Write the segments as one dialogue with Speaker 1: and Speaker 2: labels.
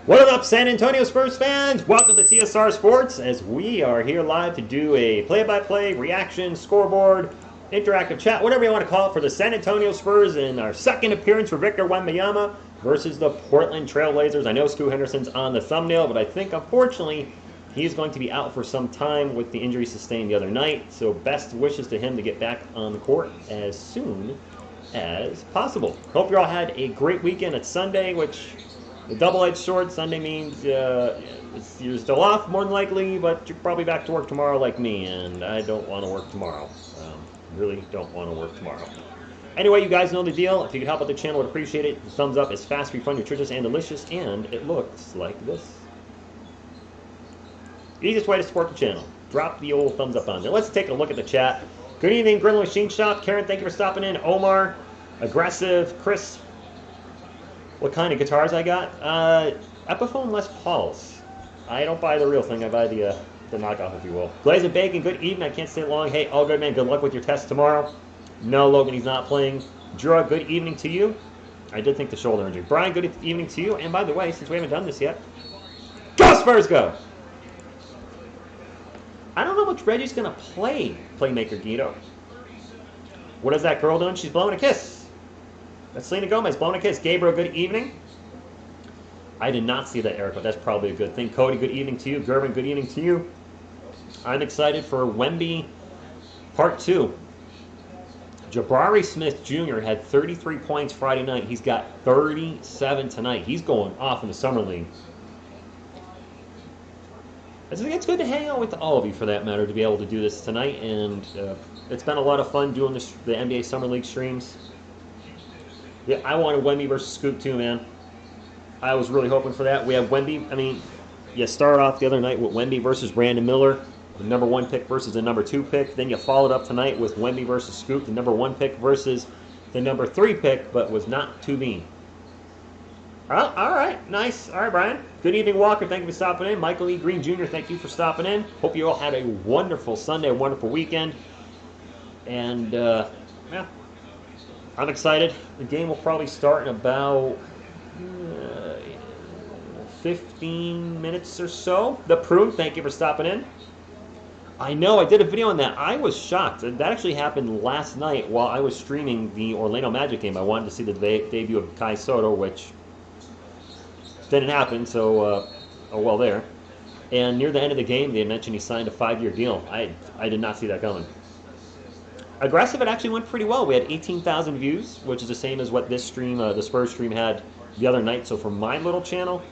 Speaker 1: What is up, San Antonio Spurs fans? Welcome to TSR Sports, as we are here live to do a play-by-play, reaction, scoreboard, interactive chat, whatever you want to call it, for the San Antonio Spurs in our second appearance for Victor Wembanyama versus the Portland Trail Blazers. I know Scoot Henderson's on the thumbnail, but I think, unfortunately, he's going to be out for some time with the injury sustained the other night, so best wishes to him to get back on the court as soon as possible. Hope you all had a great weekend. It's Sunday, which... the double-edged sword. Sunday means you're still off, more than likely, but you're probably back to work tomorrow like me, and I don't want to work tomorrow. Really don't want to work tomorrow. Anyway, you guys know the deal. If you could help out the channel, I would appreciate it. The thumbs up is fast, free, fun, nutritious, and delicious, and it looks like this. Easiest way to support the channel. Drop the old thumbs up on there. Let's take a look at the chat. Good evening, Grill Machine Shop. Karen, thank you for stopping in. Omar, Aggressive, Chris. What kind of guitars I got? Epiphone Les Pauls. I don't buy the real thing. I buy the knockoff, if you will. Glaze and Bacon, good evening. I can't stay long. Hey, all good, man. Good luck with your test tomorrow. No, Logan, he's not playing. Drew, good evening to you. I did think the shoulder injury. Brian, good evening to you. And by the way, since we haven't done this yet, go Spurs, go! I don't know which Reggie's going to play, Playmaker Guido. What is that girl doing? She's blowing a kiss. That's Selena Gomez blowing a kiss. Gabriel, good evening. I did not see that, Eric, but that's probably a good thing. Cody, good evening to you. Gervin, good evening to you. I'm excited for Wemby Part 2. Jabari Smith Jr. had 33 points Friday night. He's got 37 tonight. He's going off in the Summer League. It's good to hang out with all of you, for that matter, to be able to do this tonight. And it's been a lot of fun doing this, the NBA Summer League streams. Yeah, I wanted Wemby versus Scoop too, man. I was really hoping for that. We have Wemby. I mean, you start off the other night with Wemby versus Brandon Miller, the number 1 pick versus the number 2 pick. Then you followed up tonight with Wemby versus Scoop, the number 1 pick versus the number 3 pick, but was not to be. All right, nice. All right, Brian. Good evening, Walker. Thank you for stopping in. Michael E. Green Jr., thank you for stopping in. Hope you all had a wonderful Sunday, a wonderful weekend. And, yeah. I'm excited. The game will probably start in about 15 minutes or so. The Prune, thank you for stopping in. I know, I did a video on that. I was shocked. That actually happened last night while I was streaming the Orlando Magic game. I wanted to see the debut of Kai Soto, which didn't happen, so oh well there. And near the end of the game, they mentioned he signed a 5-year deal. I did not see that coming. Aggressive, it actually went pretty well. We had 18,000 views, which is the same as what this stream, the Spurs stream, had the other night. So for my little channel,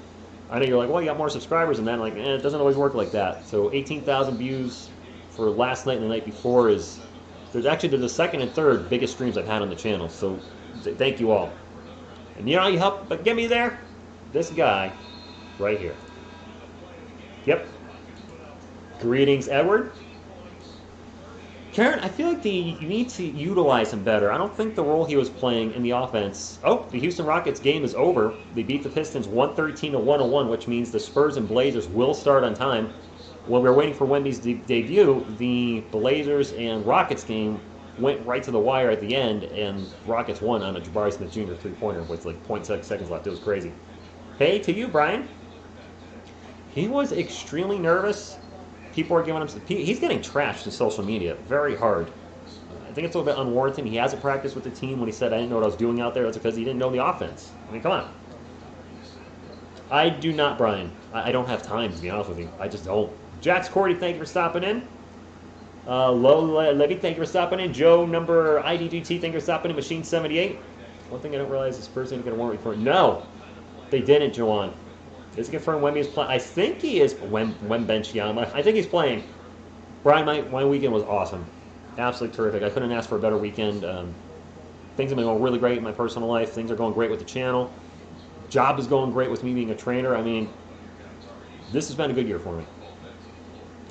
Speaker 1: I know you're like, well, you got more subscribers than that. I'm like, it doesn't always work like that. So 18,000 views for last night and the night before is, they're the second and third biggest streams I've had on the channel. So thank you all. And you know how you help but get me there? This guy right here. Yep. Greetings, Edward. Karen, I feel like you need to utilize him better. I don't think the role he was playing in the offense... Oh, the Houston Rockets game is over. They beat the Pistons 113-101, which means the Spurs and Blazers will start on time. While we were waiting for Wemby's debut, the Blazers and Rockets game went right to the wire at the end, and Rockets won on a Jabari Smith Jr. three-pointer with like 0.6 seconds left. It was crazy. Hey, to you, Brian. He was extremely nervous. People are giving him... He's getting trashed in social media very hard. I think it's a little bit unwarranted. He hasn't practiced with the team. When he said, I didn't know what I was doing out there, that's because he didn't know the offense. I mean, come on. I do not, Brian. I don't have time, to be honest with you. I just don't. Jax Cordy, thank you for stopping in. Lola Levy, thank you for stopping in. Joe, number IDGT, thank you for stopping in. Machine 78. One thing I don't realize is this person is going to warrant me for... No, they didn't, Joanne. Is it confirmed Wemby is playing? I think he is. Wembenchiama. I think he's playing. Brian, my weekend was awesome. Absolutely terrific. I couldn't ask for a better weekend. Things have been going really great in my personal life. Things are going great with the channel. Job is going great with me being a trainer. I mean, this has been a good year for me.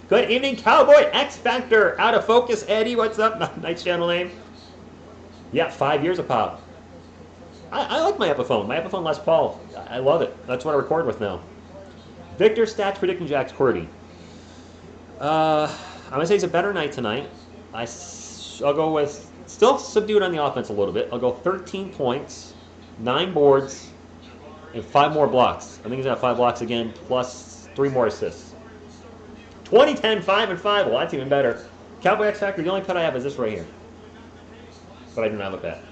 Speaker 1: Good evening, Cowboy X Factor. Out of focus, Eddie. What's up? Nice channel name. Yeah, 5 years of pop. I like my Epiphone. My Epiphone Les Paul. I love it. That's what I record with now. Victor Stats predicting Jax Cordy. I'm going to say it's a better night tonight. I'll go with, still subdued on the offense a little bit. I'll go 13 points, 9 boards, And 5 more blocks. I think he's got 5 blocks again, plus 3 more assists. 20-10, 5-5. Well, that's even better. Cowboy X Factor, the only pet I have is this right here. But I do not have a pet.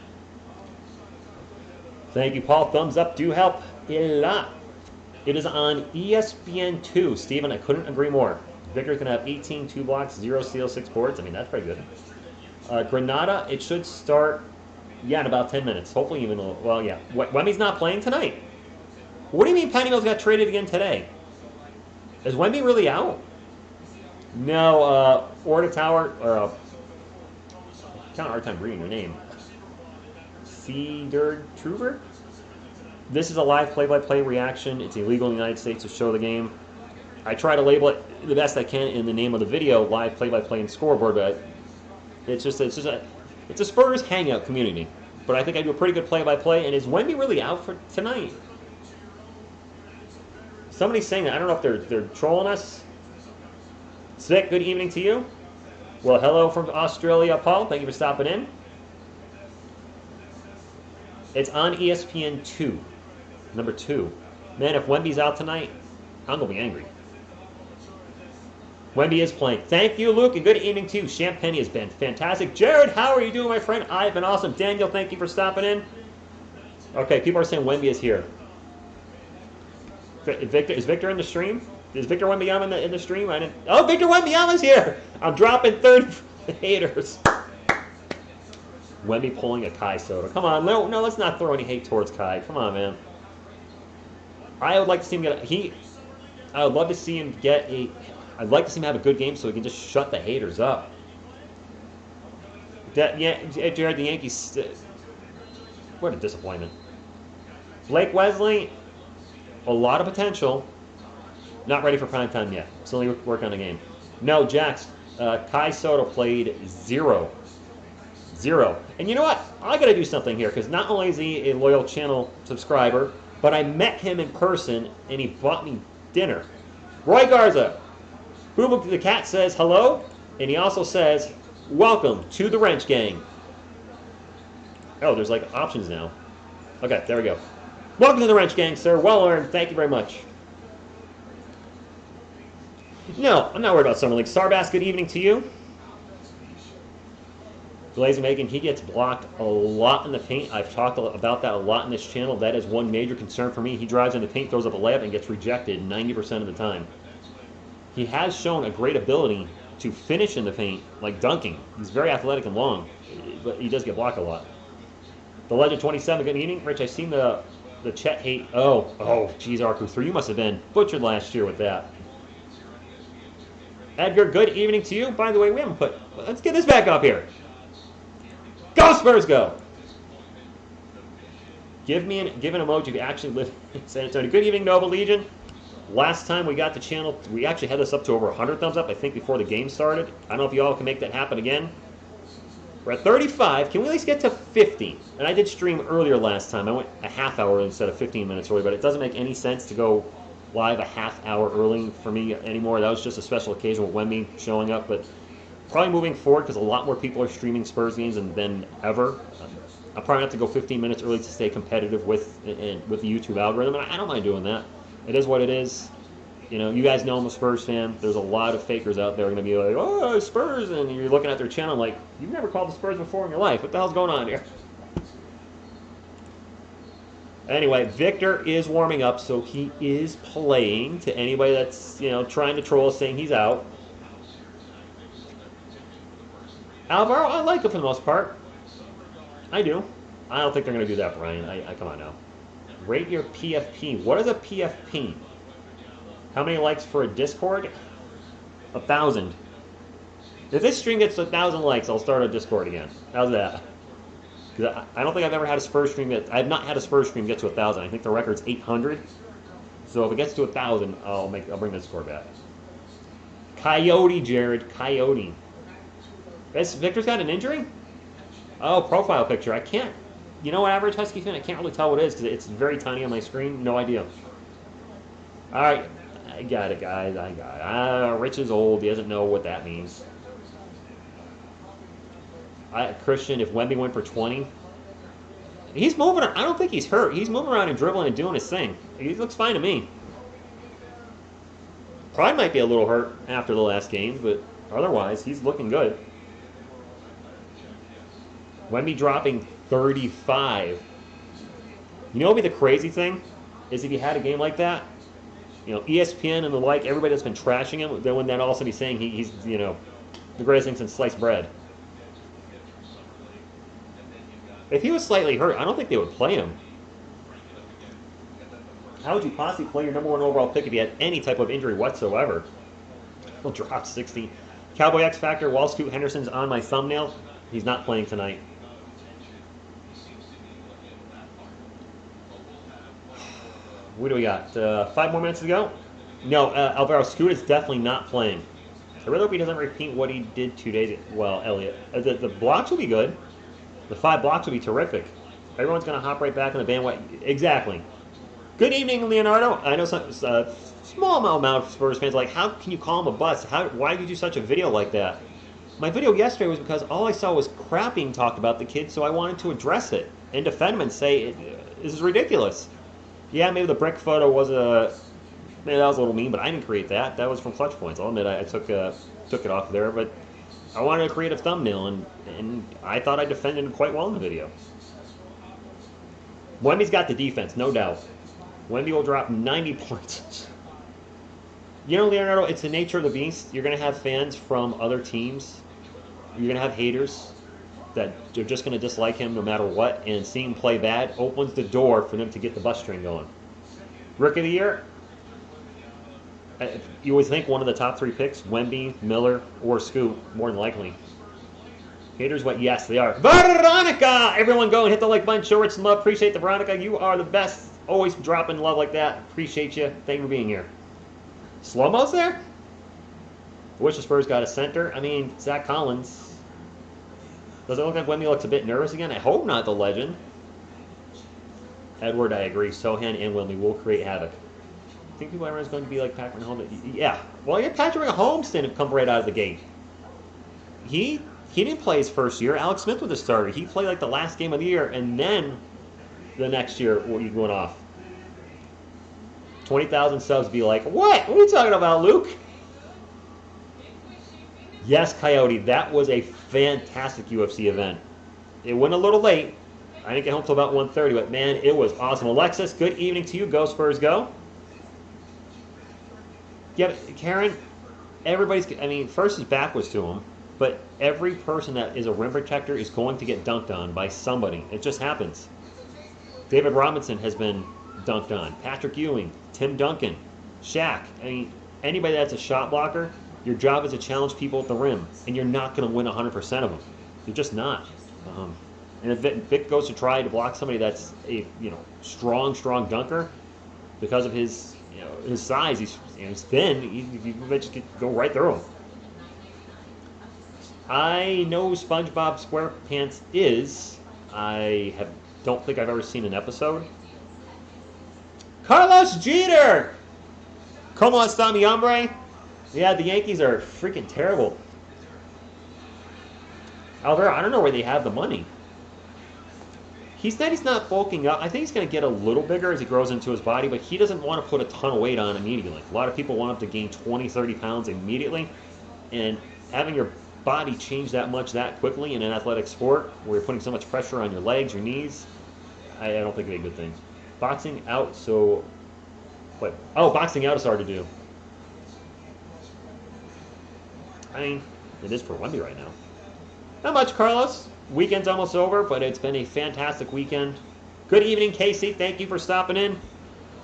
Speaker 1: Thank you, Paul. Thumbs up do help a lot. It is on ESPN2. Steven, I couldn't agree more. Victor's going to have 18, 2 blocks, 0 steals, 6 boards. I mean, that's pretty good. Granada, it should start, yeah, in about 10 minutes. Hopefully even, well, yeah. Wemby's not playing tonight. What do you mean Pennyville's got traded again today? Is Wemby really out? No, Orta Tower, or kind of hard time reading your name. Cedar Truver? This is a live play-by-play reaction. It's illegal in the United States to show the game. I try to label it the best I can in the name of the video, live play-by-play and scoreboard, but it's a Spurs hangout community. But I think I do a pretty good play-by-play, and is Wemby really out for tonight? Somebody's saying that. I don't know if they're trolling us. Vic, good evening to you. Well, hello from Australia, Paul. Thank you for stopping in. It's on ESPN 2, number 2. Man, if Wemby's out tonight, I'm going to be angry. Wemby is playing. Thank you, Luke, and good evening to you. Champagne has been fantastic. Jared, how are you doing, my friend? I've been awesome. Daniel, thank you for stopping in. Okay, people are saying Wemby is here. Is Victor in the stream? Is Victor Wembanyama in the stream? Oh, Victor Wembanyama's here! I'm dropping 30 haters. Wemby pulling a Kai Soda. Come on, no, let's not throw any hate towards Kai. Come on, man. I would like to see him I would love to see him I'd like to see him have a good game so he can just shut the haters up. Jared, the Yankees, what a disappointment. Blake Wesley, a lot of potential. Not ready for prime time yet. Still need to work on the game. No, Jax. Kai Soto played 0. And you know what? I got to do something here because not only is he a loyal channel subscriber, but I met him in person and he bought me dinner. Roy Garza. Boo the Cat says hello, and he also says welcome to the Wrench Gang. Oh, there's like options now. Okay, there we go. Welcome to the Wrench Gang, sir. Well earned. Thank you very much. No, I'm not worried about Summer League. Starbass, good evening to you. Blazer Megan, he gets blocked a lot in the paint. I've talked about that a lot in this channel. That is one major concern for me. He drives in the paint, throws up a layup, and gets rejected 90% of the time. He has shown a great ability to finish in the paint, like dunking. He's very athletic and long, but he does get blocked a lot. The Legend 27, good evening. Rich, I've seen the Chet hate. Oh, geez, Arcu3, you must have been butchered last year with that. Edgar, good evening to you. By the way, we haven't let's get this back up here. Go Spurs, go! Give an emoji if you actually live in San Antonio. Good evening, Nova Legion. Last time we got the channel, we actually had this up to over 100 thumbs up, I think, before the game started. I don't know if you all can make that happen again. We're at 35. Can we at least get to 50? And I did stream earlier last time. I went a half hour instead of 15 minutes early, but it doesn't make any sense to go live a half hour early for me anymore. That was just a special occasion with Wemby showing up, but probably moving forward because a lot more people are streaming Spurs games than ever. I'll probably have to go 15 minutes early to stay competitive with the YouTube algorithm, and I don't mind doing that. It is what it is. You know, you guys know I'm a Spurs fan. There's a lot of fakers out there going to be like, oh, Spurs, and you're looking at their channel like, you've never called the Spurs before in your life. What the hell's going on here? Anyway, Victor is warming up, so he is playing. To anybody that's, trying to troll us saying he's out. Alvaro, I like him for the most part. I do. I don't think they're going to do that, Brian. I come on now. Rate your PFP. What is a PFP? How many likes for a Discord? 1,000. If this stream gets 1,000 likes, I'll start a Discord again. How's that? Because I don't think I've ever had a Spurs stream I have not had a Spurs stream get to 1,000. I think the record's 800. So if it gets to 1,000, I'll bring the Discord back. Coyote, Jared. Coyote. Victor's got an injury? Oh, profile picture. I can't. You know what, average Husky fan? I can't really tell what it is because it's very tiny on my screen. No idea. All right. I got it, guys. I got it. Rich is old. He doesn't know what that means. Christian, if Wemby went for 20, He's moving. I don't think he's hurt. He's moving around and dribbling and doing his thing. He looks fine to me. Pride might be a little hurt after the last game, but otherwise, he's looking good. Wemby dropping 35. You know what would be the crazy thing? Is if he had a game like that, ESPN and the like, everybody that's been trashing him, then when that all of a sudden he's saying he's the greatest thing since sliced bread. If he was slightly hurt, I don't think they would play him. How would you possibly play your number 1 overall pick if he had any type of injury whatsoever? He'll drop 60. Cowboy X Factor, Wall Scoot Henderson's on my thumbnail. He's not playing tonight. What do we got? 5 more minutes to go? No, Alvaro Scoot is definitely not playing. I really hope he doesn't repeat what he did 2 days ago. Well, Elliot. The blocks will be good. The 5 blocks will be terrific. Everyone's going to hop right back on the bandwagon. Exactly. Good evening, Leonardo. I know some small amount of Spurs fans are like, how can you call him a bust? Why did you do such a video like that? My video yesterday was because all I saw was crap being talked about the kid, so I wanted to address it and defend him and say, this is ridiculous. Yeah, maybe the brick photo was maybe that was a little mean, but I didn't create that. That was from Clutch Points. I'll admit I took it off there, but I wanted to create a thumbnail, and I thought I defended him quite well in the video. Wemby's got the defense, no doubt. Wemby will drop 90 points. Leonardo, it's the nature of the beast. You're going to have fans from other teams. You're going to have haters that are just going to dislike him no matter what, and seeing him play bad opens the door for them to get the bus train going. Rookie of the Year, you always think one of the top 3 picks, Wemby, Miller, or Scoot, more than likely. Haters, what? Yes, they are. Veronica! Everyone go and hit the like button. Show some love. Appreciate the Veronica. You are the best. Always dropping love like that. Appreciate you. Thank you for being here. Slow-mo's there? I wish the Spurs got a center. I mean, Zach Collins. Does it look like Wemby looks a bit nervous again? I hope not, the legend. Edward, I agree. Sohan and Wemby will create havoc. I think people everyone's going to be like Patrick Mahomes. Yeah. Well, yeah, Patrick Mahomes didn't come right out of the gate. He didn't play his first year. Alex Smith was the starter. He played like the last game of the year, and then the next year he went off. 20,000 subs be like, what? What are you talking about, Luke? Yes, Coyote, that was a fantastic UFC event. It went a little late. I didn't get home till about 1:30, but man, it was awesome. Alexis, good evening to you. Go Spurs, go. Yeah, Karen, first his back was to him, but every person that is a rim protector is going to get dunked on by somebody. It just happens. David Robinson has been dunked on. Patrick Ewing, Tim Duncan, Shaq. Anybody that's a shot blocker, your job is to challenge people at the rim, and you're not going to win 100% of them. You're just not. And if Vic goes to try to block somebody that's a strong dunker, because of his size, he's thin. You just go right through him. I know SpongeBob SquarePants is. Don't think I've ever seen an episode. Carlos Jeter! Como está mi hombre? Yeah, the Yankees are freaking terrible. Alvaro, I don't know where they have the money. He said he's not bulking up. I think he's going to get a little bigger as he grows into his body, but he doesn't want to put a ton of weight on immediately. A lot of people want him to gain 20, 30 pounds immediately, and having your body change that much that quickly in an athletic sport where you're putting so much pressure on your legs, your knees, I don't think it'd be a good thing. Boxing out, boxing out is hard to do. It is for Wemby right now. Not much, Carlos. Weekend's almost over, but it's been a fantastic weekend. Good evening, Casey. Thank you for stopping in.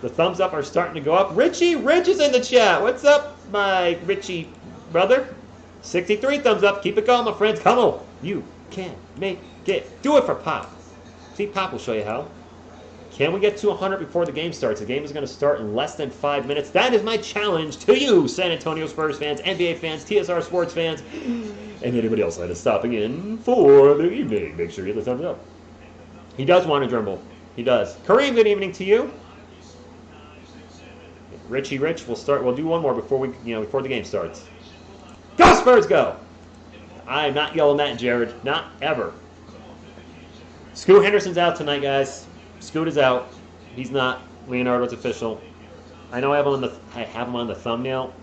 Speaker 1: The thumbs up are starting to go up. Richie Rich is in the chat. What's up, my Richie brother? 63 thumbs up. Keep it going, my friends. Come on. You can make it. Do it for Pop. See, Pop will show you how. Can we get to 100 before the game starts? The game is going to start in less than 5 minutes. That is my challenge to you, San Antonio Spurs fans, NBA fans, TSR Sports fans, and anybody else that is stopping in for the evening. Make sure you hit the thumbs up. He does want to dribble. He does. Kareem, good evening to you. Richie Rich, we'll do one more before the game starts. Go Spurs, go! I'm not yelling that, Jared. Not ever. Scoot Henderson's out tonight, guys. Scoot is out. He's not. Leonardo's official. I know I have him on the thumbnail.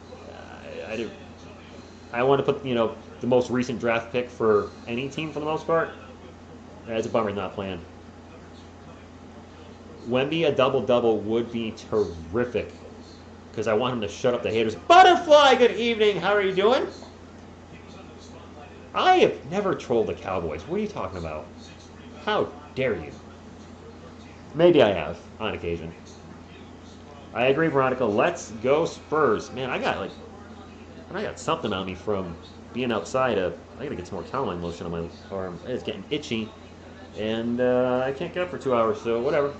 Speaker 1: I want to put the most recent draft pick for any team for the most part. It's a bummer he's not playing. Wemby a double-double would be terrific because I want him to shut up the haters. Butterfly, good evening. How are you doing? I have never trolled the Cowboys. What are you talking about? How dare you? Maybe I have on occasion. I agree, Veronica. Let's go Spurs. Man, I got something on me from being outside. I gotta get some more calamine lotion on my arm. It's getting itchy, and I can't get up for 2 hours. So whatever.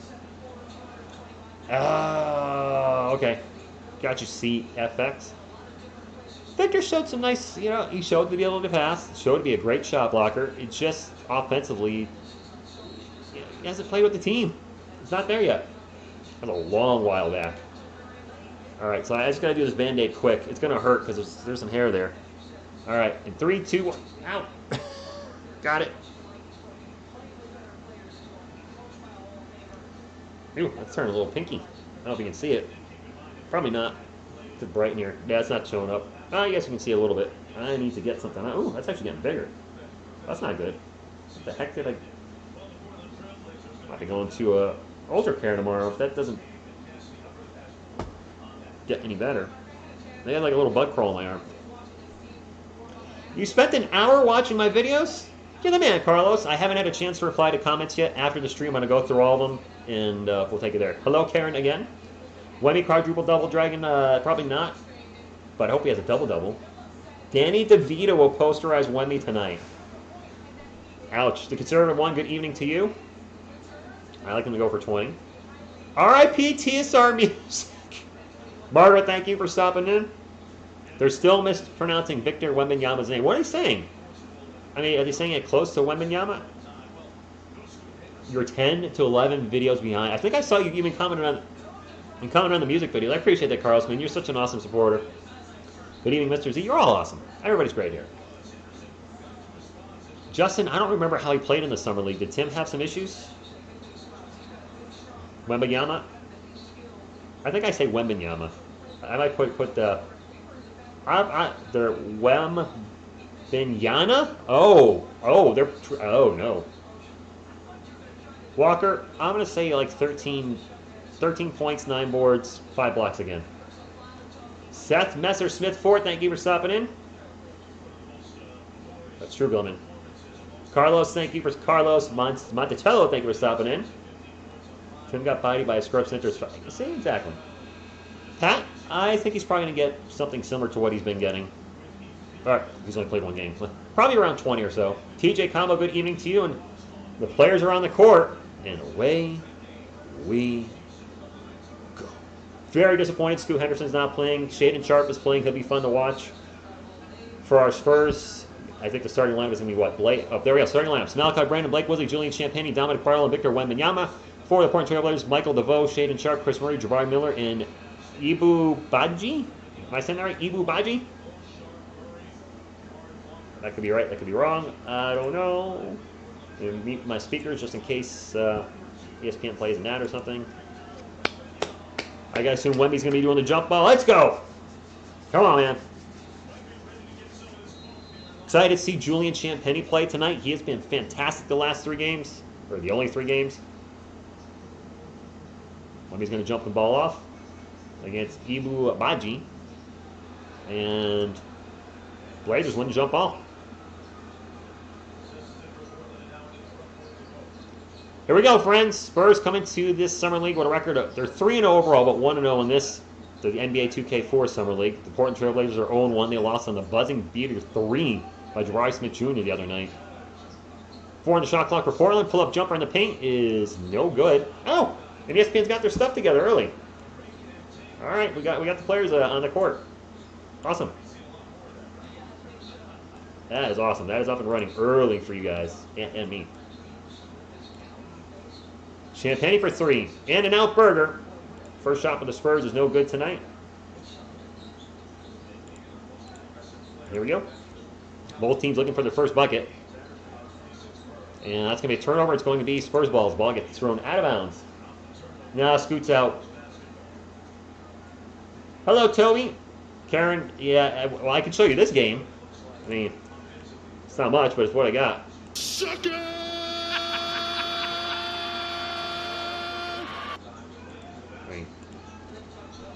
Speaker 1: Okay. Got you, CFX. Victor showed some nice, he showed to be able to pass, showed to be a great shot blocker. It's just offensively, he hasn't played with the team. It's not there yet. That was a long while back. All right, so I just got to do this Band-Aid quick. It's going to hurt because there's some hair there. All right, in 3, 2, 1. Ow. Got it. Ooh, that's turning a little pinky. I don't know if you can see it. Probably not. It's bright in here. Yeah, it's not showing up. Oh, I guess you can see a little bit. I need to get something. Ooh, that's actually getting bigger. That's not good. What the heck did I... Might be going to ultra care tomorrow if that doesn't get any better. They had like a little bug crawl in my arm. You spent an hour watching my videos? You're the man, Carlos. I haven't had a chance to reply to comments yet. After the stream, I'm going to go through all of them, and we'll take it there. Hello, Karen, again. Wemby quadruple double dragon? Probably not, but I hope he has a double-double. Danny DeVito will posterize Wemby tonight. Ouch. The Conservative one, good evening to you. I like him to go for 20. R.I.P. TSR Music. Margaret, thank you for stopping in. They're still mispronouncing Victor Wembanyama's name. What are they saying? I mean, are they saying it close to Wembanyama? You're 10 to 11 videos behind. I think I saw you even commented on the music videos. I appreciate that, Carlos, man. You're such an awesome supporter. Good evening, Mr. Z. You're all awesome. Everybody's great here. Justin, I don't remember how he played in the Summer League. Did Tim have some issues? Wembanyama? I think I say Wembanyama. I might put the... they're Wembenyana? Oh, no. Walker, I'm going to say like 13 points, 9 boards, 5 blocks again. Seth Messer-Smith-Ford, thank you for stopping in. That's true, Billman. Carlos, thank you for Carlos. Monticello, thank you for stopping in. Tim got bodied by a scrub center. See, exactly. Pat, I think he's probably going to get something similar to what he's been getting. All right, he's only played 1 game. Probably around 20 or so. TJ Combo, good evening to you. And the players are on the court. And away we go. Very disappointed Scoot Henderson's not playing. Shaden Sharp is playing. He'll be fun to watch. For our Spurs, I think the starting lineup is going to be what? Blake. Oh, there we go. Starting lineups. Malachi Brandon, Blake Wesley, Julian Champagny, Dominic Barlow, and Victor Wembanyama. For the Portland Trailblazers, Michael DeVoe, Shaden Sharp, Chris Murray, Jabari Miller, and Ibu Baji. Am I saying that right? Ibu Baji? That could be right. That could be wrong. I don't know. And mute my speakers just in case ESPN plays an ad or something. I gotta assume Wemby's gonna be doing the jump ball. Let's go! Come on, man. Excited to see Julian Champagny play tonight. He has been fantastic the last 3 games, or the only 3 games. Wemby's gonna jump the ball off against Ibu Baji, and Blazers win the jump ball. Here we go, friends. Spurs coming to this Summer League with a record of, they're 3-0 overall, but 1-0 in this, the NBA 2K4 Summer League. The Portland Trailblazers are 0-1. They lost on the buzzing beater 3 by Jabari Smith Jr. the other night. 4 on the shot clock for Portland. Pull-up jumper in the paint is no good. Oh, and ESPN's got their stuff together early. All right, we got the players on the court. Awesome. That is awesome. That is up and running early for you guys and me. Champagny for 3. In-N-Out Burger. First shot for the Spurs is no good tonight. Here we go. Both teams looking for their first bucket. And that's going to be a turnover. It's going to be Spurs ball. The ball gets thrown out of bounds. Now scoots out. Hello, Toby. Karen, yeah, well, I can show you this game. I mean, it's not much, but it's what I got. Sucker!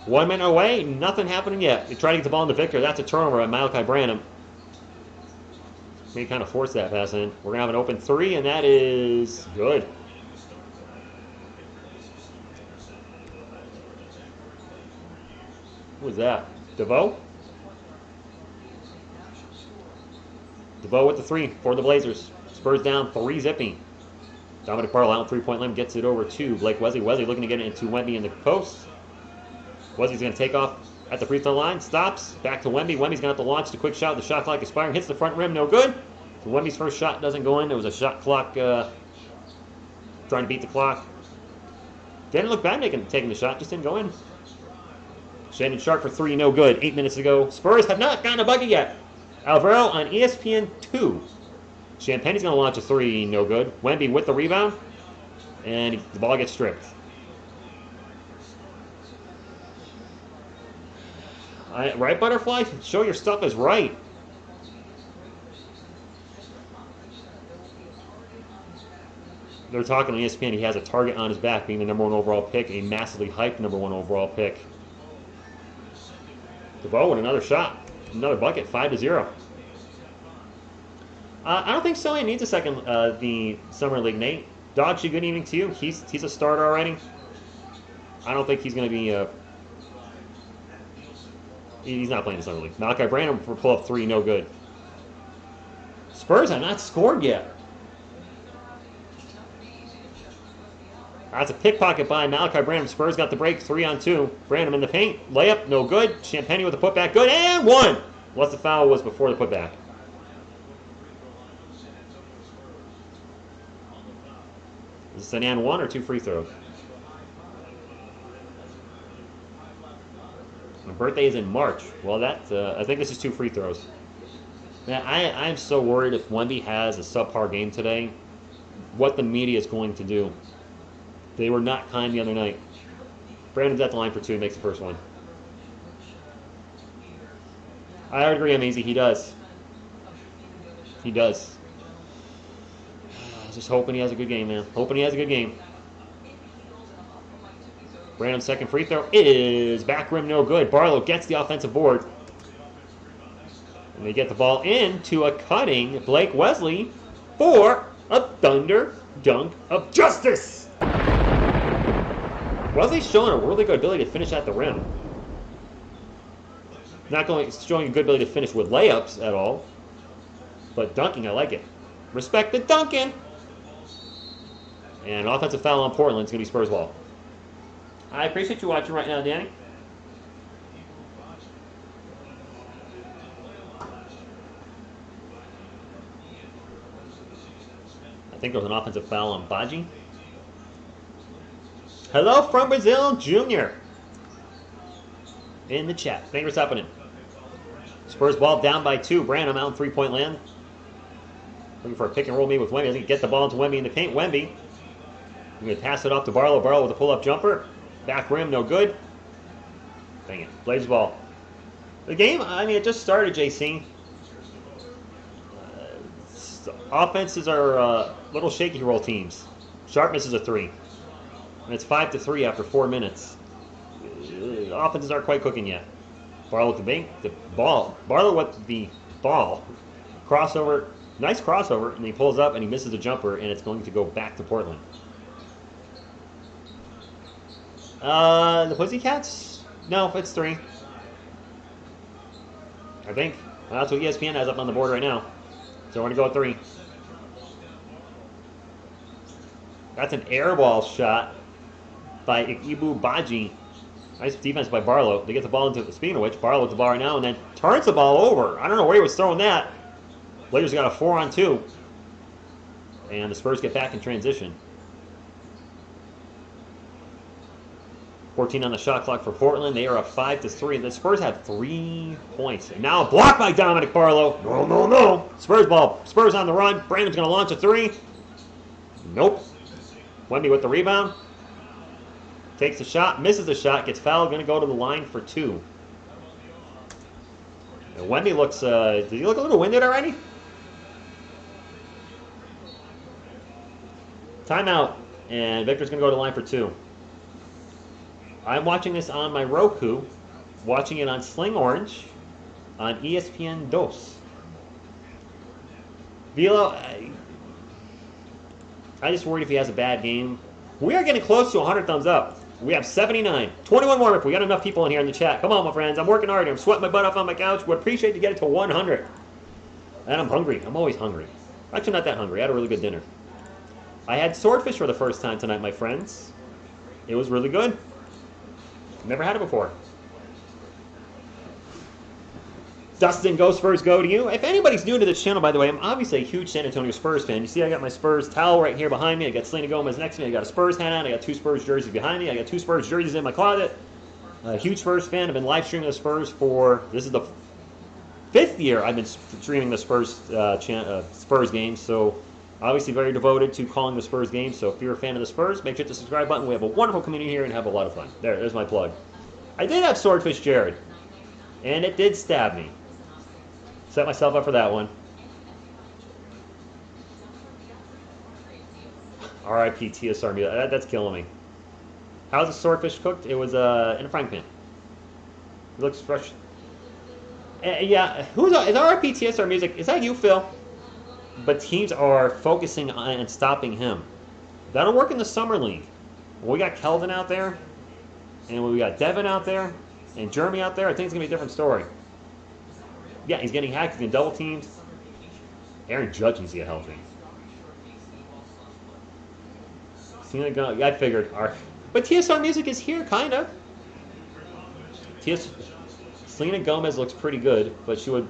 Speaker 1: 1 minute away, nothing happening yet. They try to get the ball into Victor. That's a turnover at Malachi Branham. May kind of force that pass in. We're going to have an open three, and that is good. Who was that? DeVoe? DeVoe with the three for the Blazers. Spurs down 3-0. Dominic Barlow out 3-point limit, gets it over to Blake Wesley. Wesley looking to get it into Wemby in the post. Wesley's going to take off at the free throw line. Stops. Back to Wemby. Wemby's going to have to launch the quick shot. The shot clock expiring. Hits the front rim. No good. So Wemby's first shot doesn't go in. There was a shot clock trying to beat the clock. Didn't look bad taking the shot. Just didn't go in. Shannon Sharp for three. No good. 8 minutes to go. Spurs have not gotten a bucket yet. Alvaro on ESPN 2. Champagne's going to launch a three. No good. Wemby with the rebound. And the ball gets stripped. Right, Butterfly? Show your stuff is right. They're talking on ESPN. He has a target on his back, being the #1 overall pick, a massively hyped #1 overall pick. DeVoe with another shot. Another bucket, 5-0. I don't think Cillian needs a second the Summer League, Nate. Dogsy, good evening to you. He's a starter already. I don't think he's going to be... he's not playing the Summer League. Malachi Branham for pull-up three, no good. Spurs have not scored yet. That's a pickpocket by Malachi Branham. Spurs got the break, 3-on-2. Branham in the paint, layup, no good. Champagne with the putback, good, and one! Unless the foul was before the putback. Is this an and one or two free throws? My birthday is in March. Well, I think this is two free throws. Man, I'm so worried if Wemby has a subpar game today, what the media is going to do. They were not kind the other night. Brandon's at the line for two. He makes the first one. I would agree, Amazy. He does. He does. Just hoping he has a good game, man. Hoping he has a good game. Brandon's second free throw is back rim, no good. Barlow gets the offensive board. And they get the ball into a cutting Blake Wesley for a Thunder dunk of justice. Wesley's showing a really good ability to finish at the rim. Not showing a good ability to finish with layups at all. But dunking, I like it. Respect the dunking. And offensive foul on Portland. It's going to be Spurs ball. I appreciate you watching right now, Danny. I think there was an offensive foul on Baji. Hello from Brazil, Junior. In the chat. Thanks for stopping in. Spurs ball down by 2. Branham out in three-point land. Looking for a pick and roll me with Wemby. I think get the ball into Wemby in the paint. Wemby. I'm going to pass it off to Barlow. Barlow with a pull-up jumper. Back rim, no good. Dang it. Blazers ball. The game, I mean, it just started, JC. Offenses are little shaky roll teams. Sharp misses a 3. And it's 5-3 after 4 minutes. Offenses aren't quite cooking yet. Barlow with the ball. Barlow with the ball. Crossover. Nice crossover. And he pulls up and he misses a jumper. And it's going to go back to Portland. The Pussycats? No, it's 3. I think. Well, that's what ESPN has up on the board right now. So we're going to go with 3. That's an air ball shot by Ibu Baji. Nice defense by Barlow. They get the ball into the, speaking of which, Barlow with the ball right now and then turns the ball over. I don't know where he was throwing that. Blazers got a 4-on-2. And the Spurs get back in transition. 14 on the shot clock for Portland. They are up 5-3. The Spurs have 3 points. And now a block by Dominic Barlow. No. Spurs ball. Spurs on the run. Brandon's going to launch a 3. Nope. Wemby with the rebound. Takes the shot, misses the shot, gets fouled, going to go to the line for 2. And Wemby looks, does he look a little winded already? Timeout, and Victor's going to go to the line for 2. I'm watching this on my Roku, watching it on Sling Orange, on ESPN 2. Velo, I just worried if he has a bad game. We are getting close to 100 thumbs up. We have 79. 21 more if we got enough people in here in the chat. Come on, my friends. I'm working hard here. I'm sweating my butt off on my couch. Would appreciate to get it to 100. And I'm hungry. I'm always hungry. Actually, not that hungry. I had a really good dinner. I had swordfish for the first time tonight, my friends. It was really good. Never had it before. Dustin, go Spurs, go to you. If anybody's new to this channel, by the way, I'm obviously a huge San Antonio Spurs fan. You see I got my Spurs towel right here behind me. I got Selena Gomez next to me. I got a Spurs hat on. I got 2 Spurs jerseys behind me. I got 2 Spurs jerseys in my closet. A huge Spurs fan. I've been live streaming the Spurs for, this is the 5th year I've been streaming the Spurs games. So obviously very devoted to calling the Spurs games. So if you're a fan of the Spurs, make sure to hit the subscribe button. We have a wonderful community here and have a lot of fun. There's my plug. I did have Swordfish Jared, and it did stab me. Set myself up for that one. R.I.P. TSR meal. That's killing me. How's the swordfish cooked? It was in a frying pan. It looks fresh. Yeah, is R.I.P. TSR music? Is that you, Phil? But teams are focusing on stopping him. That'll work in the summer league. We got Kelvin out there, and we got Devin out there, and Jeremy out there. I think it's gonna be a different story. Yeah, he's getting hacked. He's getting double teamed. Aaron Judge needs to get healthy. I figured. But TSR music is here, kind of. Selena Gomez looks pretty good, but she would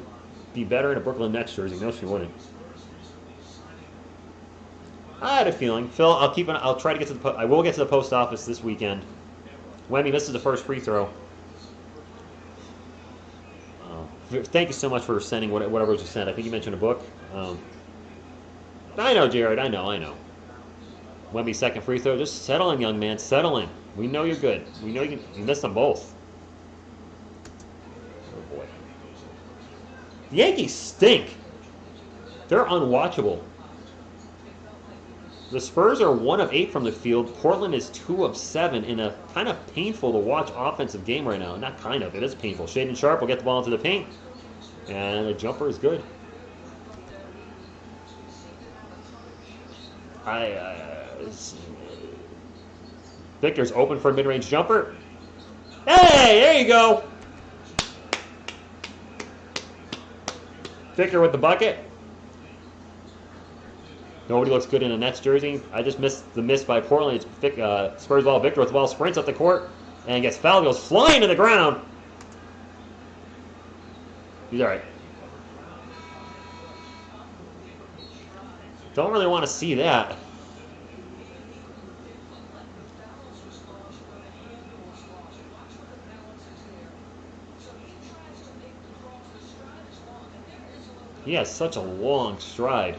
Speaker 1: be better in a Brooklyn Nets jersey. No, she wouldn't. I had a feeling. Phil, I'll try to get to the. I will get to the post office this weekend. Wemby misses the first free throw. Thank you so much for sending whatever was just sent. I think you mentioned a book. I know, Jared. I know. Wemby's second free throw. Just settle in, young man. Settle in. We know you're good. We know you missed them both. Oh, boy. The Yankees stink. They're unwatchable. The Spurs are 1 of 8 from the field. Portland is 2 of 7 in a kind of painful to watch offensive game right now. Not kind of. It is painful. Shaden Sharp will get the ball into the paint. And the jumper is good. Victor's open for a mid-range jumper. Hey, there you go. Victor with the bucket. Nobody looks good in a Nets jersey. I just missed the miss by Portland. It's Spurs ball. Victor with the ball, sprints up the court, and gets fouled. Goes flying to the ground. He's all right. Don't really want to see that. He has such a long stride.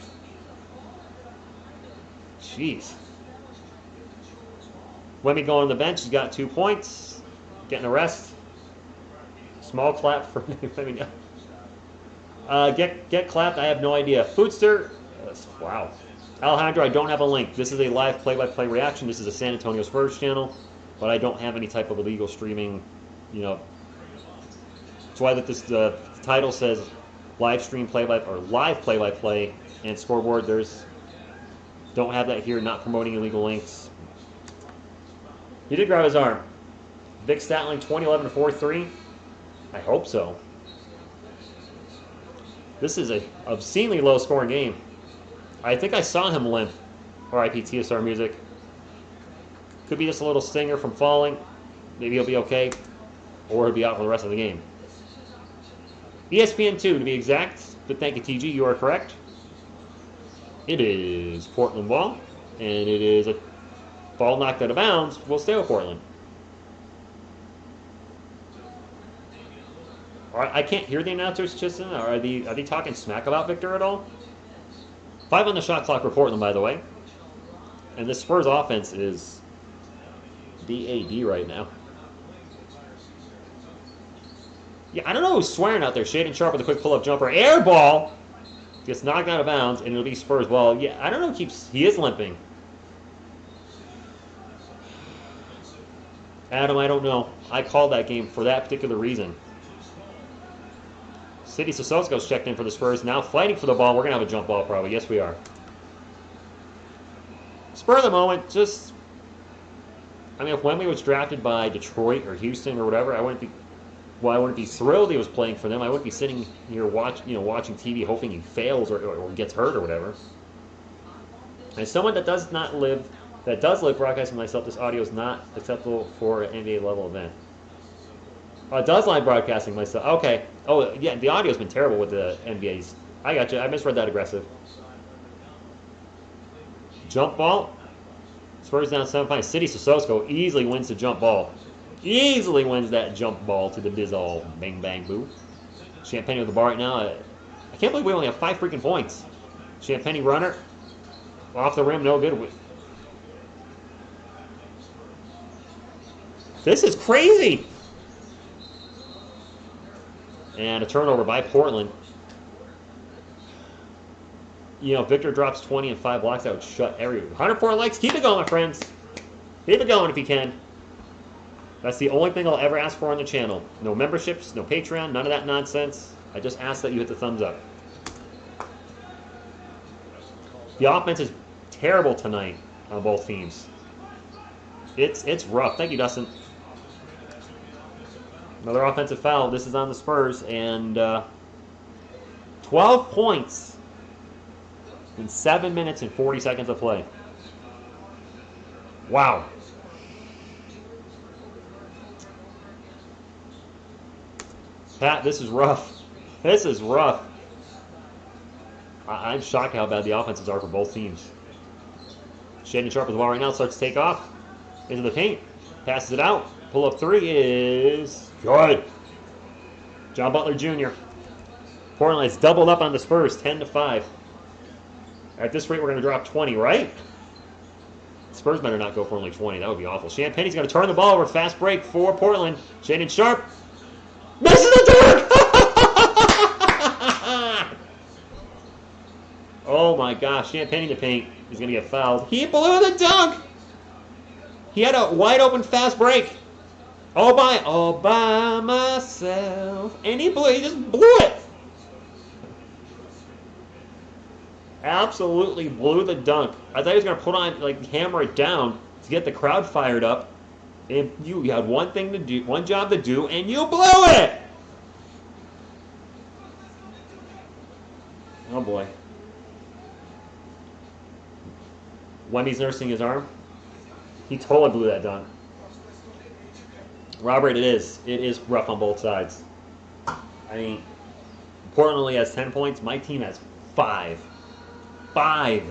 Speaker 1: Jeez. Wemby going on the bench. He's got 2 points. Getting a rest. Small clap for Wemby. Get clapped. I have no idea. Foodster. Wow. Alejandro, I don't have a link. This is a live play-by-play reaction. This is a San Antonio Spurs channel, but I don't have any type of illegal streaming. That's why the title says live stream live play-by-play and scoreboard. Don't have that here. Not promoting illegal links. He did grab his arm. Vic Statling, 2011 to 4-3. I hope so. This is a obscenely low-scoring game. I think I saw him limp. R.I.P. TSR music. Could be just a little stinger from falling. Maybe he'll be okay. Or he'll be out for the rest of the game. ESPN 2 to be exact. But thank you, TG. You are correct. It is Portland ball. And it is a ball knocked out of bounds. We'll stay with Portland. I can't hear the announcers, Chisholm. Are they talking smack about Victor at all? 5 on the shot clock for Portland, by the way. And the Spurs offense is DAD right now. Yeah, I don't know who's swearing out there. Shaden Sharp with a quick pull-up jumper. Air ball! Gets knocked out of bounds, and it'll be Spurs ball. Yeah, I don't know. He is limping. Adam, I don't know. I called that game for that particular reason. City Sissosco's checked in for the Spurs. Now fighting for the ball. We're going to have a jump ball probably. Yes, we are. Spur of the moment, just... I mean, if Wemby was drafted by Detroit or Houston or whatever, I wouldn't be thrilled he was playing for them. I wouldn't be sitting here watching TV hoping he fails or gets hurt or whatever. As someone that does live broadcasting myself, this audio is not acceptable for an NBA level event. Does live broadcasting myself. Okay. Oh, yeah, the audio's been terrible with the NBA's. I got you. I misread that aggressive. Jump ball. Spurs down 7-5. City Sissoko easily wins the jump ball. Easily wins that jump ball to the Dizzle. Bang, bang, boo. Champagne with the ball right now. I can't believe we only have 5 freaking points. Champagne runner. Off the rim, no good. This is crazy. And a turnover by Portland. You know, Victor drops 20 and 5 blocks. That would shut everyone. 104 likes. Keep it going, my friends. Keep it going if you can. That's the only thing I'll ever ask for on the channel. No memberships, no Patreon, none of that nonsense. I just ask that you hit the thumbs up. The offense is terrible tonight on both teams. It's rough. Thank you, Dustin. Another offensive foul. This is on the Spurs. And 12 points in 7 minutes and 40 seconds of play. Wow. Pat, this is rough. This is rough. I'm shocked how bad the offenses are for both teams. Shaden Sharp with the ball right now. Starts to take off. Into the paint. Passes it out. Pull-up three is good. John Butler Jr. Portland has doubled up on the Spurs, 10-5. At this rate, we're going to drop 20, right? Spurs better not go for only 20. That would be awful. Champagne's going to turn the ball over. Fast break for Portland. Shaden Sharp. Misses the dunk! Oh my gosh. Champagne in the paint. He's going to get fouled. He blew the dunk! He had a wide open fast break. All by myself. And he just blew it. Absolutely blew the dunk. I thought he was going to put on, like, hammer it down to get the crowd fired up. And you had one job to do, and you blew it! Oh boy. Wemby's nursing his arm. He totally blew that dunk. Robert, it is. It is rough on both sides. I mean, Portland only has 10 points. My team has 5. 5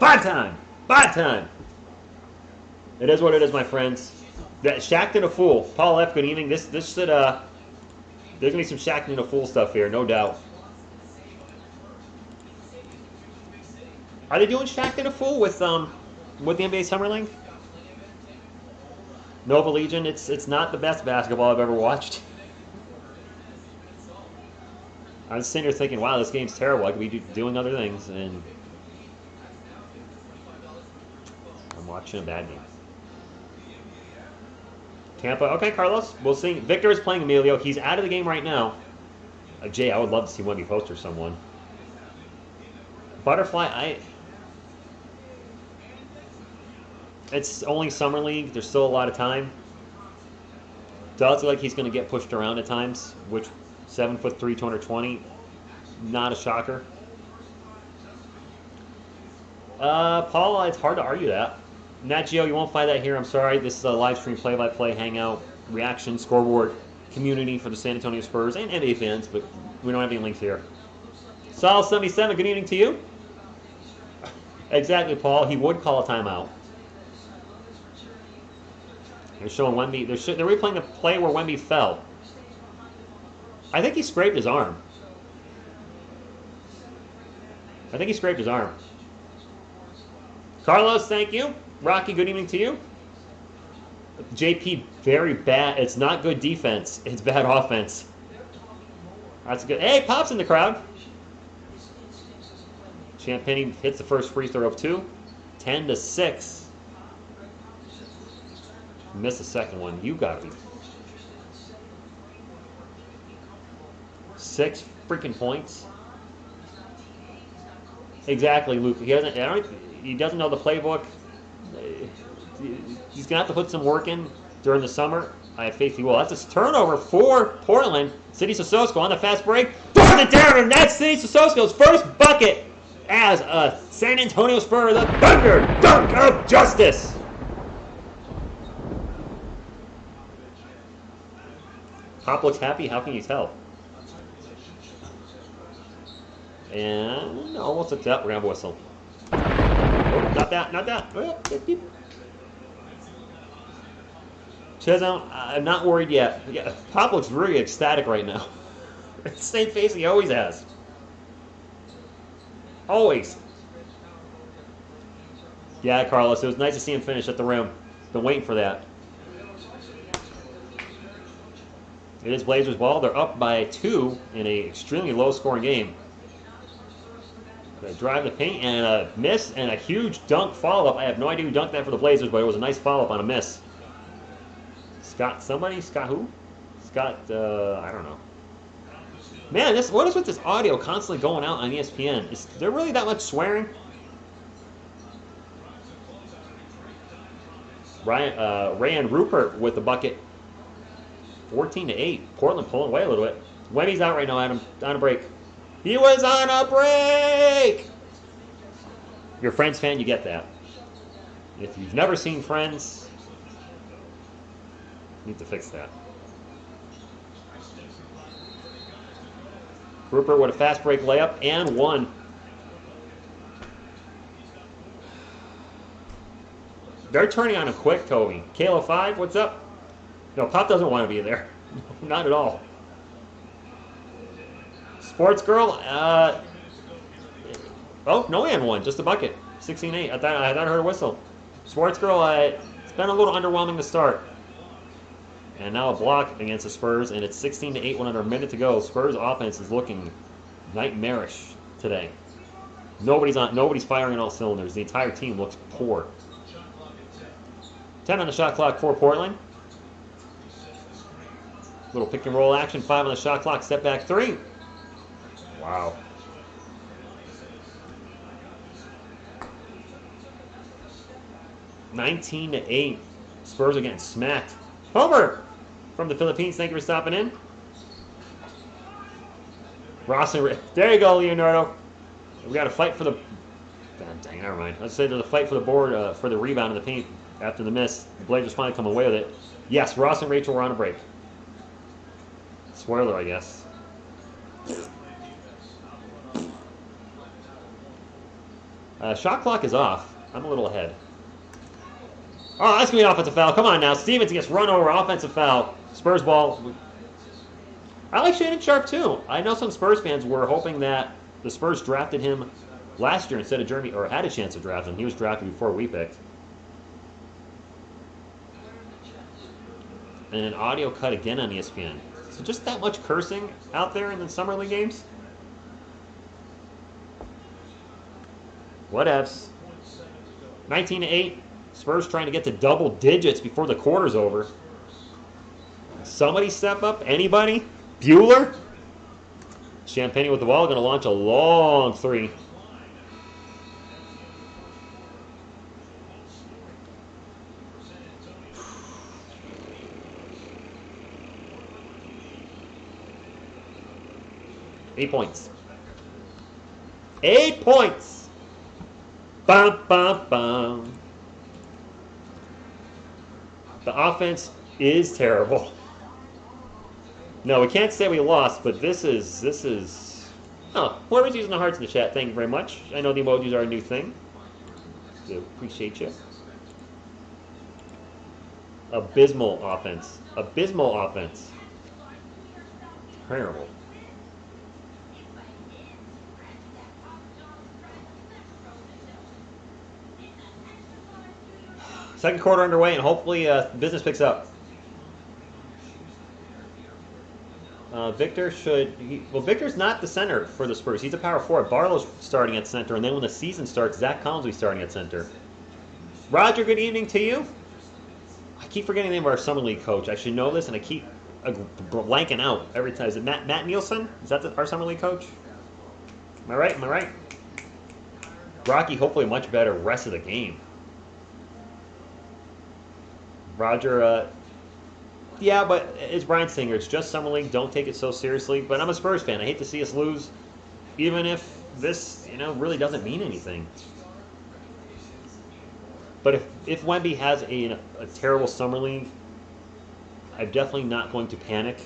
Speaker 1: time. It is what it is, my friends. That Shaqtin' a Fool. Paul F., good evening. This should there's gonna be some Shaqtin' a Fool stuff here, no doubt. Are they doing Shaqtin' a Fool with the NBA Summer League? Nova Legion, it's not the best basketball I've ever watched. I was sitting here thinking, wow, this game's terrible. I could be doing other things, and I'm watching a bad game. Tampa, okay, Carlos. We'll see. Victor is playing Emilio. He's out of the game right now. Jay, I would love to see Wemby poster someone. Butterfly, it's only Summer League. There's still a lot of time. Does look like he's going to get pushed around at times, which 7'3", 220, not a shocker. Paul, it's hard to argue that. Nat Geo, you won't find that here. I'm sorry. This is a live stream play-by-play hangout, reaction, scoreboard, community for the San Antonio Spurs and NBA fans, but we don't have any links here. Sol77, good evening to you. Exactly, Paul. He would call a timeout. They're showing Wemby. They're replaying the play where Wemby fell. I think he scraped his arm. Carlos, thank you. Rocky, good evening to you. JP, very bad. It's not good defense. It's bad offense. That's good. Hey, Pop's in the crowd. Champagne hits the first free throw of 2. 10-6. Miss the second one. You got to be. 6 freaking points. Exactly, Luke. He doesn't know the playbook. He's gonna have to put some work in during the summer. I have faith he will. That's a turnover for Portland. City Sissoko on the fast break. Throws it down, and that's City Sissoko's first bucket as a San Antonio Spurs, the Thunder dunk of justice. Pop looks happy. How can you tell? And almost took that. We're going to whistle. Oh, not that, not that. Chisholm, I'm not worried yet. Yeah, Pop looks really ecstatic right now. It's the same face he always has. Always. Yeah, Carlos, it was nice to see him finish at the rim. Been waiting for that. It is Blazers ball. They're up by 2 in an extremely low-scoring game. They drive the paint and a miss and a huge dunk follow-up. I have no idea who dunked that for the Blazers, but it was a nice follow-up on a miss. Scott somebody? Scott who? Scott, I don't know. Man, what is with this audio constantly going out on ESPN? Is there really that much swearing? Rayan Rupert with the bucket. 14-8. Portland pulling away a little bit. Wemby's out right now, Adam. On a break. He was on a break! If you're a Friends fan, you get that. If you've never seen Friends, you need to fix that. Rupert with a fast break layup and 1. They're turning on him quick, Toby. Kalo 5, what's up? No, Pop doesn't want to be there. Not at all. Sports Girl, oh, no and 1, just a bucket. 16-8. I thought I heard a whistle. Sports Girl, it's been a little underwhelming to start. And now a block against the Spurs, and it's 16-8 with under a minute to go. Spurs offense is looking nightmarish today. Nobody's firing on all cylinders. The entire team looks poor. 10 on the shot clock for Portland. Little pick and roll action. 5 on the shot clock. Step back 3. Wow. (19-8). Spurs are getting smacked. Homer from the Philippines. Thank you for stopping in. Ross and there you go, Leonardo. We got to fight for the. God dang, never mind. Let's say there's a fight for the board for the rebound in the paint after the miss. The Blazers finally come away with it. Yes, Ross and Rachel were on a break. Spoiler, I guess. Shot clock is off. I'm a little ahead. Oh, that's going to be an offensive foul. Come on now. Stevens gets run over. Offensive foul. Spurs ball. I like Shannon Sharp, too. I know some Spurs fans were hoping that the Spurs drafted him last year instead of Jeremy, or had a chance to draft him. He was drafted before we picked. And an audio cut again on ESPN. So just that much cursing out there in the Summer League games? Whatevs. 19-8. Spurs trying to get to double digits before the quarter's over. Somebody step up? Anybody? Bueller? Champagne with the ball. Going to launch a long 3. Eight points. 8 points. Bum, bum, bum. The offense is terrible. No, we can't say we lost, but this is. Oh, whoever's using the hearts in the chat, thank you very much. I know the emojis are a new thing. So appreciate you. Abysmal offense. Abysmal offense. Terrible. Second quarter underway, and hopefully business picks up. Victor's not the center for the Spurs. He's a power forward. Barlow's starting at center, and then when the season starts, Zach Collins will be starting at center. Roger, good evening to you. I keep forgetting the name of our Summer League coach. I should know this, and I keep blanking out every time. Is it Matt Nielsen? Is that our Summer League coach? Am I right? Am I right? Rocky, hopefully a much better rest of the game. Roger, yeah, but it's Brian Singer. It's just Summer League. Don't take it so seriously. But I'm a Spurs fan. I hate to see us lose, even if this, really doesn't mean anything. But if Wemby has a terrible Summer League, I'm definitely not going to panic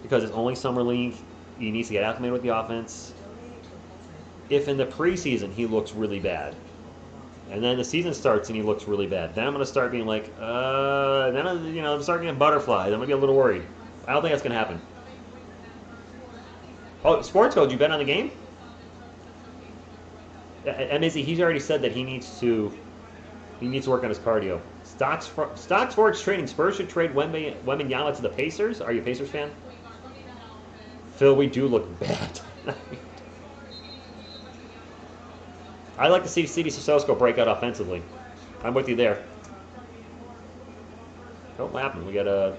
Speaker 1: because it's only Summer League. He needs to get acclimated with the offense. If in the preseason he looks really bad, and then the season starts and he looks really bad, then I'm going to start being like, then I'm starting getting butterflies. I'm going to be a little worried. I don't think that's going to happen. Oh, Sports Code, you bet on the game? And he's already said that he needs to work on his cardio. Stocks Forex trading. Spurs should trade Wembenyama to the Pacers. Are you a Pacers fan? Phil, we do look bad. I'd like to see CD Sissoko break out offensively. I'm with you there. Oh, what happened? We got a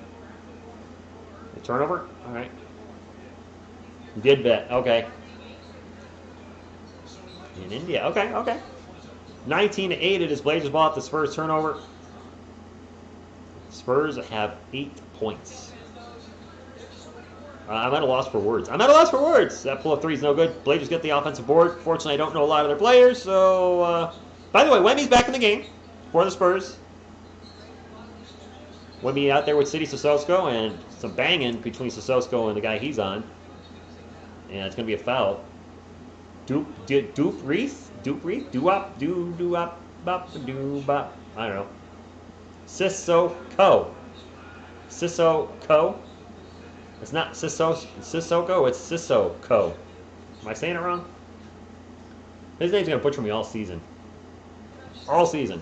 Speaker 1: turnover? All right. Did bet. Okay. In India. Okay. 19-8. It is Blazers ball at the Spurs turnover. Spurs have 8 points. I'm at a loss for words. That pull-up three is no good. Blazers get the offensive board. Fortunately, I don't know a lot of their players. So, by the way, Wemby's back in the game for the Spurs. Wemby out there with City Sissoko and some banging between Sissoko and the guy he's on. And it's going to be a foul. Doop Reef? I don't know. Sissoko. It's not Sissoko, it's Sissoko. Am I saying it wrong? His name's going to butcher me all season. All season.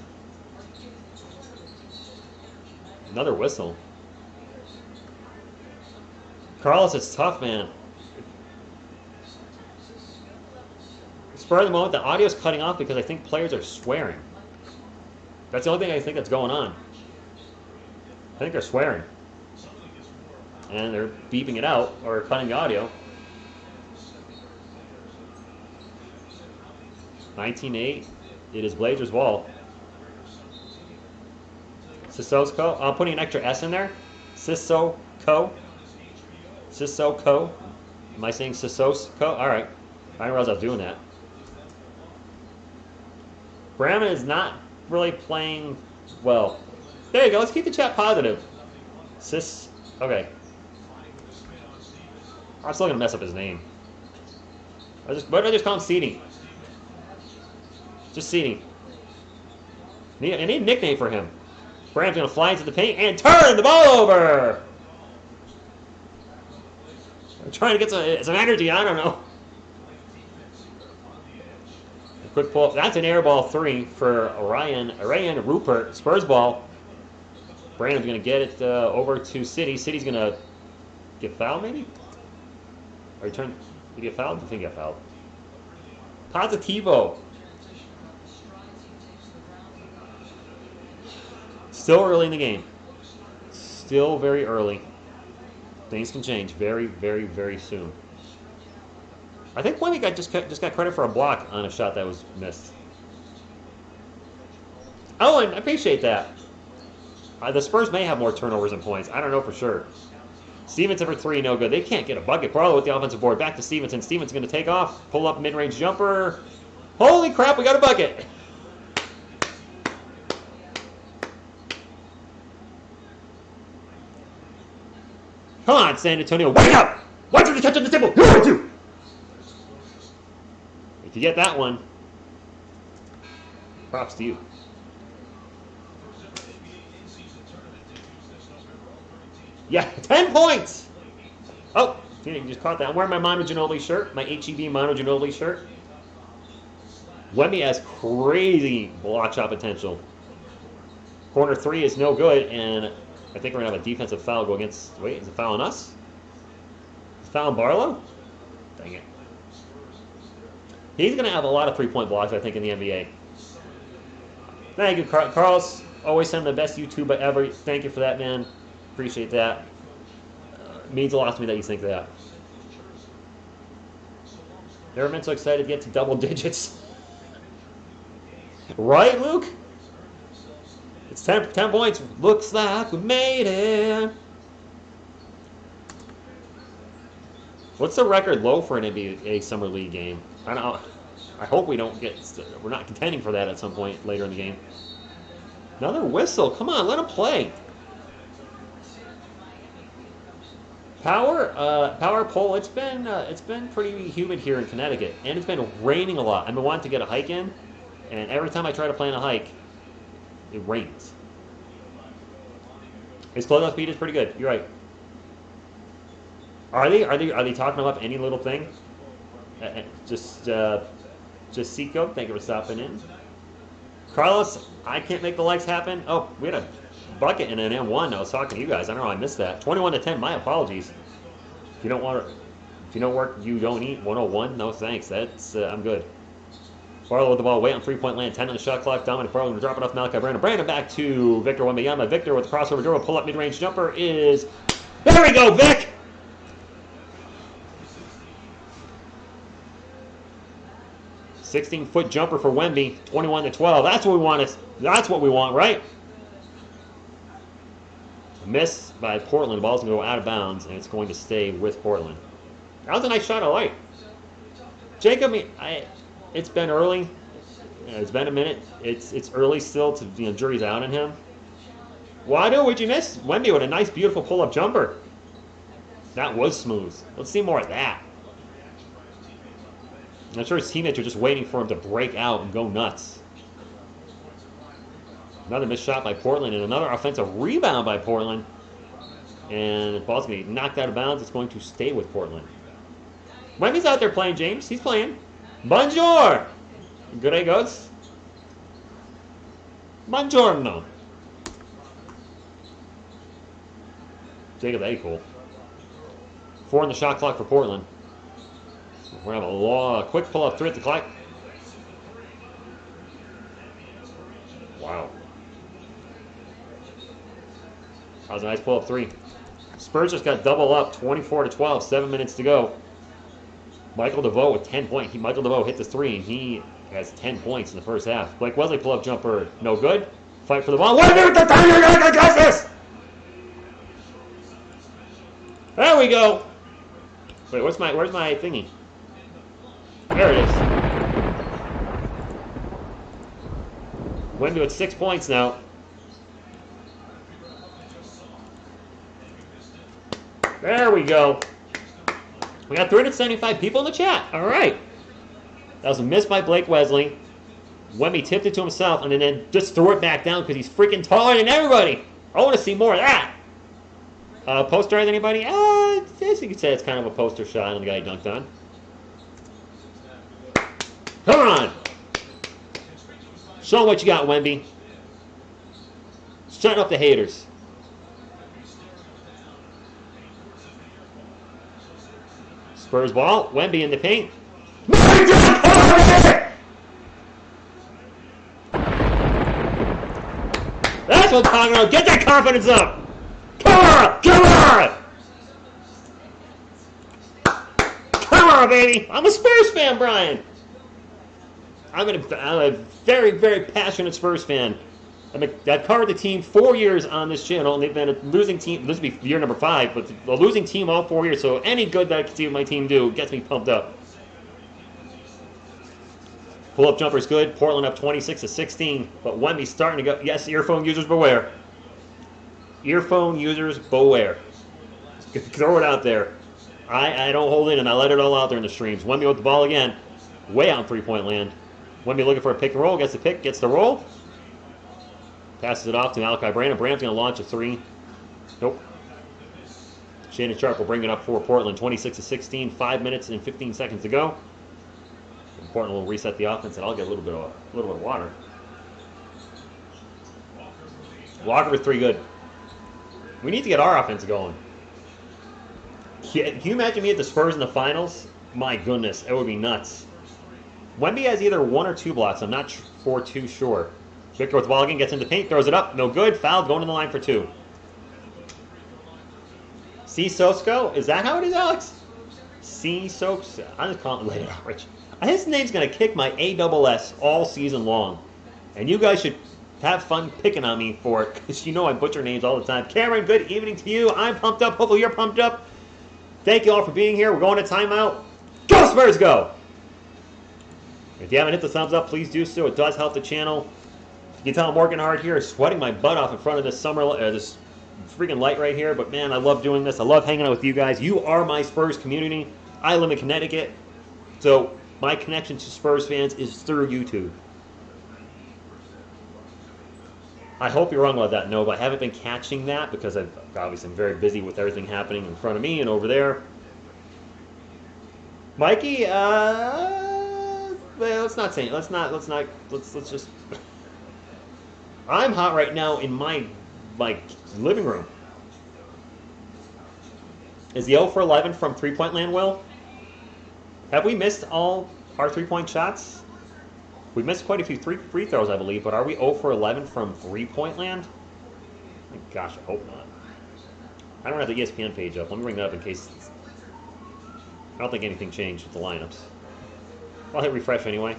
Speaker 1: Another whistle. Carlos, it's tough, man. Spur of the moment, the audio's cutting off because I think players are swearing. That's the only thing I think that's going on. I think they're swearing. And they're beeping it out or cutting the audio. 19-8. It is Blazers ball. Sissoko. I'm putting an extra S in there. Sissoko. Am I saying Sissoko? All right. I didn't realize I was doing that. Bramman is not really playing well. There you go. Let's keep the chat positive. Okay. I'm still going to mess up his name. Why don't I just call him Seeding? Just Seeding. I need a nickname for him. Bram's going to fly into the paint and turn the ball over! I'm trying to get some energy. I don't know. A quick pull up. That's an air ball 3 for Orion Rupert. Spurs ball. Brandon's going to get it over to City. City's going to get fouled, maybe? Or did he get fouled? I think he got fouled. Positivo. Still early in the game. Still very early. Things can change very, very, very soon. I think Wemby just got credit for a block on a shot that was missed. Oh, and I appreciate that. The Spurs may have more turnovers and points. I don't know for sure. Stevenson for 3, no good. They can't get a bucket. Barlow with the offensive board. Back to Stevenson. Stevenson's going to take off. Pull up mid-range jumper. Holy crap, we got a bucket. Come on, San Antonio. Wake up! Watch for the touch on the table. You're going to. If you get that one, props to you. Yeah, 10 points! Oh, you just caught that. I'm wearing my Manu Ginobili shirt, my HEB Manu Ginobili shirt. Wemby has crazy block shot potential. Corner 3 is no good, and I think we're going to have a defensive foul go against... Wait, is it fouling us? Is it fouling Barlow? Dang it. He's going to have a lot of three-point blocks, I think, in the NBA. Thank you, Carlos. Always send the best YouTube ever. Thank you for that, man. Appreciate that. It means a lot to me that you think that. Never been so excited to get to double digits. Right, Luke? It's 10 points. Looks like we made it. What's the record low for an NBA Summer League game? I don't know. I hope we don't get... We're not contending for that at some point later in the game. Another whistle. Come on, let him play. Power pole. It's been pretty humid here in Connecticut, and it's been raining a lot. I've been wanting to get a hike in, and every time I try to plan a hike, it rains. His closeout speed is pretty good. You're right. Are they talking about any little thing? Just Seco. Thank you for stopping in. Carlos, I can't make the likes happen. Oh, we had a bucket and an M1. I was talking to you guys. I don't know. I missed that. 21-10. My apologies. If you don't work, you don't eat. 101. No thanks. That's I'm good. Barlow with the ball. Wait on three-point land. 10 on the shot clock. Dominic Barlow going to drop it off Malachi Brandon. Brandon back to Victor Wembanyama. Victor with the crossover dribble. Pull up mid-range jumper is. There we go, Vic. $16-foot jumper for Wemby, 21-12. That's what we want. That's what we want, right? Miss by Portland. The ball's going to go out of bounds, and it's going to stay with Portland. That was a nice shot I like. Jacob, it's been early. It's been a minute. It's early still. To jury's out on him. Wado, what'd you miss? Wemby with a nice, beautiful pull-up jumper. That was smooth. Let's see more of that. I'm sure his teammates are just waiting for him to break out and go nuts. Another missed shot by Portland and another offensive rebound by Portland. And the ball's going to be knocked out of bounds. It's going to stay with Portland. Wemby's out there playing, James. He's playing. Bonjour! Good day, goats. Buongiorno. Jacob, that'd be cool. 4 on the shot clock for Portland. We're going to have a quick pull-up 3 at the clock. Wow. That was a nice pull-up 3. Spurs just got double up, 24-12, 7 minutes to go. Michael DeVoe with 10 points. Michael DeVoe hit the 3, and he has 10 points in the first half. Blake Wesley pull-up jumper, no good. Fight for the ball. What with the time you're going to get this? There we go. Wait, where's my thingy? There it is. Wemby with 6 points now. There we go. We got 375 people in the chat. All right. That was a miss by Blake Wesley. Wemby tipped it to himself and then just threw it back down because he's freaking taller than everybody. I want to see more of that. Poster on anybody? I guess you could say it's kind of a poster shot on the guy he dunked on. Come on. Show them what you got, Wemby. Shut up the haters. Spurs ball. Wemby in the paint. That's what I'm talking about. Get that confidence up. Come on. Come on. Come on, baby. I'm a Spurs fan, Brian. I'm a very, very passionate Spurs fan. I've covered the team 4 years on this channel, and they've been a losing team. This will be year number 5, but a losing team all 4 years. So any good that I can see my team do gets me pumped up. Pull-up jumper's good. Portland up 26-16, but Wemby's starting to go. Yes, earphone users beware. Earphone users beware. Throw it out there. I don't hold in, and I let it all out there in the streams. Wemby with the ball again. Way out three-point land. Wemby looking for a pick and roll. Gets the pick. Gets the roll. Passes it off to Malachi Brandon. Brandon's going to launch a 3. Nope. Shannon Sharp will bring it up for Portland. 26-16. 5 minutes and 15 seconds to go. And Portland will reset the offense, and I'll get a little bit of water. Walker with 3 good. We need to get our offense going. Can you imagine me at the Spurs in the finals? My goodness, it would be nuts. Wemby has either 1 or 2 blocks. I'm not too sure. Victor with the ball again, gets into paint, throws it up. No good. Fouled, going to the line for 2. C. Sosko? Is that how it is, Alex? C. Sosko. I'm just calling it later, Rich. His name's going to kick my ASS all season long. And you guys should have fun picking on me for it, because you know I butcher names all the time. Cameron, good evening to you. I'm pumped up. Hopefully you're pumped up. Thank you all for being here. We're going to timeout. Go Spurs, go! If you haven't hit the thumbs up, please do so. It does help the channel. You can tell I'm working hard here, sweating my butt off in front of this this freaking light right here. But man, I love doing this. I love hanging out with you guys. You are my Spurs community. I live in Connecticut, so my connection to Spurs fans is through YouTube. I hope you're wrong about that, no, but I haven't been catching that because I've obviously been very busy with everything happening in front of me and over there. Mikey, well, let's just. I'm hot right now in my living room. Is the 0 for 11 from 3-point land, Will? Have we missed all our 3-point shots? We missed quite a few free throws, I believe, but are we 0 for 11 from 3-point land? Gosh, I hope not. I don't have the ESPN page up. Let me bring that up in case. I don't think anything changed with the lineups. I'll hit refresh anyway,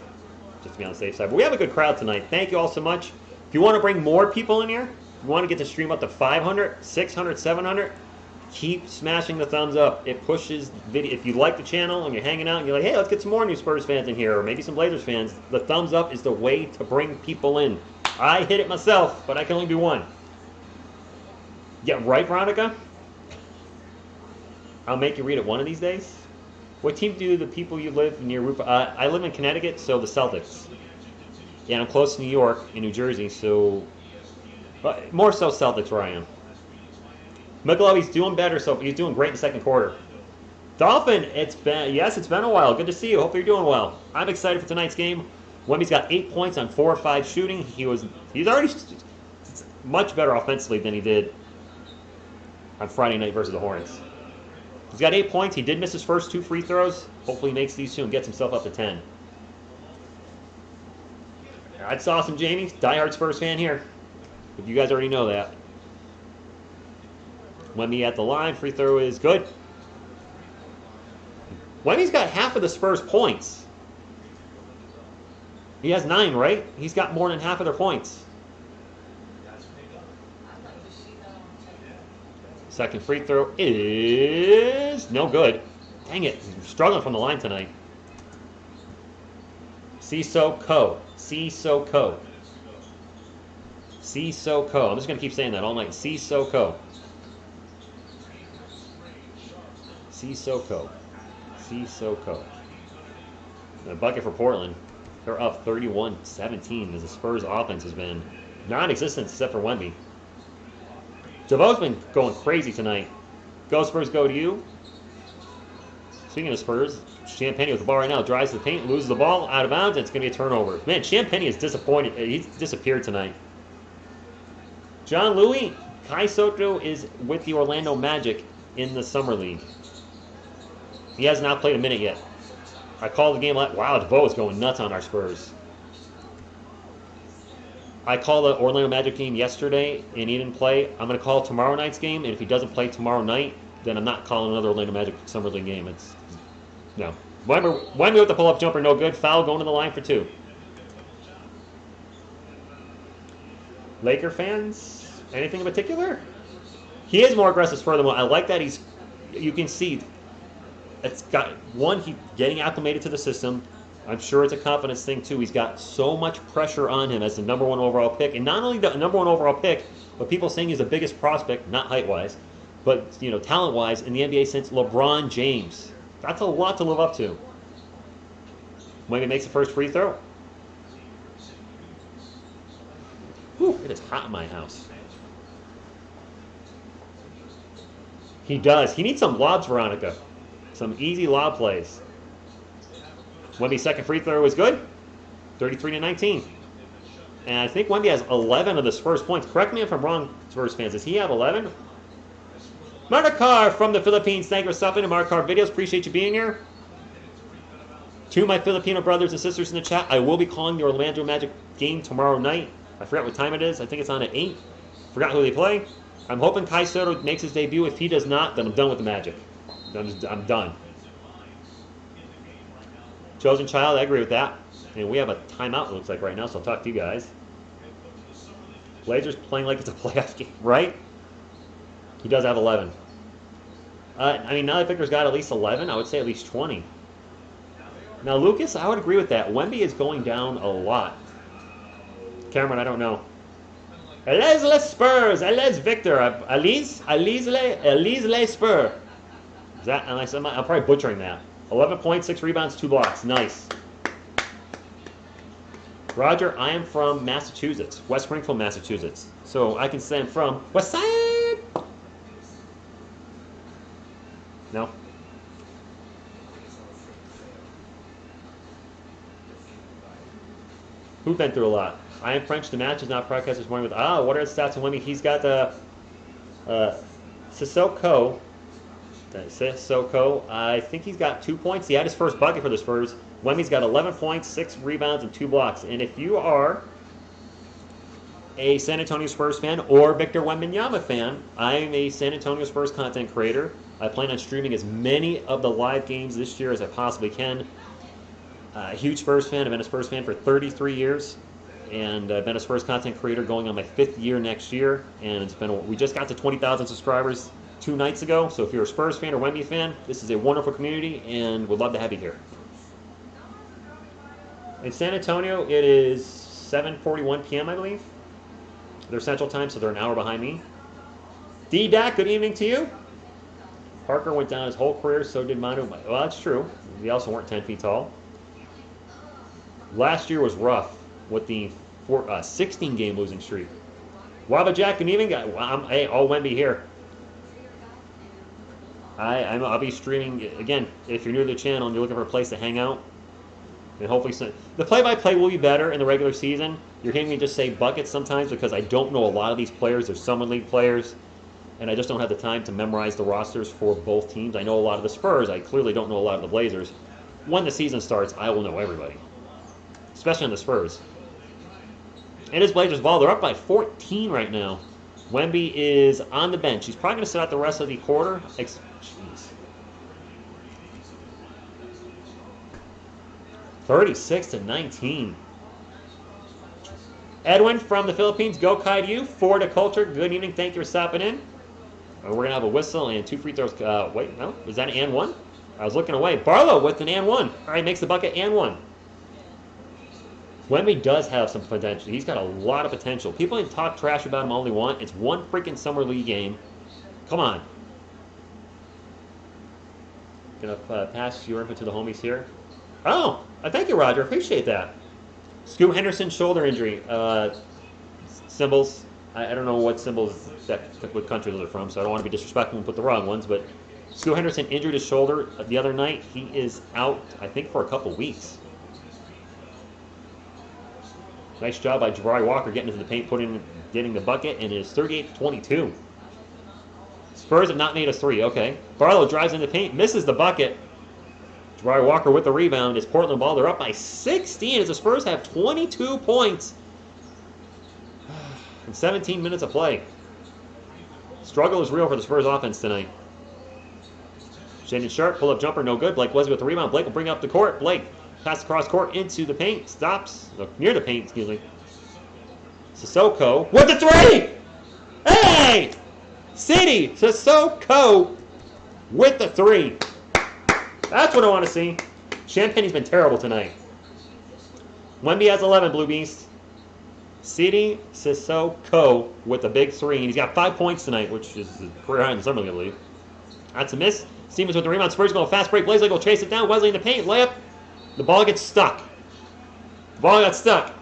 Speaker 1: just to be on the safe side. But we have a good crowd tonight. Thank you all so much. If you want to bring more people in here, you want to get the stream up to 500, 600, 700, keep smashing the thumbs up. It pushes video. If you like the channel and you're hanging out and you're like, hey, let's get some more new Spurs fans in here, or maybe some Blazers fans, the thumbs up is the way to bring people in. I hit it myself, but I can only do one. Yeah, right, Veronica? I'll make you read it one of these days. What team do the people you live near? I live in Connecticut, so the Celtics. Yeah, I'm close to New York and New Jersey, so more so Celtics where I am. Michelovi's doing better, so he's doing great in the second quarter. Dolphin, it's been a while. Good to see you. Hope you're doing well. I'm excited for tonight's game. Wemby's got 8 points on 4 or 5 shooting. He's already much better offensively than he did on Friday night versus the Hornets. He's got 8 points. He did miss his first 2 free throws. Hopefully he makes these 2 and gets himself up to 10. That's awesome, Jamie. Diehard Spurs fan here. If you guys already know that. Wemby at the line. Free throw is good. Wemby's got half of the Spurs' points. He has 9, right? He's got more than half of their points. Second free throw is no good. Dang it. He's struggling from the line tonight. Sissoko. Sissoko. Sissoko. I'm just going to keep saying that all night. Sissoko. Sissoko. Sissoko. A bucket for Portland. They're up 31-17 as the Spurs offense has been non-existent except for Wemby. DeVoe's been going crazy tonight. Go Spurs, go to you. Speaking of Spurs, Champagny with the ball right now. Drives to the paint, loses the ball, out of bounds, and it's going to be a turnover. Man, Champagny is disappointed. He's disappeared tonight. John Louis, Kai Soto is with the Orlando Magic in the Summer League. He has not played a minute yet. I called the game like, wow, DeVoe is going nuts on our Spurs. I called the Orlando Magic game yesterday, and he didn't play. I'm going to call tomorrow night's game, and if he doesn't play tomorrow night, then I'm not calling another Orlando Magic Summer League game. No. Wemby with the pull-up jumper, no good. Foul going to the line for 2. Laker fans, anything in particular? He is more aggressive furthermore. I like that you can see, it's got one, he's getting acclimated to the system. I'm sure it's a confidence thing, too. He's got so much pressure on him as the number 1 overall pick. And not only the number 1 overall pick, but people saying he's the biggest prospect, not height-wise, but talent-wise in the NBA since LeBron James. That's a lot to live up to. Wemby makes the first free throw. Whew, it is hot in my house. He does. He needs some lobs, Veronica. Some easy lob plays. Wemby's second free throw is good. 33-19. And I think Wemby has 11 of the Spurs points. Correct me if I'm wrong, Spurs fans. Does he have 11? Marcar from the Philippines. Thank you for stopping to Marcar Videos. Appreciate you being here. To my Filipino brothers and sisters in the chat, I will be calling the Orlando Magic game tomorrow night. I forgot what time it is. I think it's on at 8. Forgot who they play. I'm hoping Kai Soto makes his debut. If he does not, then I'm done with the Magic. I'm done. Chosen Child, I agree with that. And we have a timeout, it looks like, right now, so I'll talk to you guys. Blazers playing like it's a playoff game, right? He does have 11. I mean, now that Victor's got at least 11, I would say at least 20. Now, Lucas, I would agree with that. Wemby is going down a lot. Cameron, I don't know. Allez les Spurs! Allez Victor! Allez les Spurs! Is that, I'm probably butchering that. 11 points, 6 rebounds, 2 blocks. Nice. Roger, I am from Massachusetts. West Springfield, Massachusetts. So I can say I'm from West Side! No? Who've been through a lot? I am French. The match is not broadcast this morning with, what are his stats on Wemby? He's got the Sissoko. I think he's got 2 points. He had his first bucket for the Spurs. Wemby's got 11 points, 6 rebounds, and 2 blocks. And if you are a San Antonio Spurs fan or Victor Wembanyama fan, I'm a San Antonio Spurs content creator. I plan on streaming as many of the live games this year as I possibly can. A huge Spurs fan. I've been a Spurs fan for 33 years. And I've been a Spurs content creator going on my 5th year next year. And we just got to 20,000 subscribers 2 nights ago. So if you're a Spurs fan or Wemby fan, this is a wonderful community and would love to have you here. In San Antonio, it is 7:41 p.m., I believe. They're Central Time, so they're an hour behind me. D-Dak, good evening to you. Parker went down his whole career, so did Manu. Well, that's true. We also weren't 10 feet tall. Last year was rough with the 16-game losing streak. Waba Jack, good evening. Hey, all Wemby here. I'll be streaming, again, if you're new to the channel and you're looking for a place to hang out, and hopefully the play-by-play will be better in the regular season. You're hearing me just say buckets sometimes because I don't know a lot of these players. They're summer league players, and I just don't have the time to memorize the rosters for both teams. I know a lot of the Spurs. I clearly don't know a lot of the Blazers. When the season starts, I will know everybody, especially on the Spurs. It is Blazers ball. They're up by 14 right now. Wemby is on the bench. He's probably going to sit out the rest of the quarter. Jeez. 36-19. Edwin from the Philippines, go Kai you. For the culture, good evening. Thank you for stopping in. We're going to have a whistle and 2 free throws. Wait, no? Is that an and one? I was looking away. Barlow with an and one. All right, makes the bucket and one. Wemby does have some potential. He's got a lot of potential. People can talk trash about him all they want. It's one freaking summer league game. Come on. Gonna pass your input to the homies here. Oh, thank you, Roger. Appreciate that. Scoot Henderson shoulder injury. Symbols. I don't know what symbols what country those are from, so I don't want to be disrespectful and put the wrong ones. But Scoot Henderson injured his shoulder the other night. He is out, I think, for a couple weeks. Nice job by Jabari Walker getting into the paint, getting the bucket, and it is 38-22. Spurs have not made a 3. Okay. Barlow drives in the paint, misses the bucket. Jabari Walker with the rebound. It's Portland ball. They're up by 16 as the Spurs have 22 points in 17 minutes of play. Struggle is real for the Spurs offense tonight. Shannon Sharp, pull-up jumper, no good. Blake Wesley with the rebound. Blake will bring up the court. Blake pass across court into the paint. Stops. Near the paint, excuse me. Sissoko with the 3! Hey! City! Sissoko with the 3. That's what I want to see. Champagne's been terrible tonight. Wemby has 11, Blue Beast. City Sissoko with the big 3. And he's got 5 points tonight, which is a career high in the summer league, I believe. That's a miss. Stevens with the rebound. Spurs going fast break. Blazley will chase it down. Wesley in the paint. Layup. The ball gets stuck. The ball got stuck.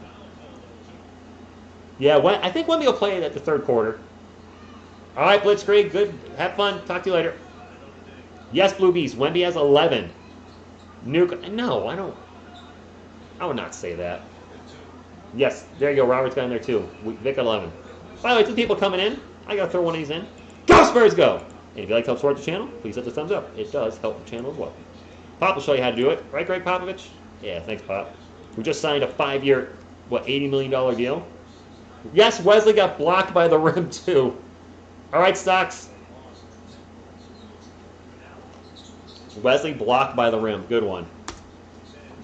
Speaker 1: Yeah, I think Wemby will play it at the third quarter. All right, Blitzkrieg. Good. Have fun. Talk to you later. Yes, Blue Beast. Wemby has 11. No, I don't. I would not say that. Yes, there you go. Robert's got in there too. Vic 11. By the way, two people coming in. I gotta throw one of these in. Go Spurs, go! And if you'd like to help support the channel, please hit the thumbs up. It does help the channel as well. Pop will show you how to do it. Right, Greg Popovich? Yeah, thanks, Pop. We just signed a 5-year, $80 million deal? Yes, Wesley got blocked by the rim, too. All right, Stocks. Wesley blocked by the rim. Good one.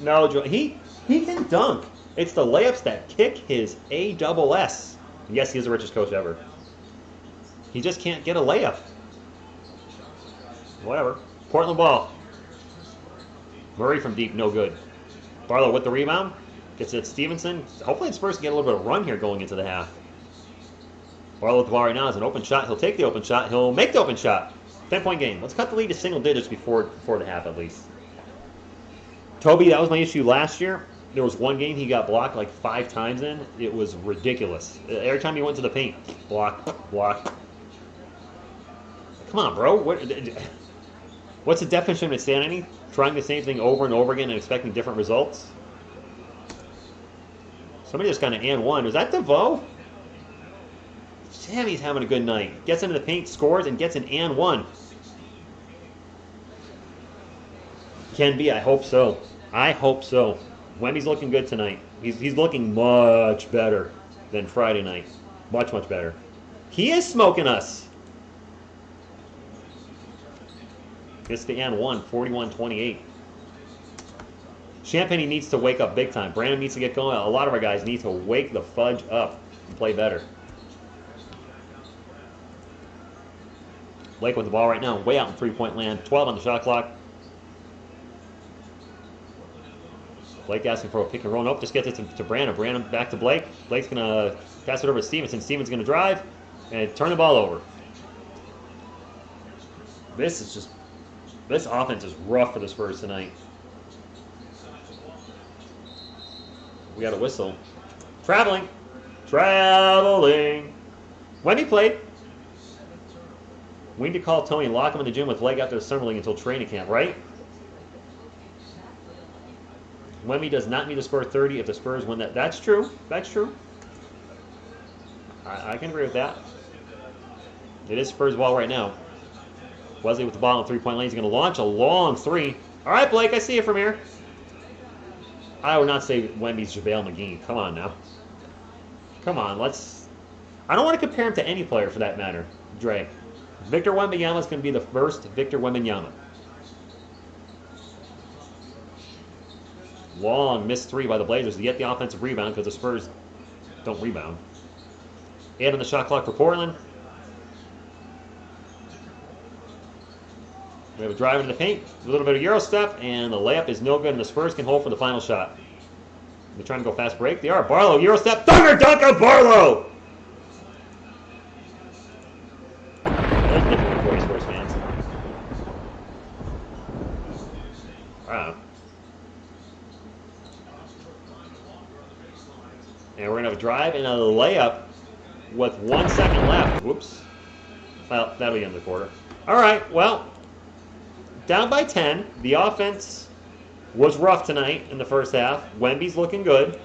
Speaker 1: No, he can dunk. It's the layups that kick his ASS. Yes, he is the richest coach ever. He just can't get a layup. Whatever. Portland ball. Murray from deep, no good. Barlow with the rebound. Gets it Stevenson. Hopefully the Spurs can get a little bit of run here going into the half. Barlow with the ball right now is an open shot. He'll take the open shot. He'll make the open shot. 10-point game. Let's cut the lead to single digits before the half at least. Toby, that was my issue last year. There was one game he got blocked like 5 times in. It was ridiculous. Every time he went to the paint, block, block. Come on, bro. What's the definition of insanity? Trying the same thing over and over again and expecting different results? Somebody just got an and one. Was that DeVoe? Sammy's having a good night. Gets into the paint, scores, and gets an and one. Can be. I hope so. I hope so. Wemby's looking good tonight. He's looking much better than Friday night. Much, much better. He is smoking us. Gets the and one, 41-28. Champagne needs to wake up big time. Brandon needs to get going. A lot of our guys need to wake the fudge up and play better. Blake with the ball right now, way out in three-point land. 12 on the shot clock. Blake asking for a pick and roll. Nope, just gets it to Brandon. Brandon back to Blake. Blake's going to pass it over to Stevenson. Stevenson's going to drive and turn the ball over. This offense is rough for the Spurs tonight. We got a whistle. Traveling. Wemby played. We need to call Tony and lock him in the gym with leg after the summer league until training camp, right? Wemby does not need to score 30 if the Spurs win that. That's true. That's true. I can agree with that. It is Spurs ball right now. Wesley with the ball in three-point lane. He's going to launch a long three. All right, Blake, I see you from here. I would not say Wemby's JaVale McGee. Come on now. Come on, I don't want to compare him to any player for that matter, Dre. Victor Wembanyama is going to be the first Victor Wembanyama. Long missed three by the Blazers to get the offensive rebound because the Spurs don't rebound. 8 on the shot clock for Portland. We have a drive into the paint, a little bit of Euro step, and the layup is no good, and the Spurs can hold for the final shot. They're trying to go fast break. They are. Barlow, Euro step, thunder dunk of Barlow! That's different for you Spurs fans. Wow. And we're going to have a drive and a layup with 1 second left. Whoops. Well, that'll be the end of the quarter. All right, well, down by 10. The offense was rough tonight in the first half. Wemby's looking good.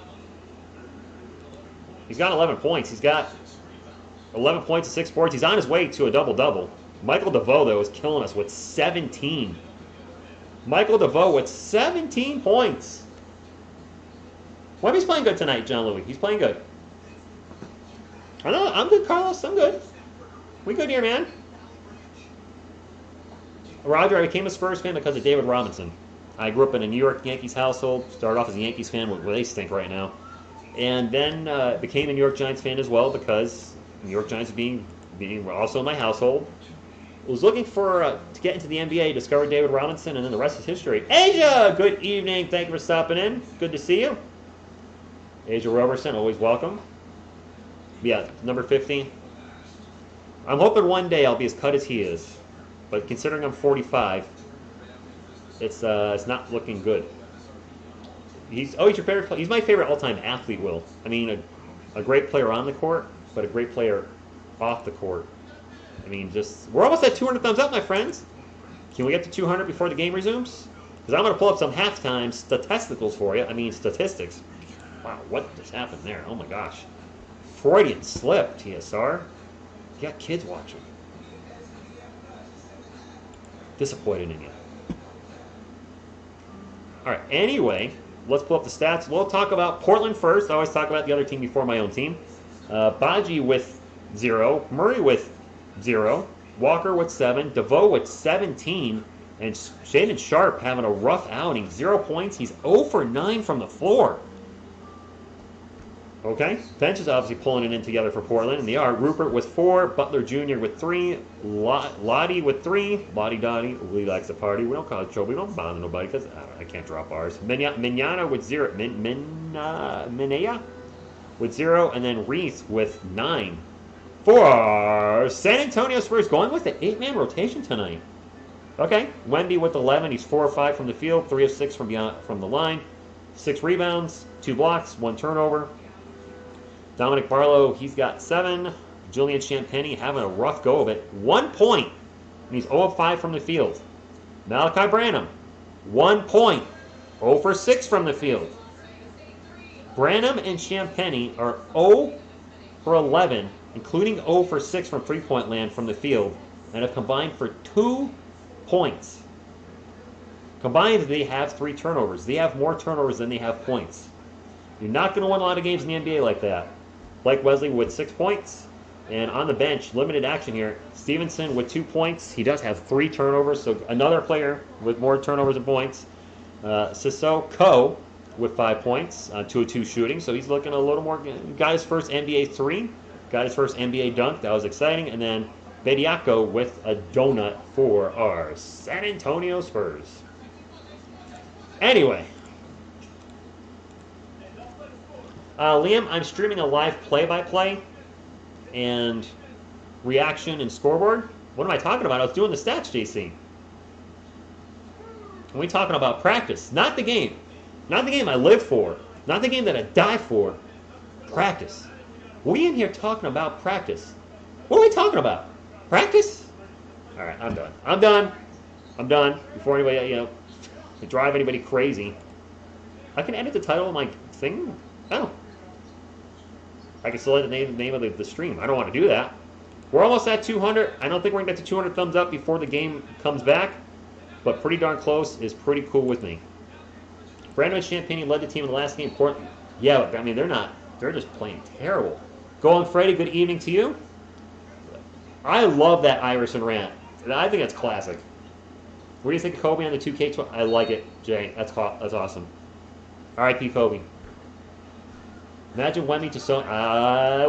Speaker 1: He's got 11 points. He's got 11 points and 6 boards. He's on his way to a double-double. Michael DeVoe, though, is killing us with 17. Michael DeVoe with 17 points. Wemby's playing good tonight, John Louis. He's playing good. I know. I'm good, Carlos. I'm good. We good here, man. Roger, I became a Spurs fan because of David Robinson. I grew up in a New York Yankees household. Started off as a Yankees fan, where they stink right now. And then became a New York Giants fan as well because New York Giants being also in my household. Was looking for to get into the NBA, discovered David Robinson, and then the rest is history. Asia, good evening. Thank you for stopping in. Good to see you. Asia Roberson, always welcome. Yeah, number 15. I'm hoping one day I'll be as cut as he is. But considering I'm 45, it's not looking good. He's your favorite player. He's my favorite all-time athlete, Will. I mean, a great player on the court, but a great player off the court. I mean, we're almost at 200 thumbs up, my friends. Can we get to 200 before the game resumes? Because I'm going to pull up some halftime statisticals for you. I mean, statistics. Wow, what just happened there? Oh my gosh. Freudian slip, TSR. You got kids watching. Disappointed in you. All right, anyway, let's pull up the stats. We'll talk about Portland first. I always talk about the other team before my own team. Baji with 0, Murray with 0, Walker with 7, DeVoe with 17, and Shaedon Sharpe having a rough outing. 0 points. He's 0 for 9 from the floor. Okay, bench is obviously pulling it in together for Portland, and they are. Rupert with 4, Butler Jr. with 3, Lottie with 3, Lottie Dottie, Lee likes to party. We don't call it trouble. We don't bother nobody because I can't drop ours. Mignana with 0, Minea with 0, and then Reese with 9. For San Antonio Spurs, going with the 8-man rotation tonight. Okay, Wemby with 11. He's 4 of 5 from the field, 3 of 6 from the line, 6 rebounds, 2 blocks, 1 turnover. Dominic Barlow, he's got 7. Julian Champagnie having a rough go of it. 1 point, and he's 0 of 5 from the field. Malachi Branham, 1 point, 0 for 6 from the field. Branham and Champagnie are 0 for 11, including 0 for 6 from three-point land from the field, and have combined for 2 points. Combined, they have 3 turnovers. They have more turnovers than they have points. You're not going to win a lot of games in the NBA like that. Blake Wesley with 6 points. And on the bench, limited action here, Stevenson with 2 points. He does have 3 turnovers, so another player with more turnovers and points. Sissoko with 5 points, 2 of 2 shooting, so he's looking a little more. Got his first NBA 3, got his first NBA dunk. That was exciting. And then Bediako with a donut for our San Antonio Spurs. Anyway. Liam, I'm streaming a live play-by-play and reaction and scoreboard. What am I talking about? I was doing the stats, JC. And we talking about practice, not the game. Not the game I live for. Not the game that I die for. Practice. We in here talking about practice. What are we talking about? Practice? All right, I'm done. I'm done. I'm done. Before anybody, to drive anybody crazy. I can edit the title of my thing. Oh. I can select the name of the stream. I don't want to do that. We're almost at 200. I don't think we're going to get to 200 thumbs up before the game comes back, but pretty darn close is pretty cool with me. Brandon Champagnie led the team in the last game. Portland. Yeah, but, I mean, they're not. They're just playing terrible. Go on, Freddie. Good evening to you. I love that Iverson rant. I think that's classic. What do you think of Kobe on the 2K12? I like it, Jay. That's awesome. R.I.P. Kobe. Imagine Wemby to sew.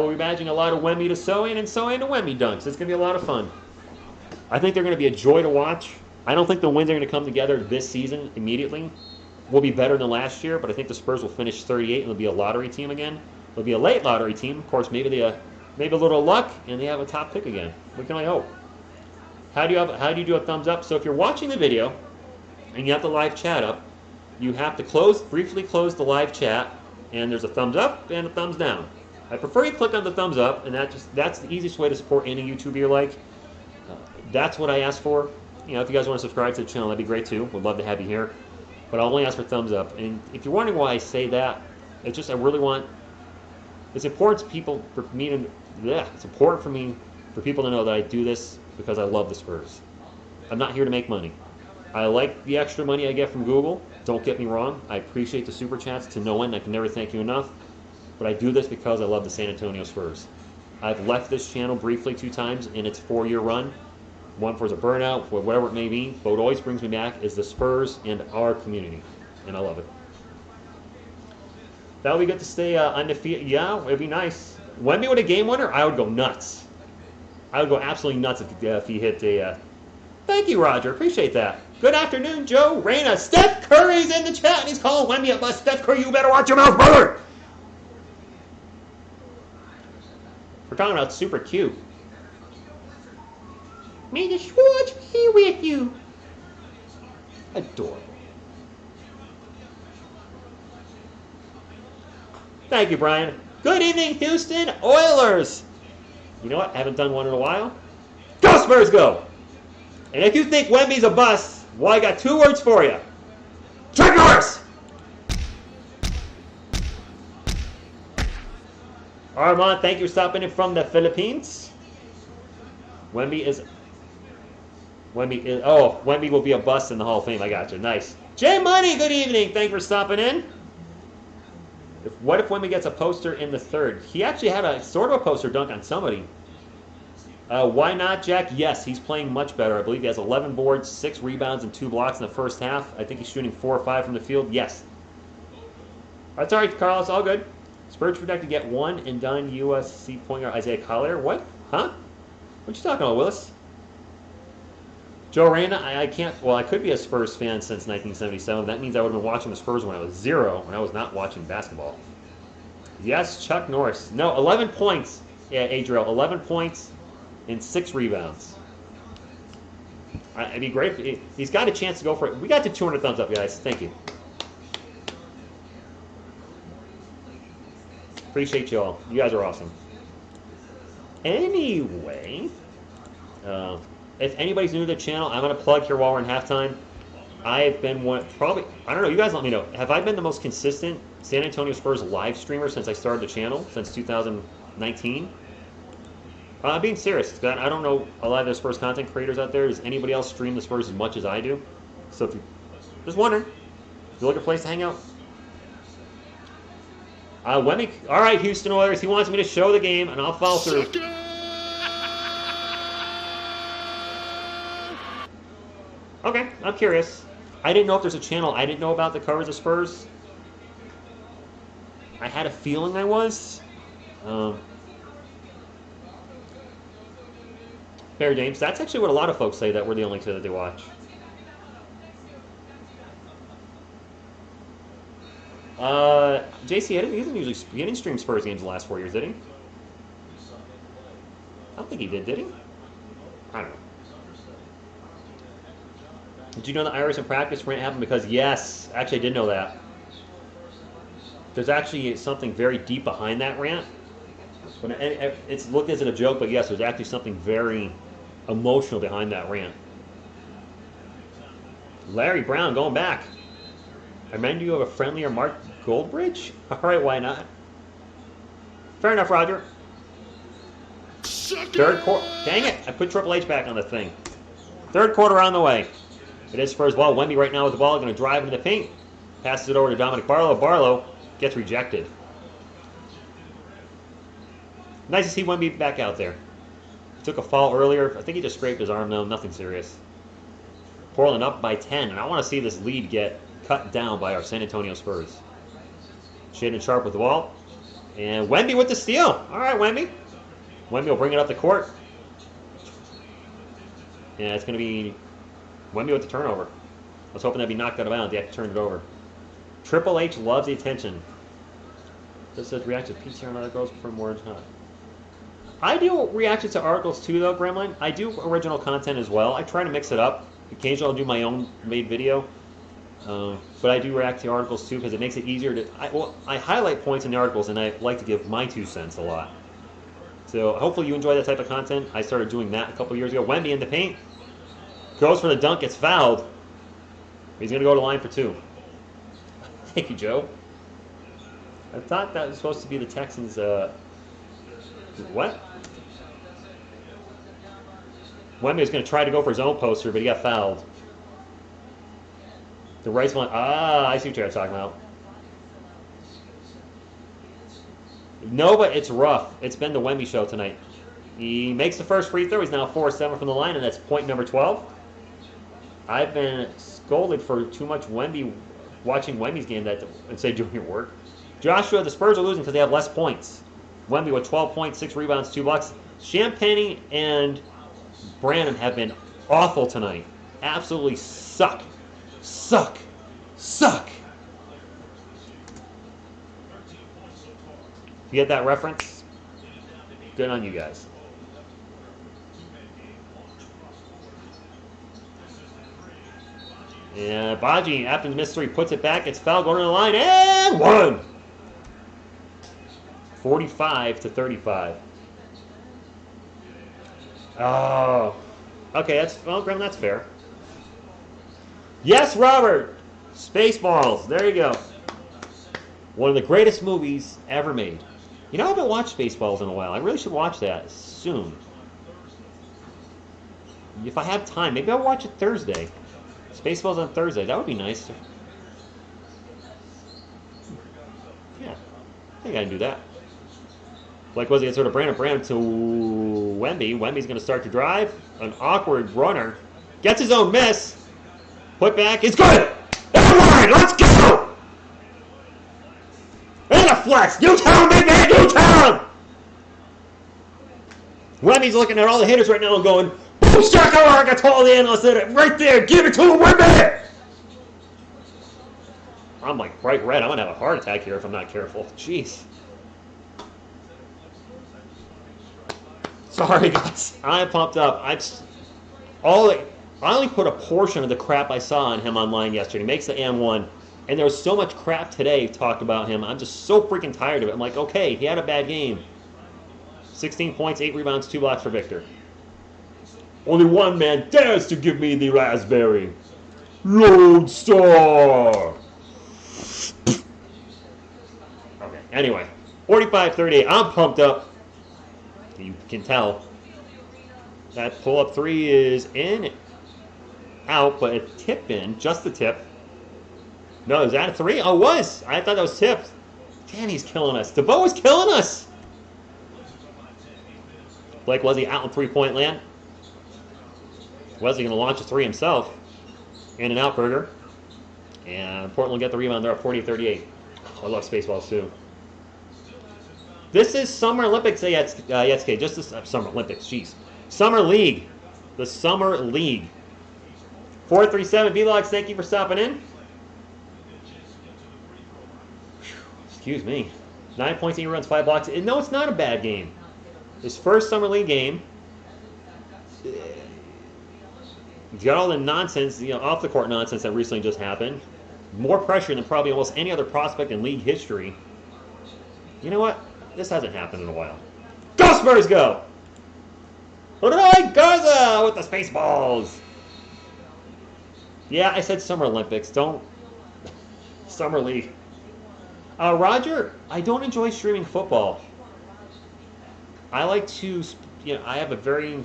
Speaker 1: We're imagining a lot of Wemby to sew in and sew in to Wemby dunks. It's going to be a lot of fun. I think they're going to be a joy to watch. I don't think the wins are going to come together this season immediately. We'll be better than last year, but I think the Spurs will finish 38 and they'll be a lottery team again. They'll be a late lottery team. Of course, maybe a little luck and they have a top pick again. We can only hope. How do you do a thumbs up? So if you're watching the video and you have the live chat up, you have to briefly close the live chat. And there's a thumbs up and a thumbs down. I prefer you click on the thumbs up, and that's the easiest way to support any YouTuber you like. That's what I ask for. If you guys want to subscribe to the channel, that'd be great too. We'd love to have you here. But I'll only ask for thumbs up. And if you're wondering why I say that, it's just I really want. It's important to people for me to. Yeah, it's important for people to know that I do this because I love the Spurs. I'm not here to make money. I like the extra money I get from Google. Don't get me wrong. I appreciate the super chats to no end. I can never thank you enough. But I do this because I love the San Antonio Spurs. I've left this channel briefly 2 times in its 4-year run. One for a burnout, for whatever it may be. But what always brings me back is the Spurs and our community. And I love it. That would be good to stay undefeated. Yeah, it'd be nice. Wemby with a game winner, I would go nuts. I would go absolutely nuts if he hit a... Thank you, Roger. Appreciate that. Good afternoon, Joe Reyna. Steph Curry's in the chat, and he's calling Wemby a bust. Steph Curry, you better watch your mouth, brother. We're talking about super cute. May the Schwartz be with you. Adorable. Thank you, Brian. Good evening, Houston Oilers. You know what? I haven't done one in a while. Go Spurs, go! And if you think Wemby's a bust, well, I got 2 words for you. Check yours! Armand, thank you for stopping in from the Philippines. Wemby will be a bust in the Hall of Fame. I got you. Nice. J Money, good evening. Thank you for stopping in. What if Wemby gets a poster in the third? He actually had a sort of a poster dunk on somebody. Why not, Jack? Yes, he's playing much better. I believe he has 11 boards, 6 rebounds, and 2 blocks in the first half. I think he's shooting 4 or 5 from the field. Yes. That's all right, Carlos. All good. Spurs projected to get one and done USC point guard Isaiah Collier. What? Huh? What you talking about, Willis? Joe Reyna, I can't. Well, I could be a Spurs fan since 1977. That means I would have been watching the Spurs when I was 0, when I was not watching basketball. Yes, Chuck Norris. No, 11 points. Yeah, Adriel, 11 points and 6 rebounds. It'd be great if he's got a chance to go for it. We got to 200 thumbs up, guys. Thank you. Appreciate y'all. You guys are awesome. Anyway, if anybody's new to the channel, I'm going to plug here while we're in halftime. I've been I don't know, you guys let me know. Have I been the most consistent San Antonio Spurs live streamer since I started the channel, since 2019? I'm being serious. I don't know a lot of the Spurs content creators out there. Does anybody else stream the Spurs as much as I do? So if you just wondering, if you're looking for a place to hang out. Wemby, all right, Houston Oilers. He wants me to show the game, and I'll follow through. Okay, I'm curious. I didn't know if there's a channel I didn't know about that covers the Spurs. I had a feeling I was. Fair James. That's actually what a lot of folks say, that we're the only two that they watch. JC, he didn't stream Spurs games the last 4 years, did he? I don't think he did he? I don't know. Did you know the Irish in practice rant happened because, yes, actually I did know that. There's actually something very deep behind that rant. It's looked as a joke, but yes, there's actually something very emotional behind that rant. Larry Brown going back. I remind you of a friendlier Mark Goldbridge? All right, why not? Fair enough, Roger. Third quarter. Dang it, I put Triple H back on the thing. Third quarter on the way. It is Spurs ball. Wemby right now with the ball, going to drive into the paint. Passes it over to Dominic Barlow. Barlow gets rejected. Nice to see Wemby back out there. He took a fall earlier. I think he just scraped his arm, though. Nothing serious. Portland up by 10, and I want to see this lead get cut down by our San Antonio Spurs. Shaden Sharp with the ball. And Wemby with the steal. All right, Wemby. Wemby will bring it up the court. And it's going to be Wemby with the turnover. I was hoping that'd be knocked out of bounds. They have to turn it over. Triple H loves the attention. This says reaction to PTR and other girls prefer more than not. I do reactions to articles too, though, Gremlin. I do original content as well. I try to mix it up. Occasionally I'll do my own made video. But I do react to articles too because it makes it easier to... I highlight points in the articles and I like to give my 2 cents a lot. So hopefully you enjoy that type of content. I started doing that a couple years ago. Wemby in the paint. Goes for the dunk, gets fouled. He's going to go to the line for 2. Thank you, Joe. I thought that was supposed to be the Texans. What? Wemby was going to try to go for his own poster, but he got fouled. The right's one. I see what you're talking about. No, but it's rough. It's been the Wemby show tonight. He makes the first free throw. He's now 4-7 from the line, and that's point number 12. I've been scolded for too much Wemby, watching Wemby's game instead of doing your work. Joshua, the Spurs are losing because they have less points. Wemby with 12 points, 6 rebounds, 2 blocks. Champagne and Branham have been awful tonight. Absolutely suck. Suck. Suck. You get that reference? Good on you guys. And Baji, after the missed 3, puts it back. It's foul going to the line, and 1. 45-35. Oh. Okay, Graham, that's fair. Yes, Robert! Spaceballs. There you go. One of the greatest movies ever made. You know, I haven't watched Spaceballs in a while. I really should watch that soon. If I have time, maybe I'll watch it Thursday. Spaceballs on Thursday. That would be nice. Yeah, I think I can do that. Like was he sort of Brandon to Wemby. Wemby's going to start to drive. An awkward runner. Gets his own miss. Put back. It's good. All right, let's go. And a flex. You tell him, big man. You tell him. Wemby's looking at all the hitters right now and going, boom, shakalaka. I told the analyst that right there. Give it to him, Wemby. I'm like bright red. I'm going to have a heart attack here if I'm not careful. Jeez. Sorry, guys. I'm pumped up. I only put a portion of the crap I saw on him online yesterday. He makes the and1. And there was so much crap today talked about him. I'm just so freaking tired of it. I'm like, okay, he had a bad game. 16 points, 8 rebounds, 2 blocks for Victor. Only one man dares to give me the raspberry. Lone Star. Okay, anyway. 45-38. I'm pumped up. You can tell. That pull-up three is in, out, but a tip in. Just the tip. No, is that a three? Oh, it was. I thought that was tipped. Damn, he's killing us. DeBow is killing us. Blake, was he out in three-point land? Was he going to launch a three himself? In and out burger. And Portland will get the rebound. They're up 40-38. I love Spaceballs, too. This is Summer Olympics, Yetsuke. Just this Summer Olympics, jeez. Summer League. The Summer League. 437 V-Logs, thank you for stopping in. Excuse me. 9 points, 8 runs, 5 blocks. No, it's not a bad game. His first Summer League game. He's got all the nonsense, off the court nonsense that recently just happened. More pressure than probably almost any other prospect in league history. You know what? This hasn't happened in a while. Go Spurs, go! Illinois Garza with the Spaceballs. Yeah, I said Summer Olympics. Don't. Summer League. Roger, I don't enjoy streaming football. I like to, I have a very,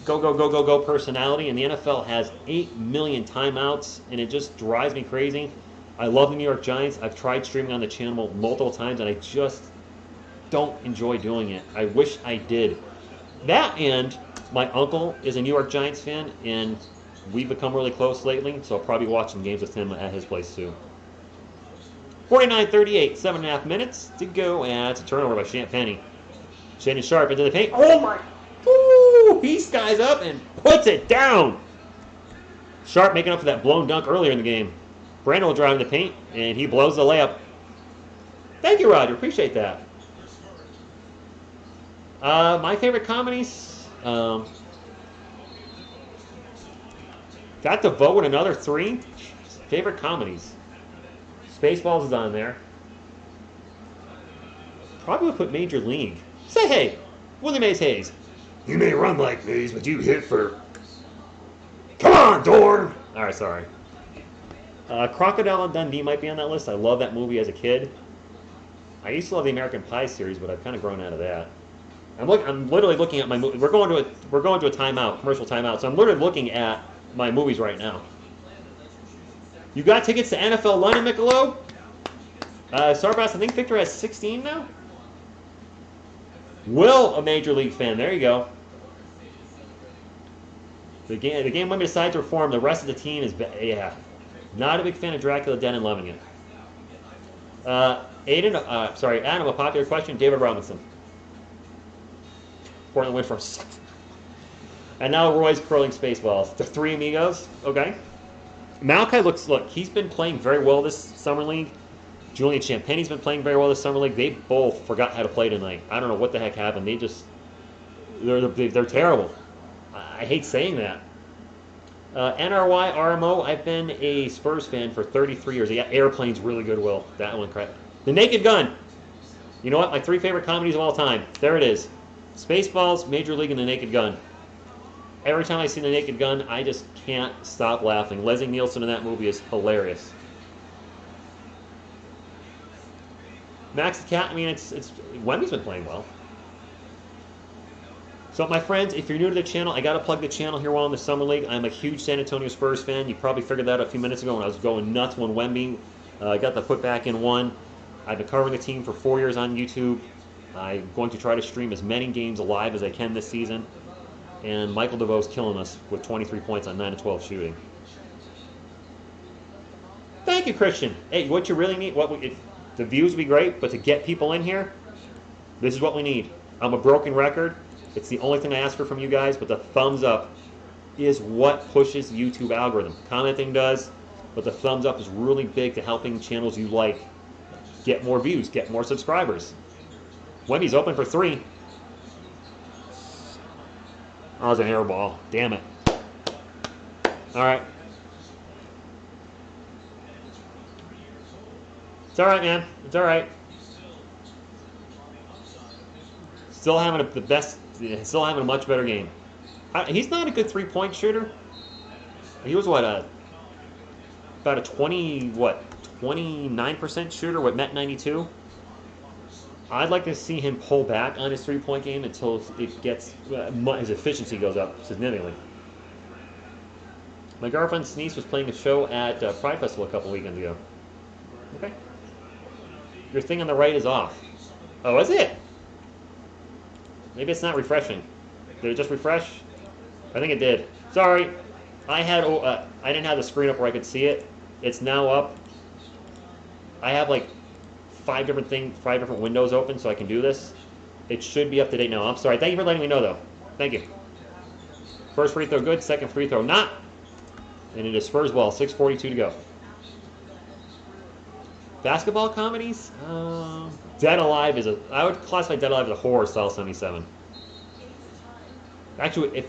Speaker 1: go personality, and the NFL has 8 million timeouts, and it just drives me crazy. I love the New York Giants. I've tried streaming on the channel multiple times, and I just don't enjoy doing it. I wish I did. That and my uncle is a New York Giants fan, and we've become really close lately, so I'll probably watch some games with him at his place too. 49-38, 7.5 minutes to go, and it's a turnover by Champagny. Shannon Sharp into the paint. Oh my! Ooh, he skies up and puts it down. Sharp making up for that blown dunk earlier in the game. Brandon will drive in the paint, and he blows the layup. Thank you, Roger. Appreciate that. My favorite comedies. Got to vote with another 3. Favorite comedies. Spaceballs is on there. Probably would put Major League. Say hey, Willie Mays Hayes. You may run like Mays, but you hit for. Come on, Dorn! Alright, sorry. Crocodile and Dundee might be on that list. I love that movie as a kid. I used to love the American Pie series, but I've kind of grown out of that. I'm literally looking at my movie. We're going to a timeout, commercial timeout. So I'm literally looking at my movies right now. You got tickets to NFL London, Michelob? Sarbass, I think Victor has 16 now. Will, a Major League fan. There you go. The game when we decide to reform, the rest of the team is not a big fan of Dracula Dead and loving it. Adam, a popular question. David Robinson. Portland win for and now Roy's curling Spaceballs. The 3 amigos. Okay. Malachi look, he's been playing very well this summer league. Julian Champagne's been playing very well this summer league. They both forgot how to play tonight. I don't know what the heck happened. They're terrible. I hate saying that. NRY RMO, I've been a Spurs fan for 33 years. Yeah, Airplane's really good, Will. That one, crap. The Naked Gun. You know what? My 3 favorite comedies of all time. There it is. Spaceballs, Major League, and The Naked Gun. Every time I see The Naked Gun, I just can't stop laughing. Leslie Nielsen in that movie is hilarious. Max the Cat, I mean, Wemby's been playing well. So, my friends, if you're new to the channel, I got to plug the channel here while in the Summer League. I'm a huge San Antonio Spurs fan. You probably figured that out a few minutes ago when I was going nuts when Wemby got the put back in one. I've been covering the team for 4 years on YouTube. I'm going to try to stream as many games live as I can this season. And Michael DeVoe's killing us with 23 points on 9 of 12 shooting. Thank you, Christian. Hey, what you really need, the views would be great, but to get people in here, this is what we need. I'm a broken record. It's the only thing I ask for from you guys, but the thumbs up is what pushes the YouTube algorithm. Commenting does, but the thumbs up is really big to helping channels you like get more views, get more subscribers. Wemby's open for three. Oh, it was an air ball. Damn it. All right. It's all right, man. It's all right. Still having still having a much better game. He's not a good three-point shooter. He was about a 29% shooter with Met 92. I'd like to see him pull back on his three-point game until it gets his efficiency goes up significantly. My girlfriend's niece was playing a show at Pride Festival a couple weekends ago. Okay. Your thing on the right is off. Oh, is it? Maybe it's not refreshing. Did it just refresh? I think it did. Sorry, I didn't have the screen up where I could see it. It's now up. I have like five different windows open, so I can do this. It should be up to date now. I'm sorry. Thank you for letting me know, though. Thank you. First free throw good. Second free throw not. And it is Spurs ball. 6:42 to go. Basketball comedies? Dead Alive I would classify Dead Alive as a horror style 77. Actually,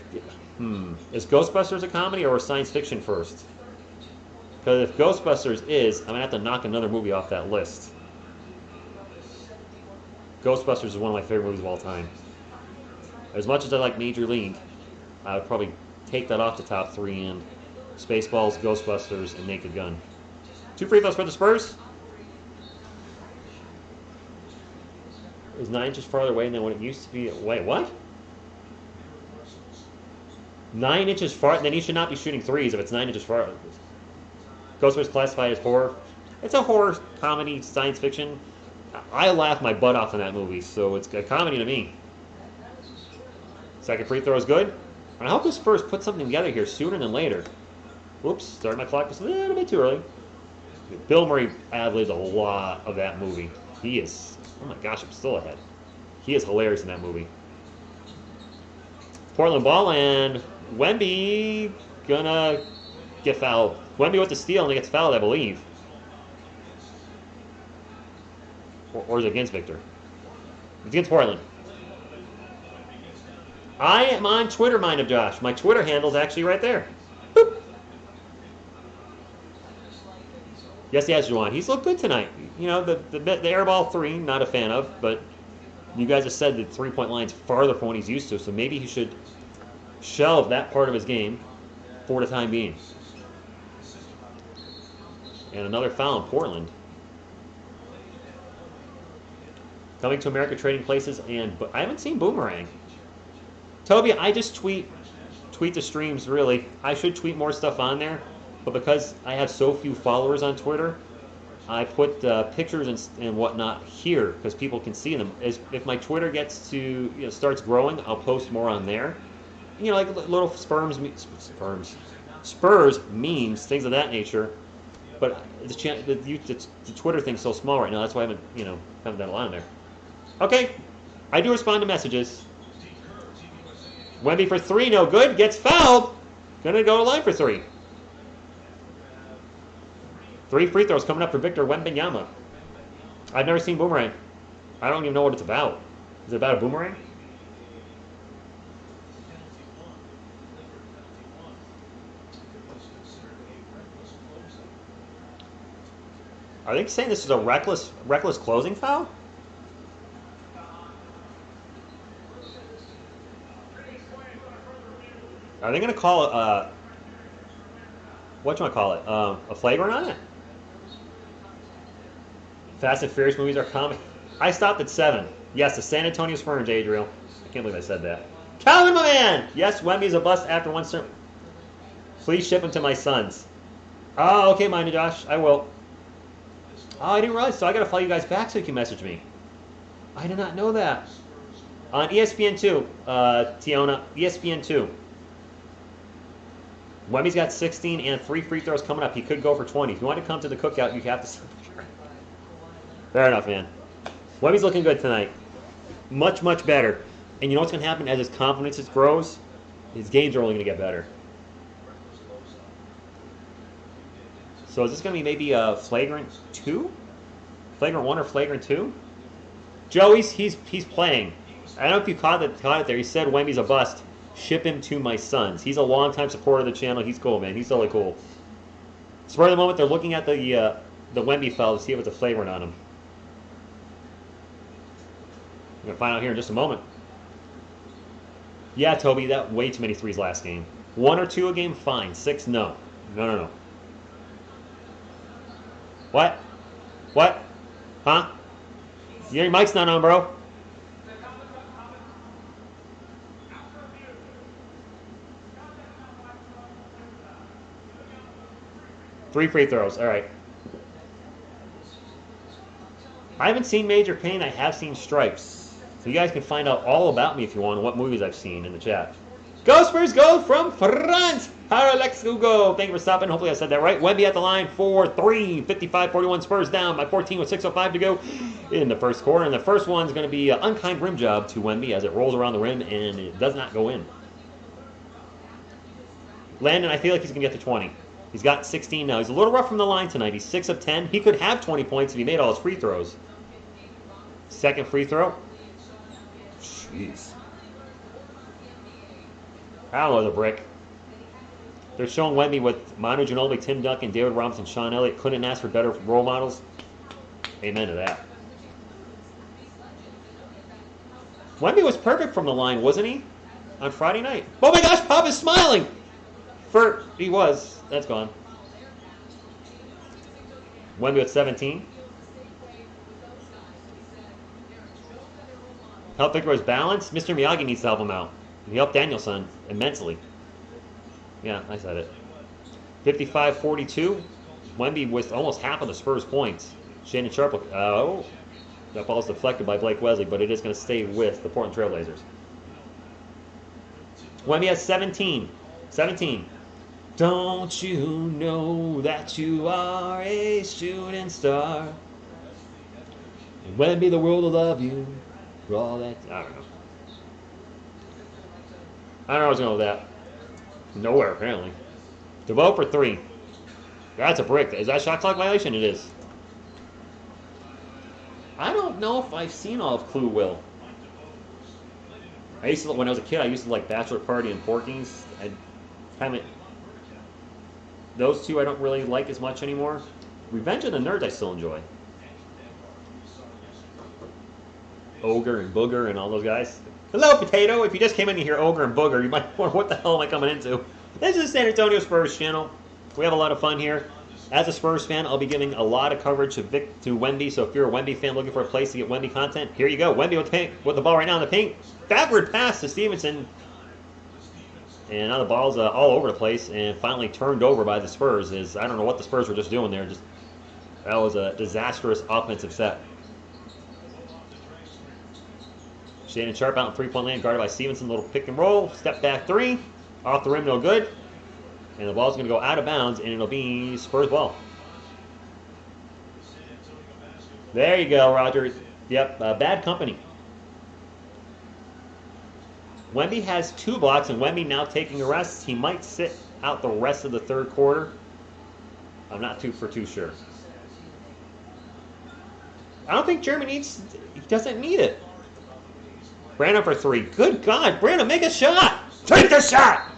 Speaker 1: is Ghostbusters a comedy or science fiction first? Because if Ghostbusters is, I'm going to have to knock another movie off that list. Ghostbusters is one of my favorite movies of all time. As much as I like Major League, I would probably take that off the top three and Spaceballs, Ghostbusters, and Naked Gun. 2 free throws for the Spurs. Is 9 inches farther away than what it used to be. Wait, what? 9 inches far? Then he should not be shooting threes if it's 9 inches far. Ghostbusters classified as horror. It's a horror comedy, science fiction. I laughed my butt off in that movie, so it's a comedy to me. Second free throw is good. And I hope the Spurs put something together here sooner than later. Whoops, starting my clock just a little bit too early. Bill Murray ad-libs a lot of that movie. He is, oh my gosh, I'm still ahead. He is hilarious in that movie. Portland ball, and Wemby gonna get fouled. Wemby with the steal, and he gets fouled, I believe. Or is it against Victor? It's against Portland. I am on Twitter, mind of Josh. My Twitter handle's actually right there. Boop. Yes, Juwan. He's looked good tonight. You know, the air ball three, not a fan of, but you guys have said the three-point line's farther from what he's used to, so maybe he should shelve that part of his game for the time being. And another foul in Portland. Coming to America Trading Places, but I haven't seen Boomerang. Toby, I just tweet the streams, really. I should tweet more stuff on there, but because I have so few followers on Twitter, I put pictures and whatnot here because people can see them. If my Twitter gets to starts growing, I'll post more on there. You know, like little Spurs memes, things of that nature. But the Twitter thing's so small right now. That's why I haven't done a lot on there. Okay, I do respond to messages. Wemby for three, no good. Gets fouled. Gonna go to line for three. 3 free throws coming up for Victor Wembanyama. I've never seen Boomerang. I don't even know what it's about. Is it about a boomerang? Are they saying this is a reckless closing foul? Are they going to call it, a flagrant on it? Fast and Furious movies are common. I stopped at 7. Yes, the San Antonio Spurs, Adriel. I can't believe I said that. Calvin, my man! Yes, Wemby's a bust after one serve. Please ship him to my sons. Oh, okay, Minded Josh. I will. Oh, I didn't realize, so I gotta follow you guys back so you can message me. I did not know that. On ESPN2, Tiona, ESPN2. Wemby's got 16 and 3 free throws coming up. He could go for 20. If you want to come to the cookout, you have to. Fair enough, man. Wemby's looking good tonight. Much, much better. And you know what's going to happen as his confidence grows? His games are only going to get better. So is this going to be maybe a flagrant 2? Flagrant 1 or flagrant 2? Joe, he's playing. I don't know if you caught it there. He said Wemby's a bust. Ship him to my sons. He's a longtime supporter of the channel. He's cool, man. He's totally cool. Spur of the moment, they're looking at the Wemby file to see if it's a flagrant on him. We're going to find out here in just a moment. Yeah, Toby, that way too many threes last game. 1 or 2 a game, fine. 6, no. No. What? What? Huh? Your mic's not on, bro. Three free throws. All right. I haven't seen Major Pain. I have seen Stripes. So you guys can find out all about me if you want and what movies I've seen in the chat. Go Spurs, go from France. Alex Hugo. Thank you for stopping. Hopefully I said that right. Wemby at the line for 3. 55-41 Spurs down by 14 with 6:05 to go in the first quarter. And the first one's going to be an unkind rim job to Wemby as it rolls around the rim and it does not go in. Landon, I feel like he's going to get to 20. He's got 16 now. He's a little rough from the line tonight. He's 6 of 10. He could have 20 points if he made all his free throws. Second free throw. Jeez. That was a brick. They're showing Wemby with Manu Ginobili, Tim Duncan, David Robinson, Sean Elliott. Couldn't ask for better role models. Amen to that. Wemby was perfect from the line, wasn't he? On Friday night. Oh my gosh, Pop is smiling! He was. That's gone. Wemby at 17. Help Victor his balance. Mr. Miyagi needs to help him out. He helped Danielson immensely. Yeah, I said it. 55-42. Wemby with almost half of the Spurs' points. Shannon Sharp. Oh, that ball's deflected by Blake Wesley, but it is going to stay with the Portland Trailblazers. Wemby has 17. 17. Don't you know that you are a shooting star? And Wemby, the world will love you for all that. I don't know. I don't know what's going on with that. Nowhere, apparently. DeVoe for 3. That's a brick. Is that shot clock violation? It is. I don't know if I've seen all of Clue Will. I used to, when I was a kid, I used to like Bachelor Party and Porky's. I kind of, those two I don't really like as much anymore. Revenge of the Nerds I still enjoy. Ogre and Booger and all those guys. Hello, Potato. If you just came in to hear Ogre and Booger, you might wonder what the hell am I coming into. This is the San Antonio Spurs channel. We have a lot of fun here. As a Spurs fan, I'll be giving a lot of coverage to Wemby. So if you're a Wemby fan looking for a place to get Wemby content, here you go. Wemby with the ball right now in the paint. Backward pass to Stevenson. And now the ball's all over the place and finally turned over by the Spurs. I don't know what the Spurs were just doing there. That was a disastrous offensive set. Shannon Sharp out in three-point land, guarded by Stevenson. Little pick and roll. Step back 3. Off the rim, no good. And the ball's going to go out of bounds, and it'll be Spurs ball. There you go, Roger. Yep, bad company. Wemby has 2 blocks, and Wemby now taking a rest. He might sit out the rest of the third quarter. I'm not too sure. I don't think Jeremy he doesn't need it. Brandon for 3. Good God, Brandon, make a shot! Take the shot!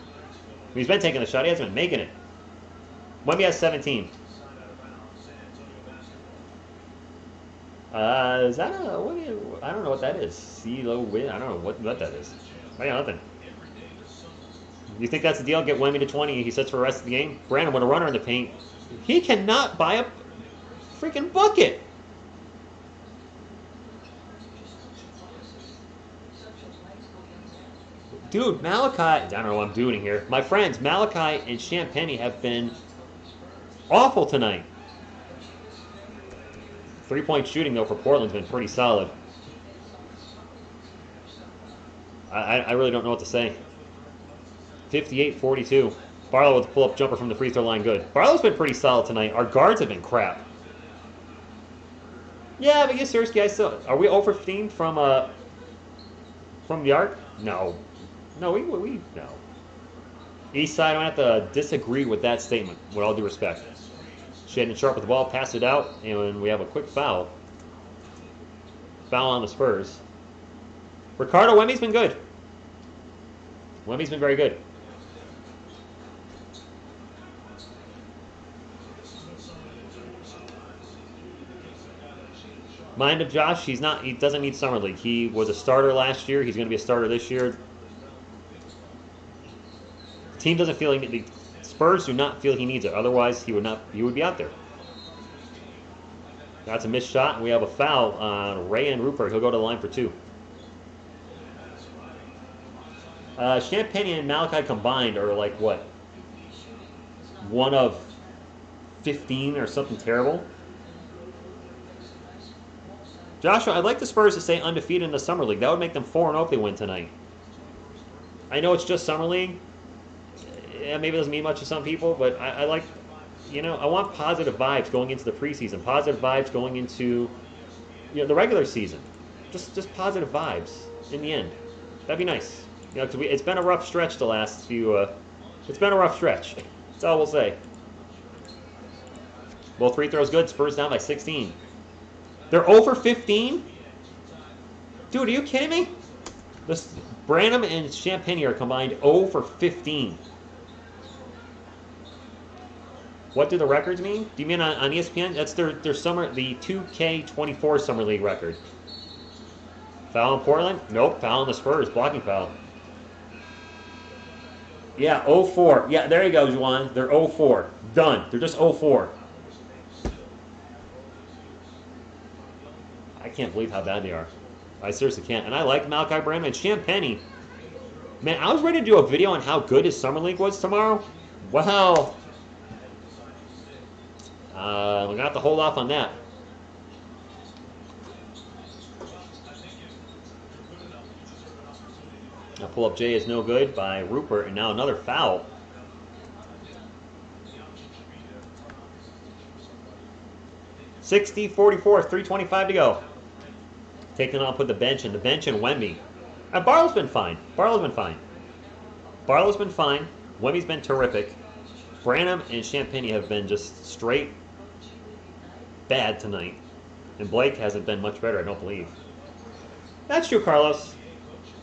Speaker 1: He's been taking the shot. He hasn't been making it. Wemby has 17. Is that a... I don't know what that is. CeeLo win. I don't know what that is. I got nothing. You think that's the deal? Get Wemby to 20. He sits for the rest of the game. Brandon with a runner in the paint. He cannot buy a freaking bucket. Dude, Malachi, I don't know what I'm doing here. My friends, Malachi and Champagny have been awful tonight. 3-point shooting, though, for Portland's been pretty solid. I really don't know what to say. 58-42. Barlow with a pull-up jumper from the free throw line, good. Barlow's been pretty solid tonight. Our guards have been crap. Yeah, but seriously, are we over 15 from the arc? No. No, we no. East side, I don't have to disagree with that statement, with all due respect. Shaden Sharp with the ball, pass it out, and we have a quick foul. Foul on the Spurs. Ricardo Wemby's been good. Wemby's been very good. Mind of Josh, he doesn't need summer league. He was a starter last year. He's going to be a starter this year. The team doesn't feel the Spurs do not feel he needs it. Otherwise, he would be out there. That's a missed shot, and we have a foul on Ray and Rupert. He'll go to the line for 2. Champagne and Malachi combined are like what? 1 of 15 or something terrible. Joshua, I'd like the Spurs to stay undefeated in the Summer League. That would make them 4-0 if they win tonight. I know it's just Summer League. Yeah, maybe it doesn't mean much to some people, but I like, I want positive vibes going into the preseason. Positive vibes going into, the regular season. Just positive vibes in the end. That'd be nice. 'Cause it's been a rough stretch the last few. It's been a rough stretch. That's all we'll say. Both free throws good. Spurs down by 16. They're over 15? Dude, are you kidding me? Branham and Champagne are combined 0 for 15. What do the records mean? Do you mean on ESPN? That's their the 2K24 Summer League record. Foul in Portland? Nope, foul in the Spurs. Blocking foul. Yeah, 0-4. Yeah, there you go, Juan. They're 0-4. Done. They're just 0-4. I can't believe how bad they are. I seriously can't. And I like Malachi Branham and Champagne. Man, I was ready to do a video on how good his Summer League was tomorrow. Well, we're going to have to hold off on that. A pull-up J is no good by Rupert, and now another foul. $60-44, 3:25 to go. Taking off with the bench and Wemby. Barlow's been fine. Barlow's been fine. Wemby's been terrific. Branham and Champagne have been just straight bad tonight. And Blake hasn't been much better, I don't believe. That's true, Carlos.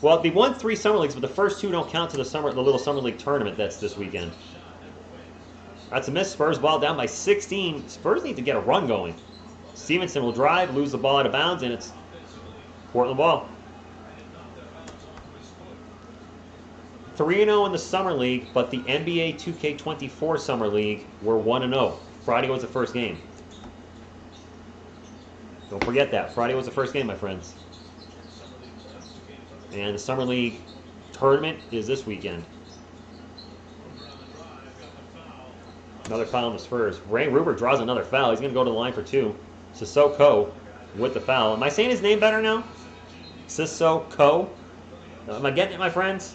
Speaker 1: Well, they won 3 Summer Leagues, but the first 2 don't count to the little Summer League tournament that's this weekend. That's a miss. Spurs ball down by 16. Spurs need to get a run going. Stevenson will drive, lose the ball out of bounds, and it's Portland ball. 3-0 in the Summer League, but the NBA 2K24 Summer League were 1-0. Friday was the first game. Don't forget that. Friday was the first game, my friends. And the Summer League tournament is this weekend. Another foul on the Spurs. Ray Rupert draws another foul. He's going to go to the line for 2. Sissoko with the foul. Am I saying his name better now? Sissoko. Am I getting it, my friends?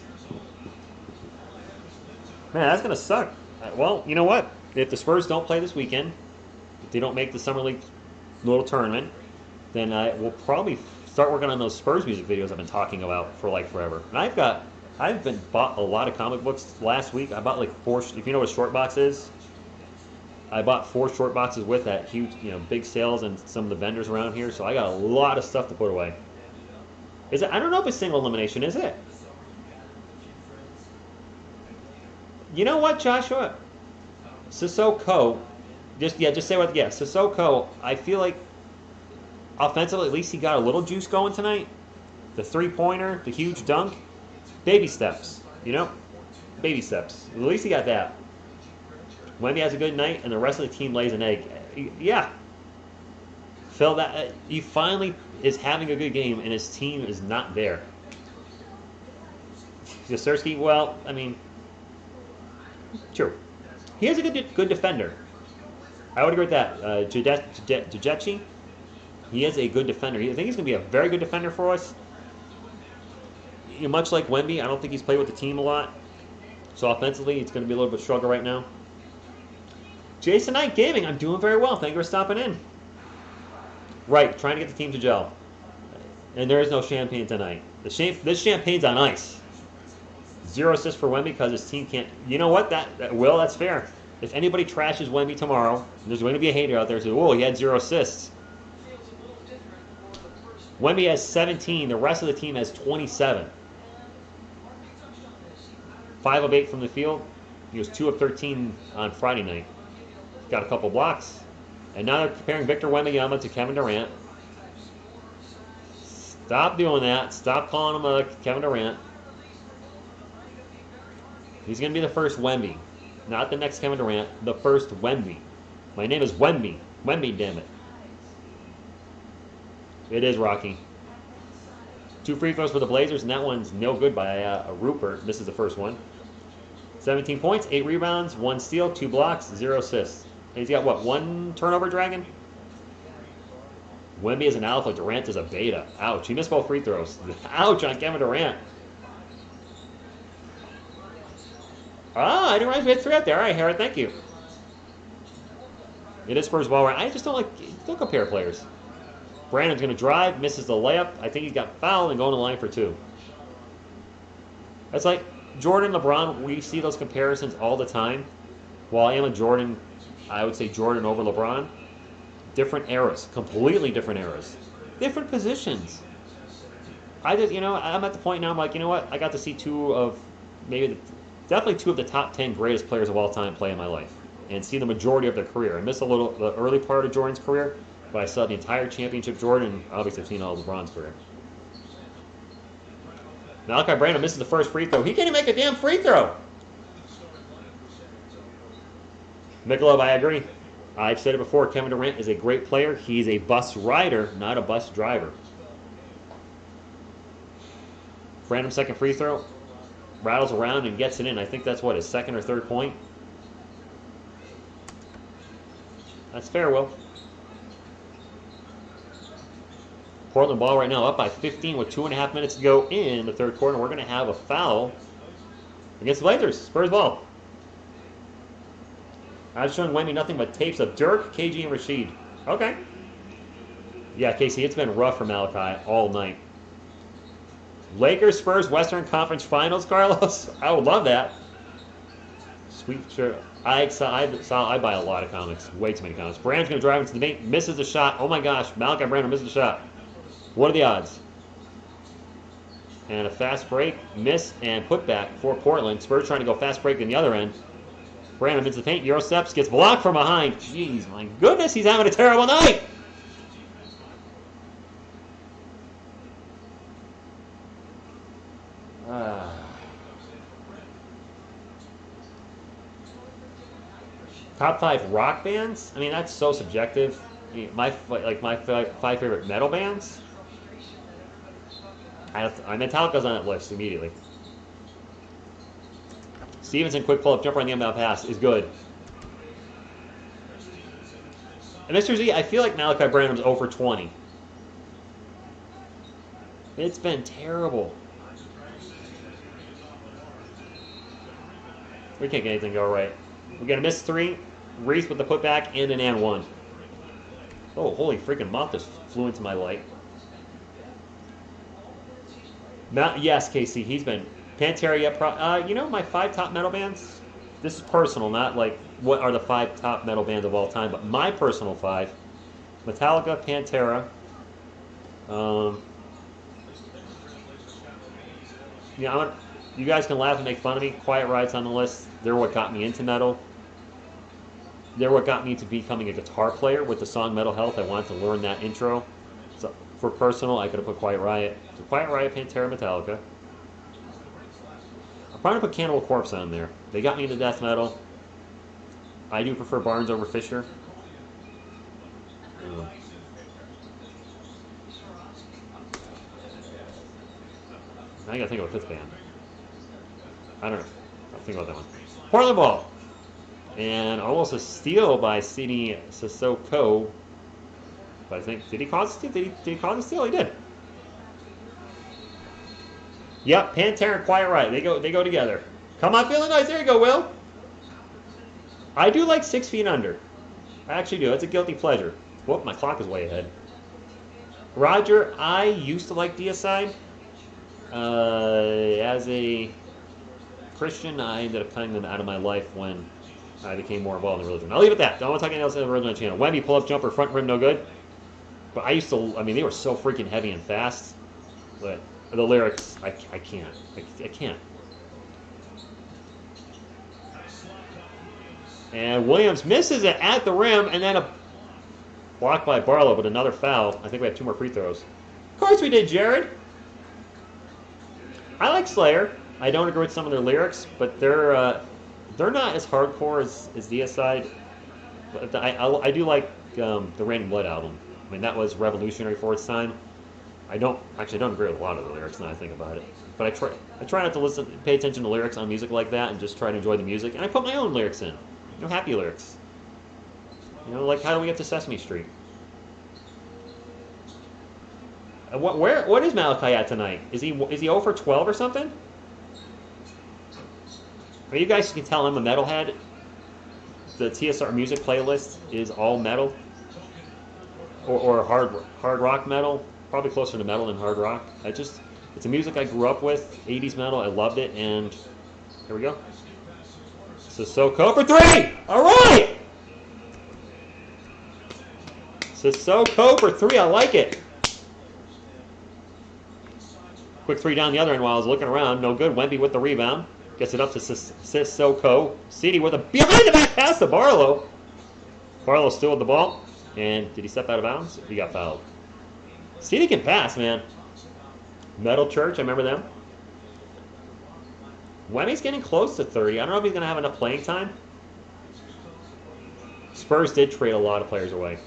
Speaker 1: Man, that's going to suck. Well, you know what? If the Spurs don't play this weekend, if they don't make the Summer League little tournament, then we'll probably start working on those Spurs music videos I've been talking about for like forever. And I've been bought a lot of comic books last week. I bought like 4, if you know what a short box is, I bought 4 short boxes with that huge, big sales and some of the vendors around here. So I got a lot of stuff to put away. Is it? I don't know if it's single elimination, is it? You know what, Joshua? Sissoko, just say what, yeah, Sissoko, I feel like offensively, at least he got a little juice going tonight. The 3-pointer, the huge dunk, baby steps, baby steps. At least he got that. Wemby has a good night, and the rest of the team lays an egg. Yeah. Phil, he finally is having a good game, and his team is not there. Jastrzewski, well, I mean, true. He is a good defender. I would agree with that. Judeci, he is a good defender. I think he's going to be a very good defender for us. Much like Wemby, I don't think he's played with the team a lot. So offensively, it's going to be a little bit of a struggle right now. Jason Knight Gaming, I'm doing very well. Thank you for stopping in. Right, trying to get the team to gel. And there is no champagne tonight. This champagne's on ice. 0 assists for Wemby because his team can't. You know what? That's fair. If anybody trashes Wemby tomorrow, there's going to be a hater out there who says, "Oh, he had 0 assists." Wemby has 17. The rest of the team has 27. 5 of 8 from the field. He was 2 of 13 on Friday night. Got a couple blocks. And now they're comparing Victor Wembanyama to Kevin Durant. Stop doing that. Stop calling him Kevin Durant. He's going to be the first Wemby. Not the next Kevin Durant. The first Wemby. My name is Wemby. Wemby, damn it. It is Rocky. 2 free throws for the Blazers, and that one's no good by Rupert. This is the first one. 17 points, 8 rebounds, 1 steal, 2 blocks, 0 assists. And he's got, what, 1 turnover, Dragon? Wemby is an alpha, Durant is a beta. Ouch, he missed both free throws. Ouch on Kevin Durant. Ah, I didn't realize we had 3 out there. All right, Harry, thank you. It is Spurs ball. I just don't compare players. Brandon's going to drive, misses the layup. I think he's got fouled and going to the line for 2. That's like Jordan, LeBron. We see those comparisons all the time. While I am a Jordan, I would say Jordan over LeBron. Different eras, completely different eras, different positions. I'm at the point now. I'm like, you know what? I got to see definitely 2 of the top 10 greatest players of all time play in my life, and see the majority of their career. I missed the early part of Jordan's career, but I saw the entire championship Jordan, and obviously I've seen all of LeBron's career. Malachi Brandon misses the first free throw. He can't even make a damn free throw. Michelob, I agree. I've said it before, Kevin Durant is a great player. He's a bus rider, not a bus driver. Brandon's second free throw. Rattles around and gets it in. I think that's what, his 2nd or 3rd point? That's fair, Will. Portland ball right now up by 15 with 2.5 minutes to go in the 3rd quarter. We're going to have a foul against the Blazers. Spurs ball. I've shown Wemby nothing but tapes of Dirk, KG, and Rashid. Okay. Yeah, Casey, it's been rough for Malachi all night. Lakers, Spurs, Western Conference Finals, Carlos. I would love that. Sweet shirt. I buy a lot of comics. Way too many comics. Brandon's going to drive into the paint. Misses the shot. Oh my gosh. Malachi Brandon misses the shot. What are the odds? And a fast break. Miss and put back for Portland. Spurs trying to go fast break in the other end. Brandon into the paint. Euro steps. Gets blocked from behind. Jeez, my goodness. He's having a terrible night. Top 5 rock bands? I mean, that's so subjective. My 5 favorite metal bands? Metallica's on that list immediately. Stevenson, quick pull-up jumper on the inbound pass is good. And Mr. Z, I feel like Malachi Branham's 0 for 20. It's been terrible. We can't get anything to go right. We got a missed 3. Reese with the putback and an and 1. Oh, holy freaking moth just flew into my light. Yes, Casey, he's been Pantera. My 5 top metal bands. This is personal, not like what are the 5 top metal bands of all time, but my personal 5: Metallica, Pantera. You guys can laugh and make fun of me. Quiet Riot's on the list. They're what got me into metal. They're what got me into becoming a guitar player with the song Metal Health. I wanted to learn that intro. So for personal, I could have put Quiet Riot. So Quiet Riot, Pantera, Metallica. I'm probably going to put Cannibal Corpse on there. They got me into death metal. I do prefer Barnes over Fisher. I got to think of a 5th band. I don't know. I'll think about that one. Portland ball. And almost a steal by Sidney Sissoko. But I think, did he cause a steal? Did he cause a steal? He did. Yep, Pantera and Quiet Riot. They go together. Come on, feeling nice. There you go, Will. I do like 6 feet under. I actually do. It's a guilty pleasure. Whoop, my clock is way ahead. Roger, I used to like DSI. As a Christian, I ended up cutting them out of my life when I became more involved in religion. I'll leave it at that. Don't want to talk anything else in the religion channel. Wemby, pull-up jumper, front rim, no good. But I used to, I mean, they were so freaking heavy and fast. But the lyrics, I can't. I can't. And Williams misses it at the rim, and then a block by Barlow, but another foul. I think we have 2 more free throws. Of course we did, Jared. I like Slayer. I don't agree with some of their lyrics, but they're not as hardcore as DSI. But I do like the Random Blood album. I mean, that was revolutionary for its time. I don't agree with a lot of the lyrics now I think about it. But I try not to pay attention to lyrics on music like that, and just try to enjoy the music. And I put my own lyrics in. Happy lyrics. Like how do we get to Sesame Street? What is Malachi at tonight? Is he 0 for 12 or something? Or you guys can tell I'm a metalhead. The TSR music playlist is all metal, or hard rock metal. Probably closer to metal than hard rock. It's a music I grew up with. 80s metal. I loved it, and here we go. Sissoko for 3! All right! Sissoko for 3. I like it. Quick 3 down the other end while I was looking around. No good. Wemby with the rebound. Gets it up to Sissoko. City with a behind-the-back pass to Barlow. Barlow still with the ball. And did he step out of bounds? He got fouled. City can pass, man. Metal Church, I remember them. Wemmy's getting close to 30. I don't know if he's going to have enough playing time. Spurs did trade a lot of players away.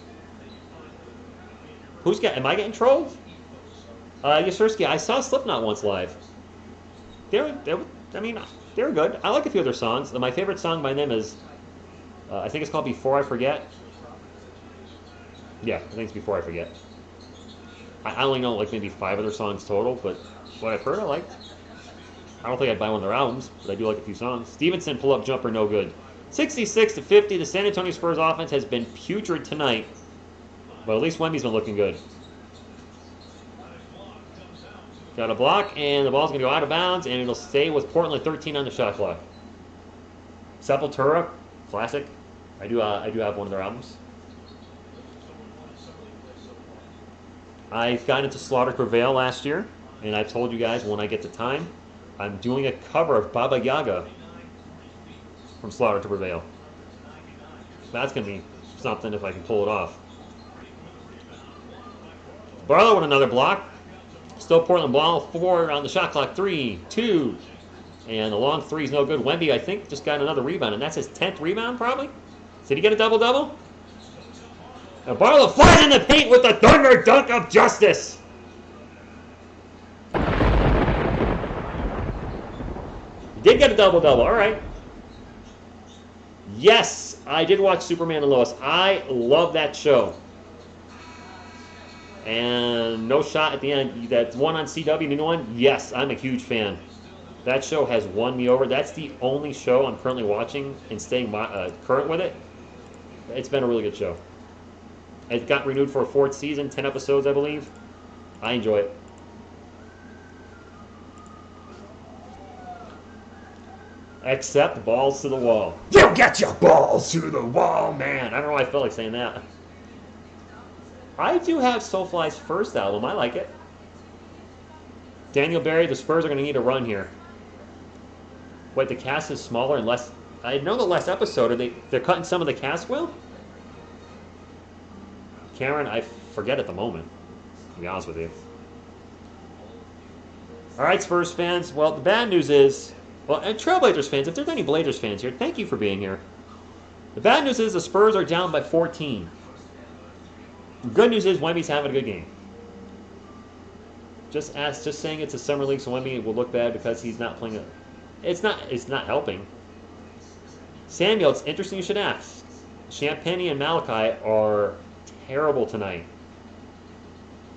Speaker 1: Am I getting trolled? Yasursky, I saw Slipknot once live. They were good. I like a few of their songs. My favorite song by them is, I think it's called Before I Forget. Yeah, I think it's Before I Forget. I only know like maybe 5 of their songs total, but what I've heard I liked. I don't think I'd buy one of their albums, but I do like a few songs. Stevenson, pull-up jumper, no good. 66-50, the San Antonio Spurs offense has been putrid tonight, but at least Wemby's been looking good. Got a block, and the ball's going to go out of bounds, and it'll stay with Portland 13 on the shot clock. Sepultura, classic. I do have one of their albums. I got into Slaughter Prevail last year, and I've told you guys when I get the time, I'm doing a cover of Baba Yaga from Slaughter to Prevail. That's going to be something if I can pull it off. Barlow with another block. Still Portland ball. 4 on the shot clock. 3, 2. And the long 3 is no good. Wemby, I think, just got another rebound, and that's his 10th rebound probably. Did he get a double-double? And Barlow flies in the paint with the thunder dunk of justice. He did get a double-double. All right. Yes, I did watch Superman and Lois. I love that show. And No Shot at the end. That one on CW, the new one? Yes, I'm a huge fan. That show has won me over. That's the only show I'm currently watching and staying current with it. It's been a really good show. It got renewed for a 4th season, 10 episodes, I believe. I enjoy it. Except balls to the wall. You get your balls to the wall, man. I don't know why I felt like saying that. I do have Soulfly's first album. I like it. Daniel Barry, the Spurs are going to need a run here. Wait, the cast is smaller and less... I know the last episode, they're cutting some of the cast, Will? Karen, I forget at the moment, to be honest with you. All right, Spurs fans. Well, the bad news is... Well, and Trailblazers fans, if there's any Blazers fans here, thank you for being here. The bad news is the Spurs are down by 14. The good news is Wemby's having a good game. Just saying it's a summer league, so Wemby will look bad because he's not playing It's not helping. Samuel, it's interesting you should ask. Champagny and Malachi are terrible tonight.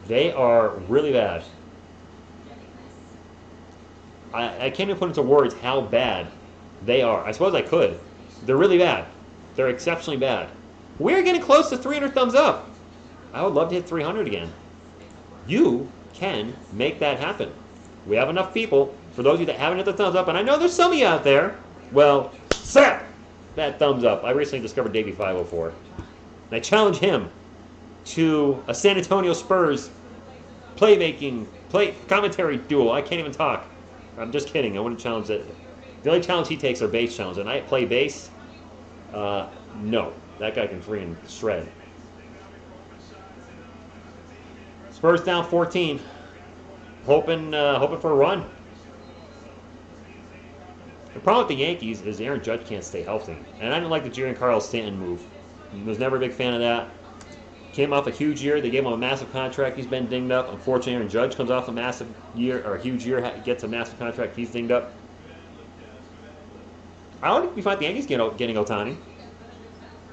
Speaker 1: They are really bad. I can't even put into words how bad they are. I suppose I could. They're really bad. They're exceptionally bad. We're getting close to 300 thumbs up. I would love to hit 300 again. You can make that happen. We have enough people. For those of you that haven't hit the thumbs up, and I know there's some of you out there, well, slap that thumbs up. I recently discovered Davey 504. And I challenge him to a San Antonio Spurs play commentary duel. I can't even talk. I'm just kidding. I wouldn't challenge it. The only challenge he takes are bass challenge. And I play bass. No. That guy can freaking shred. Spurs down 14. Hoping for a run. The problem with the Yankees is Aaron Judge can't stay healthy. And I didn't like the Giancarlo Stanton move. I was never a big fan of that. Came off a huge year. They gave him a massive contract. He's been dinged up. Unfortunately, Aaron Judge comes off a massive year, or a huge year, gets a massive contract. He's dinged up. I don't think the Yankees getting Ohtani.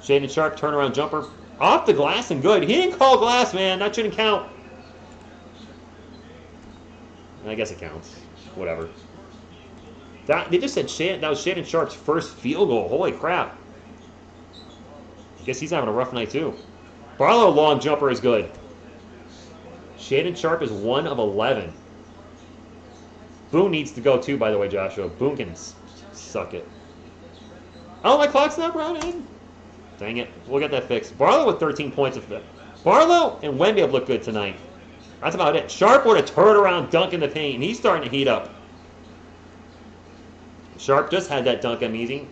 Speaker 1: Shaden Sharp turnaround jumper off the glass and good. He didn't call glass, man. That shouldn't count. I guess it counts. Whatever. They just said that was Shaden Sharp's first field goal. Holy crap. I guess he's having a rough night too. Barlow long jumper is good. Shaden Sharp is 1 of 11. Boone needs to go too, by the way, Joshua. Boone can suck it. Oh, my clock's not running. Dang it. We'll get that fixed. Barlow with 13 points. Barlow and Wemby have looked good tonight. That's about it. Sharp with a turnaround dunk in the paint, and he's starting to heat up. Sharp just had that dunk amazing.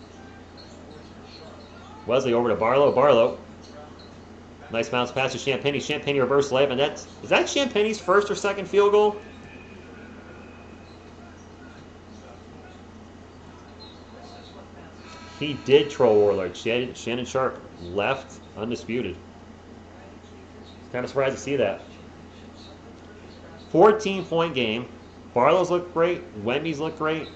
Speaker 1: Wesley over to Barlow. Barlow. Nice bounce pass to Champagny. Champagny reverse layup, and is that Champagny's first or second field goal? He did troll Warlord. Shannon Sharp left undisputed. Kind of surprised to see that. 14-point game. Barlow's looked great. Wemby's looked great.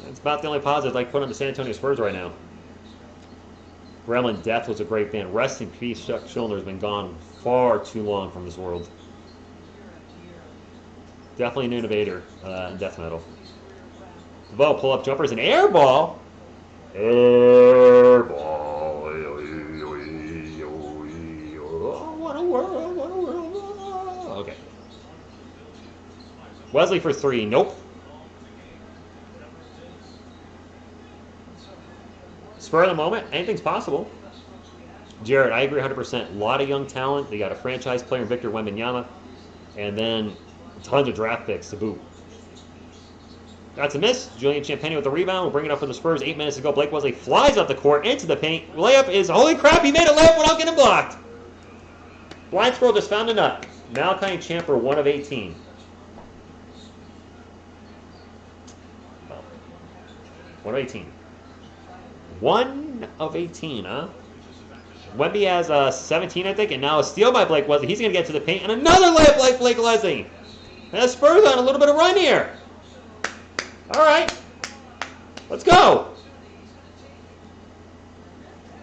Speaker 1: That's about the only positive I can put on the San Antonio Spurs right now. Gremlin Death was a great band. Rest in peace, Chuck Schuldner's been gone far too long from this world. Definitely an innovator in death metal. DeVoe pull-up jumpers and air ball. Air ball. Oh, what a world, what a world. Okay. Wesley for 3. Nope. Spur of the moment, anything's possible. Jared, I agree 100%. A lot of young talent. They got a franchise player in Victor Wembanyama, and then tons of draft picks to boot. That's a miss. Julian Champagny with the rebound. We'll bring it up for the Spurs. 8 minutes to go. Blake Wesley flies up the court into the paint. Layup is, holy crap, he made a layup without getting blocked. Blind Squirrel just found a nut. Malachi and Champ are 1 of 18. 1 of 18. 1 of 18, huh? Wemby has 17, I think, and now a steal by Blake Wesley. He's going to get to the paint, and another layup like Blake Wesley. And the Spurs on a little bit of run here. All right. Let's go.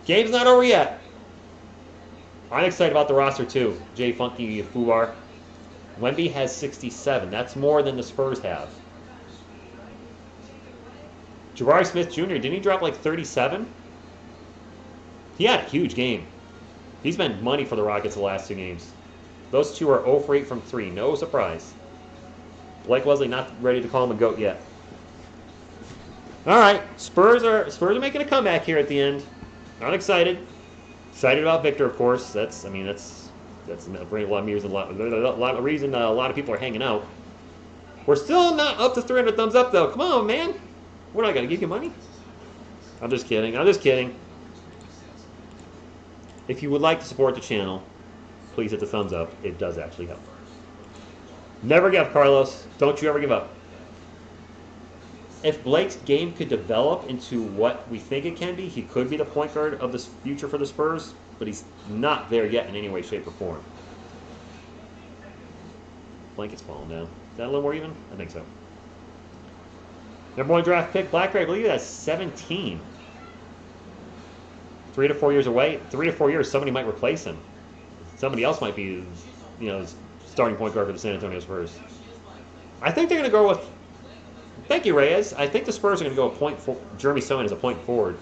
Speaker 1: Game's not over yet. I'm excited about the roster, too. Jay Funky Fubar. Wemby has 67. That's more than the Spurs have. Jabari Smith Jr., didn't he drop like 37? He had a huge game. He's been money for the Rockets the last 2 games. Those two are 0 for 8 from 3. No surprise. Blake Wesley not ready to call him a GOAT yet. All right, Spurs are making a comeback here at the end. I'm excited. Excited about Victor, of course. That's a lot of reason a lot of people are hanging out. We're still not up to 300 thumbs up though. Come on, man. What, I gotta give you money? I'm just kidding. I'm just kidding. If you would like to support the channel, please hit the thumbs up. It does actually help. Never give up, Carlos. Don't you ever give up. If Blake's game could develop into what we think it can be, he could be the point guard of the future for the Spurs, but he's not there yet in any way, shape, or form. Blanket's falling down. Is that a little more even? I think so. Number 1 draft pick, Blackberry, I believe that's 17. 3 to 4 years away. 3 to 4 years, somebody might replace him. Somebody else might be, starting point guard for the San Antonio Spurs. I think they're going to go with. Thank you, Reyes. I think the Spurs are going to go with Jeremy Sohan as a point forward.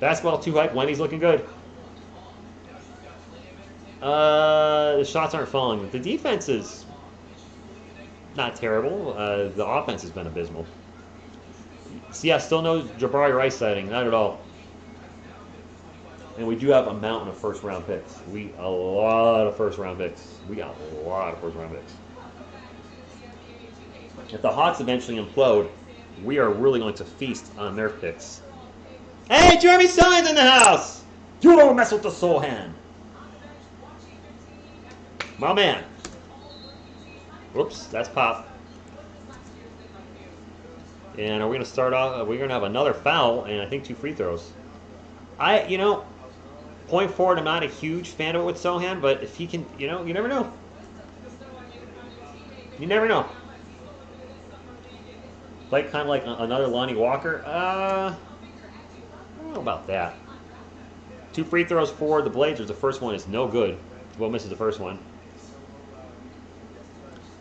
Speaker 1: Basketball 2 hype. Wemby's looking good. The shots aren't falling. The defense is not terrible. The offense has been abysmal. So yeah, still no Jabari Rice sighting. Not at all. And we do have a mountain of first-round picks. A lot of first-round picks. We got a lot of first-round picks. If the Hawks eventually implode, we are really going to feast on their picks. Hey, Jeremy Sohan's in the house! You don't mess with the Sohan. My man. Whoops, that's pop. And are we going to start off? We're going to have another foul, and I think 2 free throws. Point forward, I'm not a huge fan of it with Sohan, but if he can, you never know. You never know. Like kind of like another Lonnie Walker. I don't know about that. 2 free throws for the Blazers. The first one is no good. Will misses the first one.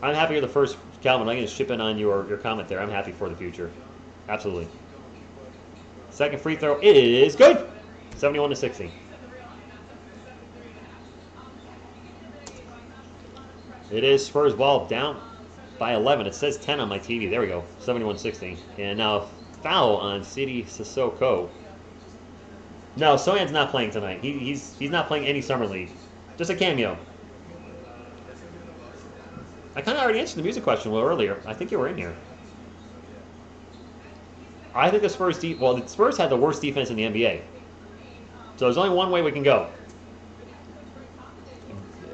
Speaker 1: I'm happy with the first, Calvin. I'm going to chip in on your comment there. I'm happy for the future. Absolutely. Second free throw is good. 71-60. It is Spurs ball down by 11. It says 10 on my TV. There we go. 71-60. And now foul on City Sissoko. No, Sohan's not playing tonight. He's not playing any summer league. Just a cameo. I kind of already answered the music question a little earlier. I think you were in here. I think the Spurs the Spurs had the worst defense in the NBA. So there's only one way we can go.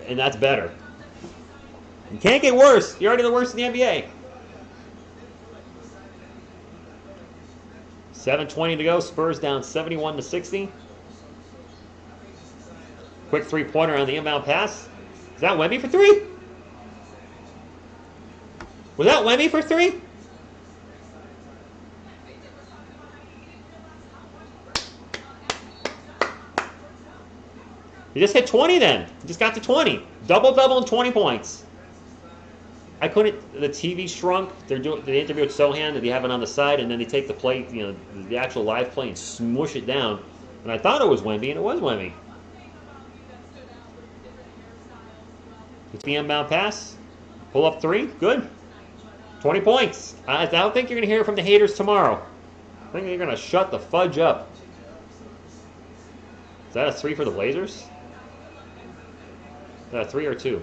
Speaker 1: And that's better. You can't get worse. You're already the worst in the NBA. 7:20 to go. Spurs down 71-60. Quick three-pointer on the inbound pass. Is that Wemby for 3? Was that Wemby for 3? He just hit 20 then. He just got to 20. Double-double and 20 points. I couldn't. The TV shrunk. They're doing the interview with Sohan that they have it on the side, and then they take the play, the actual live play, and smush it down. And I thought it was Wemby, and it was Wemby. It's the inbound pass. Pull up 3. Good. 20 points. I don't think you're going to hear from the haters tomorrow. I think they're going to shut the fudge up. Is that a 3 for the Blazers? Is that a 3 or 2?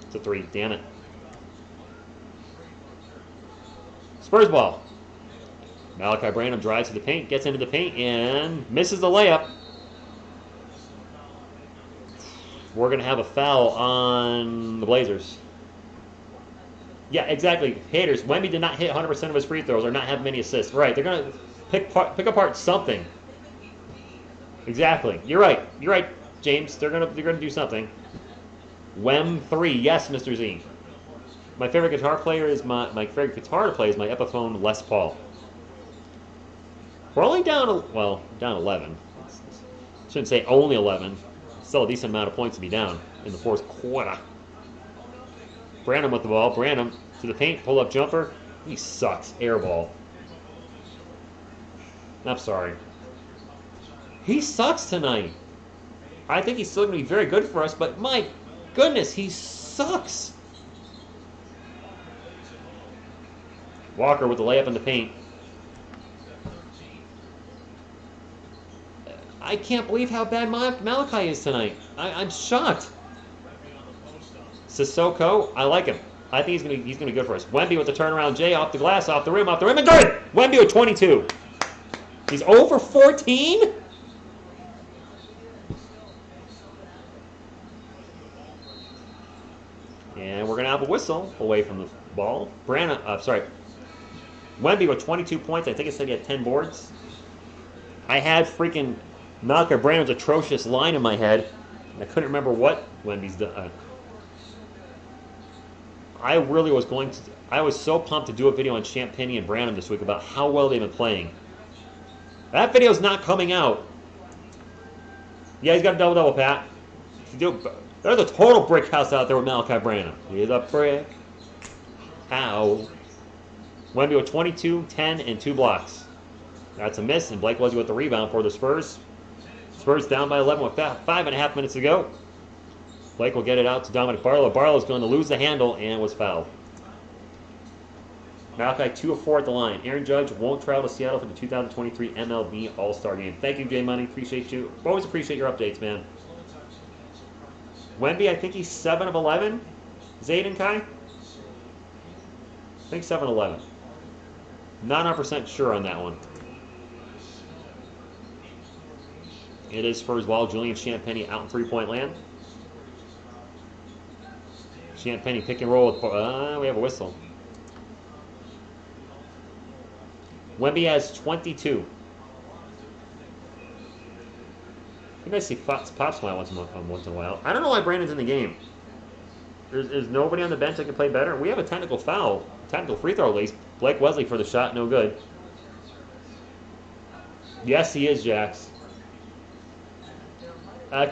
Speaker 1: It's a 3. Damn it. Spurs ball. Malachi Branham drives to the paint, gets into the paint, and misses the layup. We're going to have a foul on the Blazers. Yeah, exactly. Haters, Wemby did not hit 100% of his free throws or not have many assists. Right, they're going to pick apart something. Exactly. You're right. You're right, James. They're going to do something. Wem 3. Yes, Mr. Z. My favorite guitar player is my favorite guitar to play is my Epiphone Les Paul. We're only down 11. Shouldn't say only 11. Still a decent amount of points to be down in the fourth quarter. Branham with the ball. Branham to the paint. Pull up jumper. He sucks. Air ball. I'm sorry. He sucks tonight. I think he's still going to be very good for us, but my goodness, he sucks. Walker with the layup in the paint. I can't believe how bad Malachi is tonight. I'm shocked. Sissoko, I like him. I think he's gonna be good for us. Wemby with the turnaround J off the glass, off the rim, and good! Wemby with 22. He's over 14? And we're gonna have a whistle away from the ball. Wemby with 22 points. I think it said he had 10 boards. I had freaking Malachi Branham's atrocious line in my head. I couldn't remember what Wemby's done. I really was going to. I was so pumped to do a video on Champagny and Branham this week about how well they've been playing. That video's not coming out. Yeah, he's got a double-double, Pat. There's a total brick house out there with Malachi Branham. He's a brick house. Wemby with 22, 10, and 2 blocks. That's a miss, and Blake Wesley with the rebound for the Spurs. Spurs down by 11 with 5.5 minutes to go. Blake will get it out to Dominic Barlow. Barlow's going to lose the handle and was fouled. Malachi 2 of 4 at the line. Aaron Judge won't travel to Seattle for the 2023 MLB All-Star Game. Thank you, J Money. Appreciate you. Always appreciate your updates, man. Wemby, I think he's 7 of 11. Zayd and Kai? I think 7 of 11. Not 100% sure on that one. It is Spurs ball. Julian Champagny out in three-point land. Champagny pick and roll with, we have a whistle. Wemby has 22. You guys see Pop smile once in a while. I don't know why Brandon's in the game. There's nobody on the bench that can play better. We have a technical foul, technical free throw at least. Blake Wesley for the shot, no good. Yes, he is, Jax.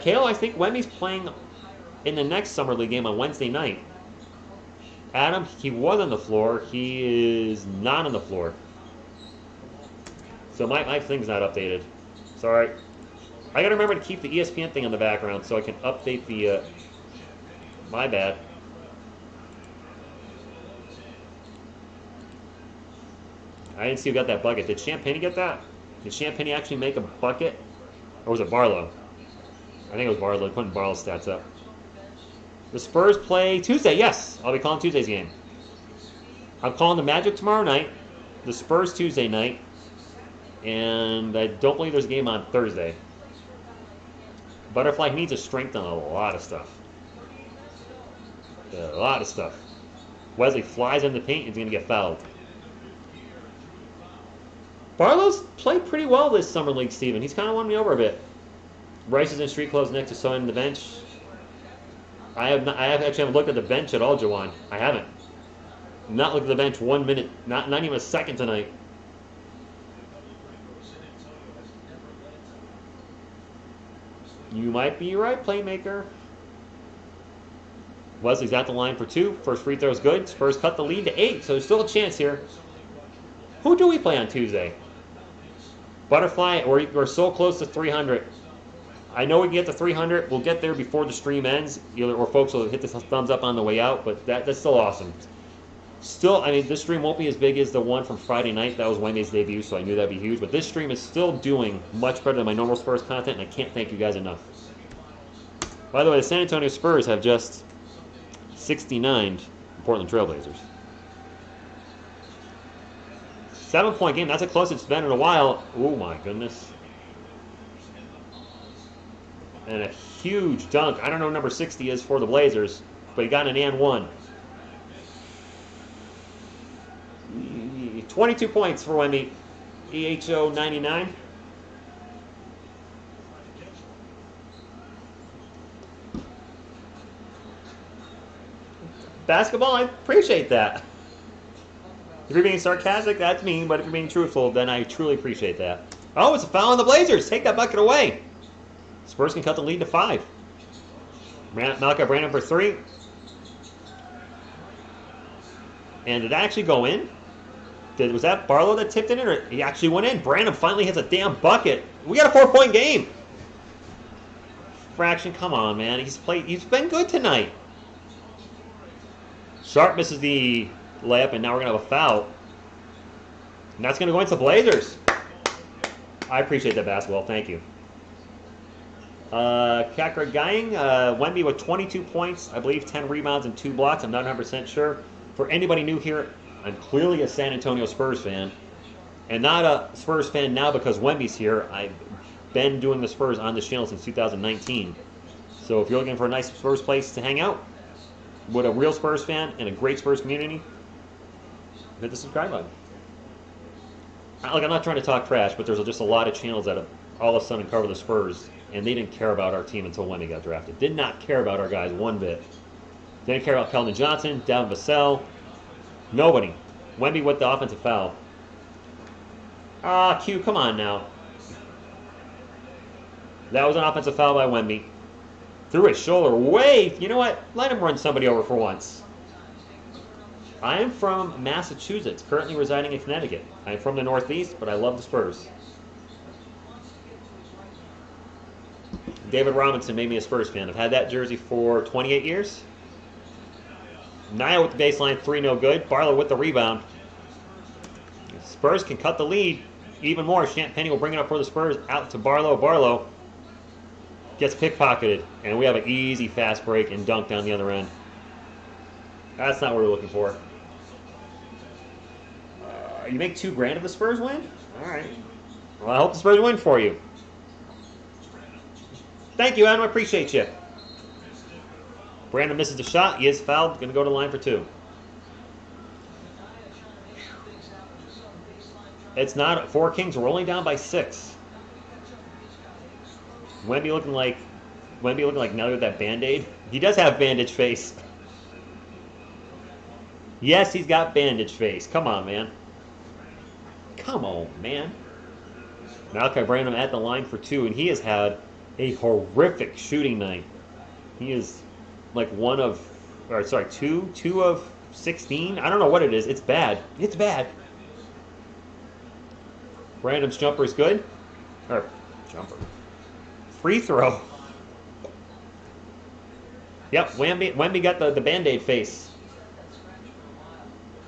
Speaker 1: Kale, I think Wemby's playing in the next Summer League game on Wednesday night. Adam, he was on the floor. He is not on the floor. So my thing's not updated. Sorry. I gotta remember to keep the ESPN thing on the background so I can update the, my bad. I didn't see who got that bucket. Did Champagny get that? Did Champagny actually make a bucket? Or was it Barlow? I think it was Barlow. Putting Barlow's stats up. The Spurs play Tuesday. Yes, I'll be calling Tuesday's game. I'm calling the Magic tomorrow night. The Spurs Tuesday night. And I don't believe there's a game on Thursday. Butterfly needs to strengthen a lot of stuff. A lot of stuff. Wesley flies in the paint and is going to get fouled. Barlow's played pretty well this Summer League, Steven. He's kind of won me over a bit. Rice is in street clothes next to Sonnen on the bench. I actually haven't looked at the bench at all, Jawan. I haven't. Not looked at the bench 1 minute, not even a second tonight. You might be right, playmaker. Wesley's at the line for 2. First free throw is good. Spurs cut the lead to 8, so there's still a chance here. Who do we play on Tuesday? Butterfly, we're so close to 300. I know we can get to 300. We'll get there before the stream ends. Or folks will hit the thumbs up on the way out, but that's still awesome. Still, I mean, this stream won't be as big as the one from Friday night. That was Wemby's debut, so I knew that'd be huge. But this stream is still doing much better than my normal Spurs content, and I can't thank you guys enough. By the way, the San Antonio Spurs have just 69 Portland Trailblazers. 7-point game. That's the closest it's been in a while. Oh, my goodness. And a huge dunk. I don't know what number 60 is for the Blazers, but he got an and one. 22 points for Wemby. EHO 99. Basketball, I appreciate that. If you're being sarcastic, that's mean, but if you're being truthful, then I truly appreciate that. Oh, it's a foul on the Blazers. Take that bucket away. Spurs can cut the lead to 5. Malachi Branham for 3. And did that actually go in? Was that Barlow that tipped in it, or he actually went in? Branham finally hits a damn bucket. We got a 4-point game. Fraction, come on, man. He's been good tonight. Sharp misses the layup, and now we're going to have a foul. And that's going to go into the Blazers. I appreciate that, basketball. Thank you. Kakra Guying, Wemby with 22 points, I believe 10 rebounds and 2 blocks. I'm not 100% sure. For anybody new here, I'm clearly a San Antonio Spurs fan. And not a Spurs fan now because Wemby's here. I've been doing the Spurs on this channel since 2019. So if you're looking for a nice Spurs place to hang out with a real Spurs fan and a great Spurs community, hit the subscribe button. Like, I'm not trying to talk trash, but there's just a lot of channels that have all of a sudden cover the Spurs, and they didn't care about our team until Wemby got drafted. Did not care about our guys one bit. Didn't care about Keldon Johnson, Devin Vassell. Nobody. Wemby with the offensive foul. Q, come on now. That was an offensive foul by Wemby. Threw his shoulder way. You know what? Let him run somebody over for once. I am from Massachusetts, currently residing in Connecticut. I am from the Northeast, but I love the Spurs. David Robinson made me a Spurs fan. I've had that jersey for 28 years. Naya with the baseline, 3 no good. Barlow with the rebound. Spurs can cut the lead even more. Champagne will bring it up for the Spurs. Out to Barlow. Barlow gets pickpocketed, and we have an easy fast break and dunk down the other end. That's not what we're looking for. You make $2,000 if the Spurs win? All right. Well, I hope the Spurs win for you. Thank you, Adam. I appreciate you. Brandon misses the shot. He is fouled. Going to go to the line for 2. It's not 4 Kings. We're only down by 6. Wemby looking like Nelly with that Band-Aid. He does have bandage face. Yes, he's got bandage face. Come on, man. Come on, man. Malachi Branham at the line for 2, and he has had a horrific shooting night. He is like 2 of 16. I don't know what it is. It's bad. It's bad. Branham's jumper is good. Or jumper. Free throw. Yep, Wemby got the Band-Aid face.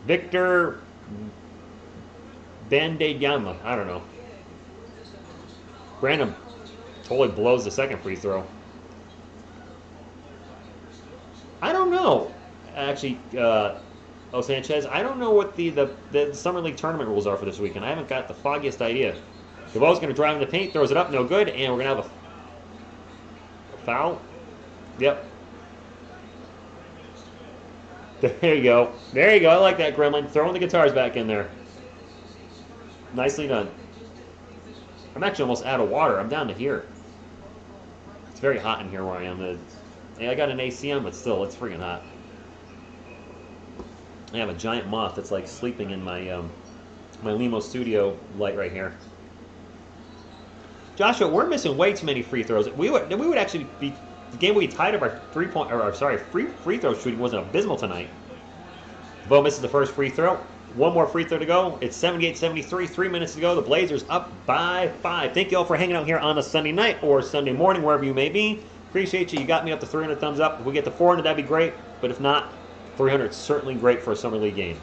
Speaker 1: Victor Band-Aid Yama. I don't know. Branham totally blows the second free throw. I don't know. Actually, Sanchez, I don't know what the Summer League tournament rules are for this weekend. I haven't got the foggiest idea. DeVoe's going to drive in the paint, throws it up, no good, and we're going to have a foul. Yep. There you go. There you go. I like that, Gremlin. Throwing the guitars back in there. Nicely done. I'm actually almost out of water. I'm down to here. It's very hot in here where I am. I got an AC on, but still, it's freaking hot. I have a giant moth that's like sleeping in my my Limo Studio light right here. Joshua, we're missing way too many free throws. We would actually be the game we tied up our free throw shooting wasn't abysmal tonight. Bo misses the first free throw. One more free throw to go. It's 78-73. 3 minutes to go. The Blazers up by 5. Thank you all for hanging out here on a Sunday night or Sunday morning, wherever you may be. Appreciate you. You got me up to 300 thumbs up. If we get to 400, that'd be great. But if not, 300 is certainly great for a Summer League game.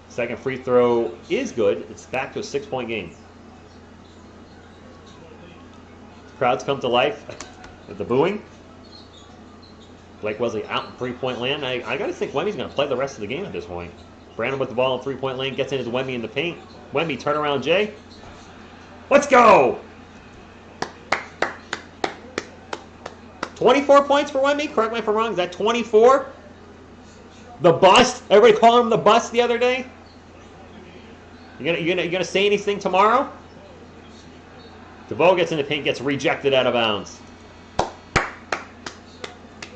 Speaker 1: Second free throw is good. It's back to a 6-point game. Crowds come to life with the booing. Blake Wesley out in 3-point land. I got to think Wemby's going to play the rest of the game at this point. Brandon with the ball in 3-point lane, gets into Wemby in the paint. Wemby, turnaround Jay. Let's go! 24 points for Wemby? Correct me if I'm wrong. Is that 24? The bust? Everybody calling him the bust the other day? You gonna say anything tomorrow? DeVoe gets in the paint, gets rejected out of bounds.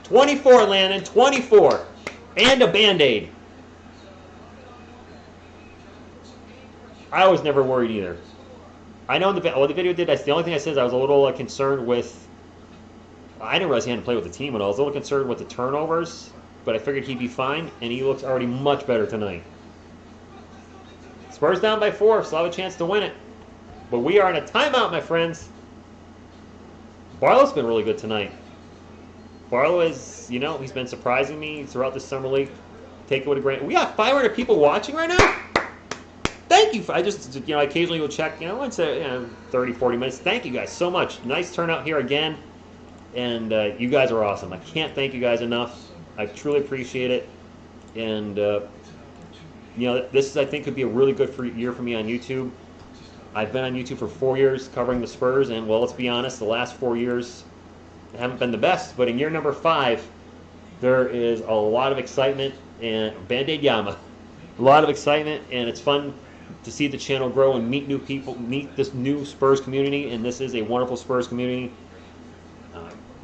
Speaker 1: 24, Landon. 24. And a Band-Aid. I was never worried either. I know the video did. The only thing I said is I was a little concerned with. I didn't realize he hadn't played with the team at all. I was a little concerned with the turnovers, but I figured he'd be fine, and he looks already much better tonight. Spurs down by 4, still have a chance to win it. But we are in a timeout, my friends. Barlow's been really good tonight. Barlow is, he's been surprising me throughout the Summer League. Take it with a grain. We got 500 people watching right now? Thank you. I just, occasionally will check, once 30, 40 minutes. Thank you guys so much. Nice turnout here again. And you guys are awesome. I can't thank you guys enough. I truly appreciate it. And, this, I think, could be a really good year for me on YouTube. I've been on YouTube for 4 years covering the Spurs. And, well, let's be honest, the last 4 years haven't been the best. But in year number 5, there is a lot of excitement. And Band-Aid Yama. A lot of excitement. And it's fun to see the channel grow and meet new people, meet this new Spurs community, and this is a wonderful Spurs community.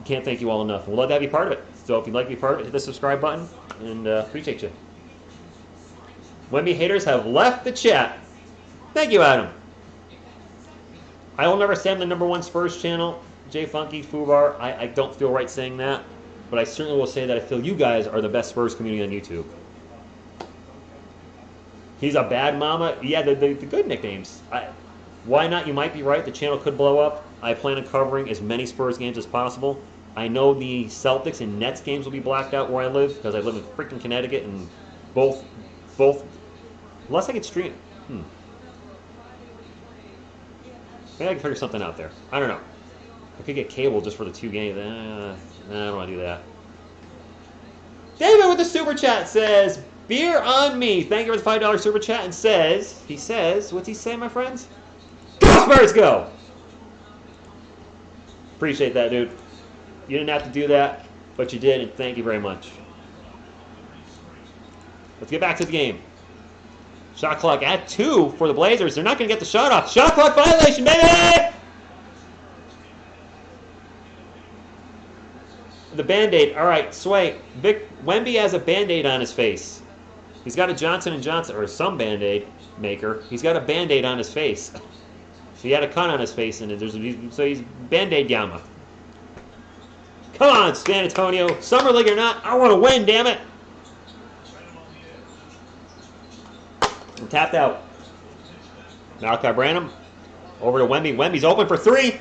Speaker 1: Can't thank you all enough. We'd love to have you part of it. So if you'd like to be part of it, hit the subscribe button, and appreciate you. Wemby haters have left the chat. Thank you, Adam. I will never say I'm the #1 Spurs channel. Jay Funky, Fubar, I don't feel right saying that, but I certainly will say that I feel you guys are the best Spurs community on YouTube. He's a bad mama. Yeah, the good nicknames. Why not? You might be right. The channel could blow up. I plan on covering as many Spurs games as possible. I know the Celtics and Nets games will be blacked out where I live because I live in freaking Connecticut, and both, unless I could stream. Maybe I can figure something out there. I don't know. I could get cable just for the 2 games. I don't want to do that. David with the super chat says, "Beer on me." Thank you for the $5 super chat, and he says, what's he say, my friends? Go Spurs, go! Appreciate that, dude. You didn't have to do that, but you did, and thank you very much. Let's get back to the game. Shot clock at 2 for the Blazers. They're not going to get the shot off. Shot clock violation, baby! The Band-Aid. All right, Sway. Wemby has a Band-Aid on his face. He's got a Johnson & Johnson, or some Band-Aid maker. He's got a Band-Aid on his face. So he had a cut on his face, and so he's Band-Aid Yama. Come on, San Antonio. Summer League or not, I want to win, damn it. I'm tapped out. Malachi Branham. Over to Wemby. Wemby's open for 3.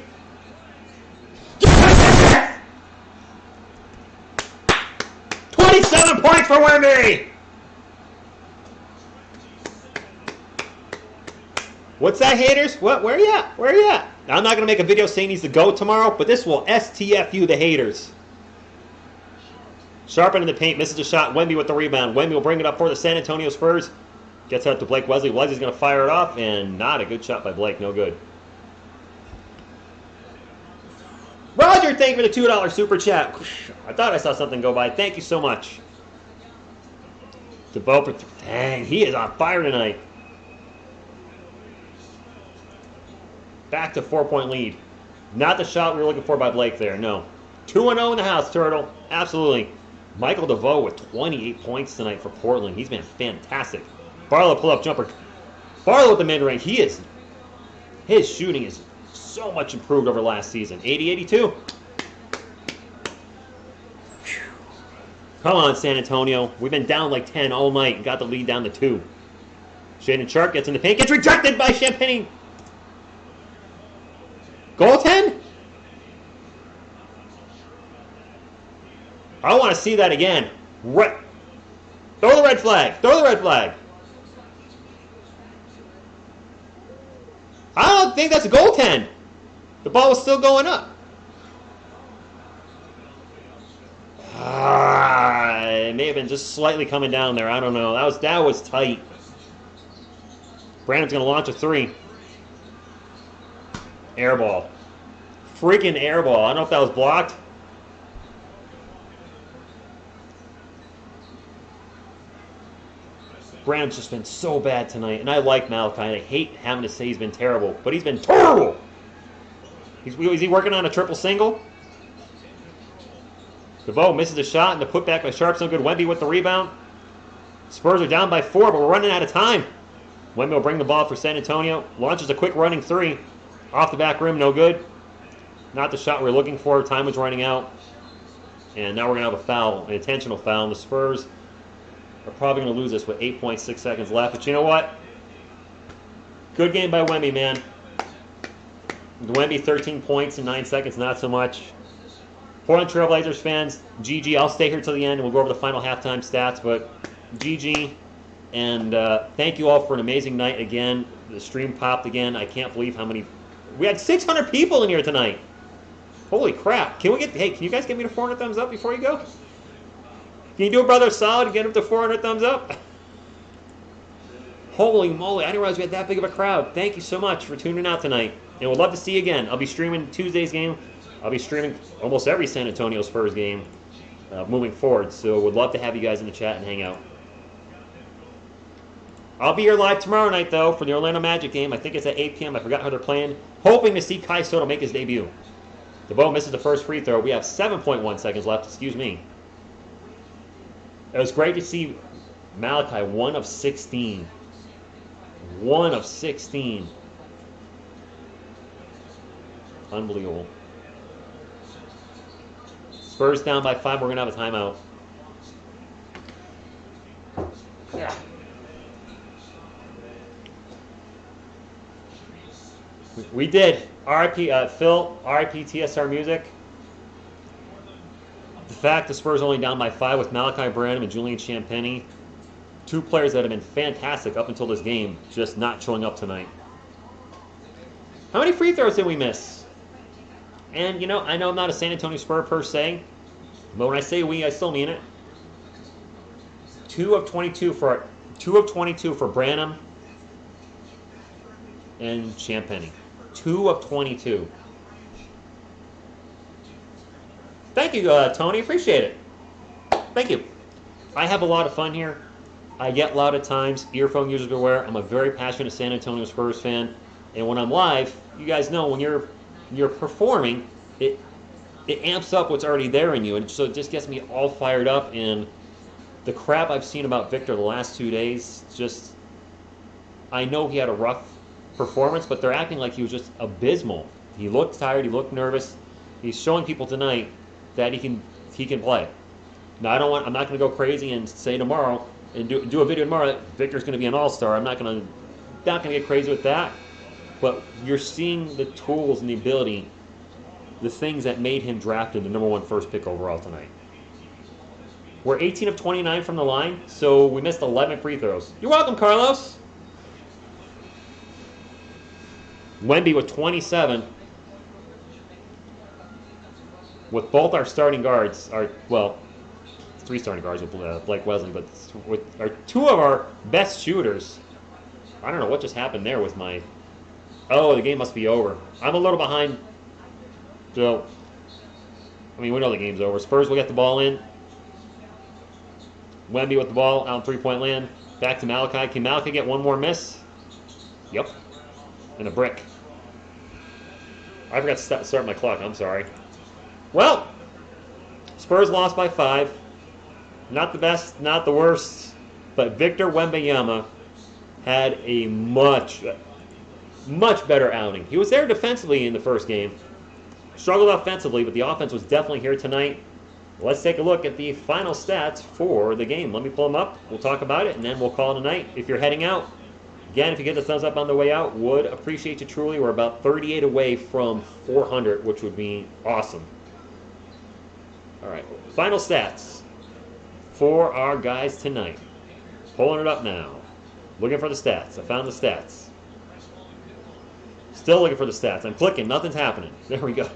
Speaker 1: 27 points for Wemby! What's that, haters? What? Where you at? Where you at? Now, I'm not going to make a video saying he's the GOAT tomorrow, but this will STFU the haters. Sharpen in the paint. Misses a shot. Wemby with the rebound. Wemby will bring it up for the San Antonio Spurs. Gets out to Blake Wesley. Wesley's going to fire it off, and not a good shot by Blake. No good. Roger, thank you for the $2 super chat. I thought I saw something go by. Thank you so much. DeBoer, dang, he is on fire tonight. Back to 4-point lead. Not the shot we were looking for by Blake there, no. 2-0 in the house, Turtle. Absolutely. Michael DeVoe with 28 points tonight for Portland. He's been fantastic. Barlow pull-up jumper. Barlow with the mid-range. His shooting is so much improved over last season. 80-82. Come on, San Antonio. We've been down like 10 all night and got the lead down to 2. Shaden Sharp gets in the paint. Gets rejected by Champagne. Goaltend? I want to see that again. Throw the red flag. Throw the red flag. I don't think that's a goaltend. The ball was still going up. It may have been just slightly coming down there. I don't know. That was tight. Brandon's going to launch a 3. Air ball. Freaking air ball. I don't know if that was blocked. Brandon's just been so bad tonight. And I like Malachi. I hate having to say he's been terrible. But he's been terrible. Is he working on a triple single? DeVoe misses a shot, and the putback by Sharp's no good. Wemby with the rebound. Spurs are down by 4, but we're running out of time. Wemby will bring the ball for San Antonio. Launches a quick running 3. Off the back rim, no good. Not the shot we were looking for. Time was running out. And now we're going to have a foul, an intentional foul. And the Spurs are probably going to lose this with 8.6 seconds left. But you know what? Good game by Wemby, man. Wemby, 13 points in 9 seconds, not so much. Portland Trailblazers fans, GG. I'll stay here till the end, and we'll go over the final halftime stats. But GG, and thank you all for an amazing night again. The stream popped again. I can't believe how many. We had 600 people in here tonight. Holy crap! Can you guys get me to 400 thumbs up before you go? Can you do a brother a solid and get him to 400 thumbs up? Holy moly! I didn't realize we had that big of a crowd. Thank you so much for tuning out tonight, and we'd love to see you again. I'll be streaming Tuesday's game. I'll be streaming almost every San Antonio Spurs game moving forward, so would love to have you guys in the chat and hang out. I'll be here live tomorrow night, though, for the Orlando Magic game. I think it's at 8 p.m. I forgot how they're playing. Hoping to see Kai Soto make his debut. DeVoe misses the first free throw. We have 7.1 seconds left. Excuse me. It was great to see Malachi 1 of 16. 1 of 16. Unbelievable. Spurs down by 5. We're going to have a timeout. Yeah. We did. RIP Phil, RIP TSR Music. The fact the Spurs only down by 5 with Malachi Branham and Julian Champagnie, 2 players that have been fantastic up until this game, just not showing up tonight. How many free throws did we miss? And, you know, I know I'm not a San Antonio Spur per se, but when I say we, I still mean it. 2 of 22 for Branham and Champagnie. 2 of 22. Thank you, Tony. Appreciate it. Thank you. I have a lot of fun here. I get loud at times. Earphone users beware. I'm a very passionate San Antonio Spurs fan, and when I'm live, you guys know when you're performing, it amps up what's already there in you, and so it just gets me all fired up. And the crap I've seen about Victor the last 2 days, just I know he had a rough performance, but they're acting like he was just abysmal. He looked tired. He looked nervous. He's showing people tonight that he can play. Now I'm not going to go crazy and say tomorrow and do a video tomorrow that Victor's going to be an all-star. I'm not going to get crazy with that. But you're seeing the tools and the ability, the things that made him drafted the #1 first pick overall tonight. We're 18 of 29 from the line, so we missed 11 free throws. You're welcome, Carlos. Wemby with 27. With both our starting guards, 3 starting guards with Blake Wesley, but with our 2 of our best shooters. I don't know what just happened there with my... Oh, the game must be over. I'm a little behind. So, I mean, we know the game's over. Spurs will get the ball in. Wemby with the ball out in three-point land. Back to Malachi. Can Malachi get one more miss? Yep. And a brick. I forgot to start my clock. I'm sorry. Well, Spurs lost by 5. Not the best, not the worst, but Victor Wembanyama had a much better outing. He was there defensively in the first game. Struggled offensively, but the offense was definitely here tonight. Let's take a look at the final stats for the game. Let me pull them up. We'll talk about it, and then we'll call it a night. If you're heading out, again, if you get the thumbs up on the way out, would appreciate you truly. We're about 38 away from 400, which would be awesome. All right, final stats for our guys tonight. Pulling it up now. Looking for the stats. I found the stats. Still looking for the stats. I'm clicking. Nothing's happening. There we go.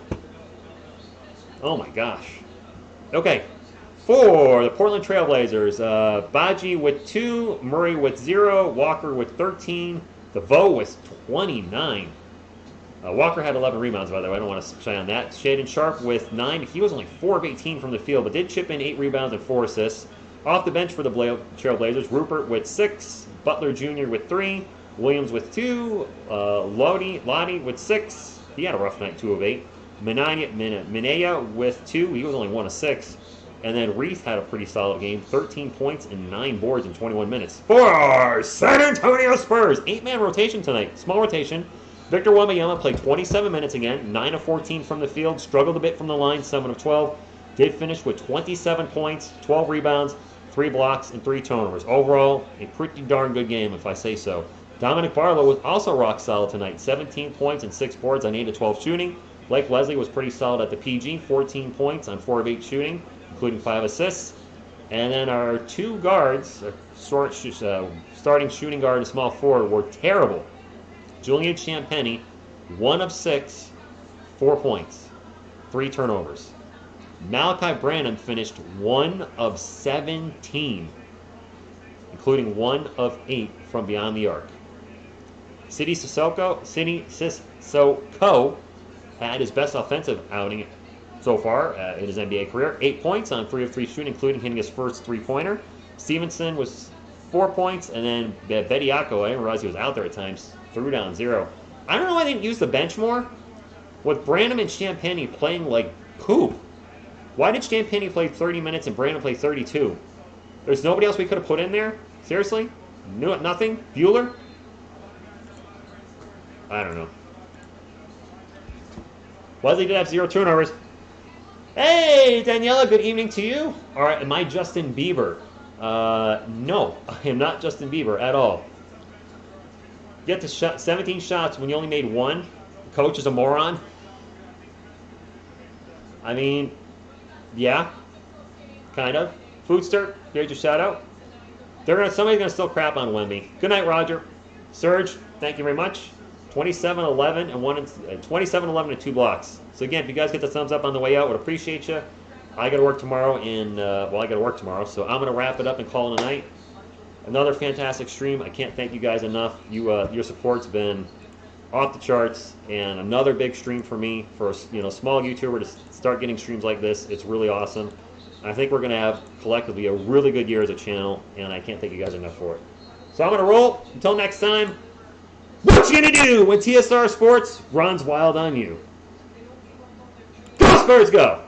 Speaker 1: Oh, my gosh. Okay. For the Portland Trailblazers, Baji with 2, Murray with 0, Walker with 13, DeVoe with 29. Walker had 11 rebounds, by the way. I don't want to shy on that. Shaedon Sharp with 9. He was only 4 of 18 from the field, but did chip in 8 rebounds and 4 assists. Off the bench for the Trailblazers, Rupert with 6, Butler Jr. with 3, Williams with 2, Lottie with 6. He had a rough night, 2 of 8. Minaya with 2. He was only 1 of 6. And then Reese had a pretty solid game, 13 points and 9 boards in 21 minutes. For San Antonio Spurs, 8-man rotation tonight, small rotation. Victor Wembanyama played 27 minutes again, 9 of 14 from the field, struggled a bit from the line, 7 of 12. Did finish with 27 points, 12 rebounds, 3 blocks, and 3 turnovers. Overall, a pretty darn good game, if I say so. Dominic Barlow was also rock solid tonight, 17 points and 6 boards on 8 of 12 shooting. Blake Wesley was pretty solid at the PG, 14 points on 4 of 8 shooting, including 5 assists. And then our 2 guards, starting shooting guard and small forward, were terrible. Julian Champagnie, 1 of 6, 4 points, 3 turnovers. Malachi Branham finished 1 of 17, including 1 of 8 from beyond the arc. Sidy Cissoko had his best offensive outing so far in his NBA career. 8 points on 3 of 3 shooting, including hitting his first 3-pointer. Stevenson was 4 points, and then Bediako, I didn't realize he was out there at times, threw down 0. I don't know why they didn't use the bench more. With Branham and Champagnie playing like poop. Why did Champagnie play 30 minutes and Branham play 32? There's nobody else we could have put in there? Seriously? No, nothing? Bueller? I don't know. Wesley did have 0 turnovers. Hey, Daniela, good evening to you. All right, am I Justin Bieber? No, I am not Justin Bieber at all. Get to 17 shots when you only made 1. The coach is a moron. I mean, yeah, kind of. Foodster, here's your shout out. Somebody's gonna still crap on Wemby. Good night, Roger. Serge, thank you very much. 27-11 and 27-11 and 2 blocks. So again, if you guys get the thumbs up on the way out, would appreciate you. I got to work tomorrow, and I got to work tomorrow, so I'm gonna wrap it up and call it a night. Another fantastic stream. I can't thank you guys enough. Your support's been off the charts, and another big stream for me, for a small YouTuber to start getting streams like this. It's really awesome. I think we're going to have collectively a really good year as a channel, and I can't thank you guys enough for it. So I'm going to roll. Until next time, what you going to do when TSR Sports runs wild on you? Go Spurs, go!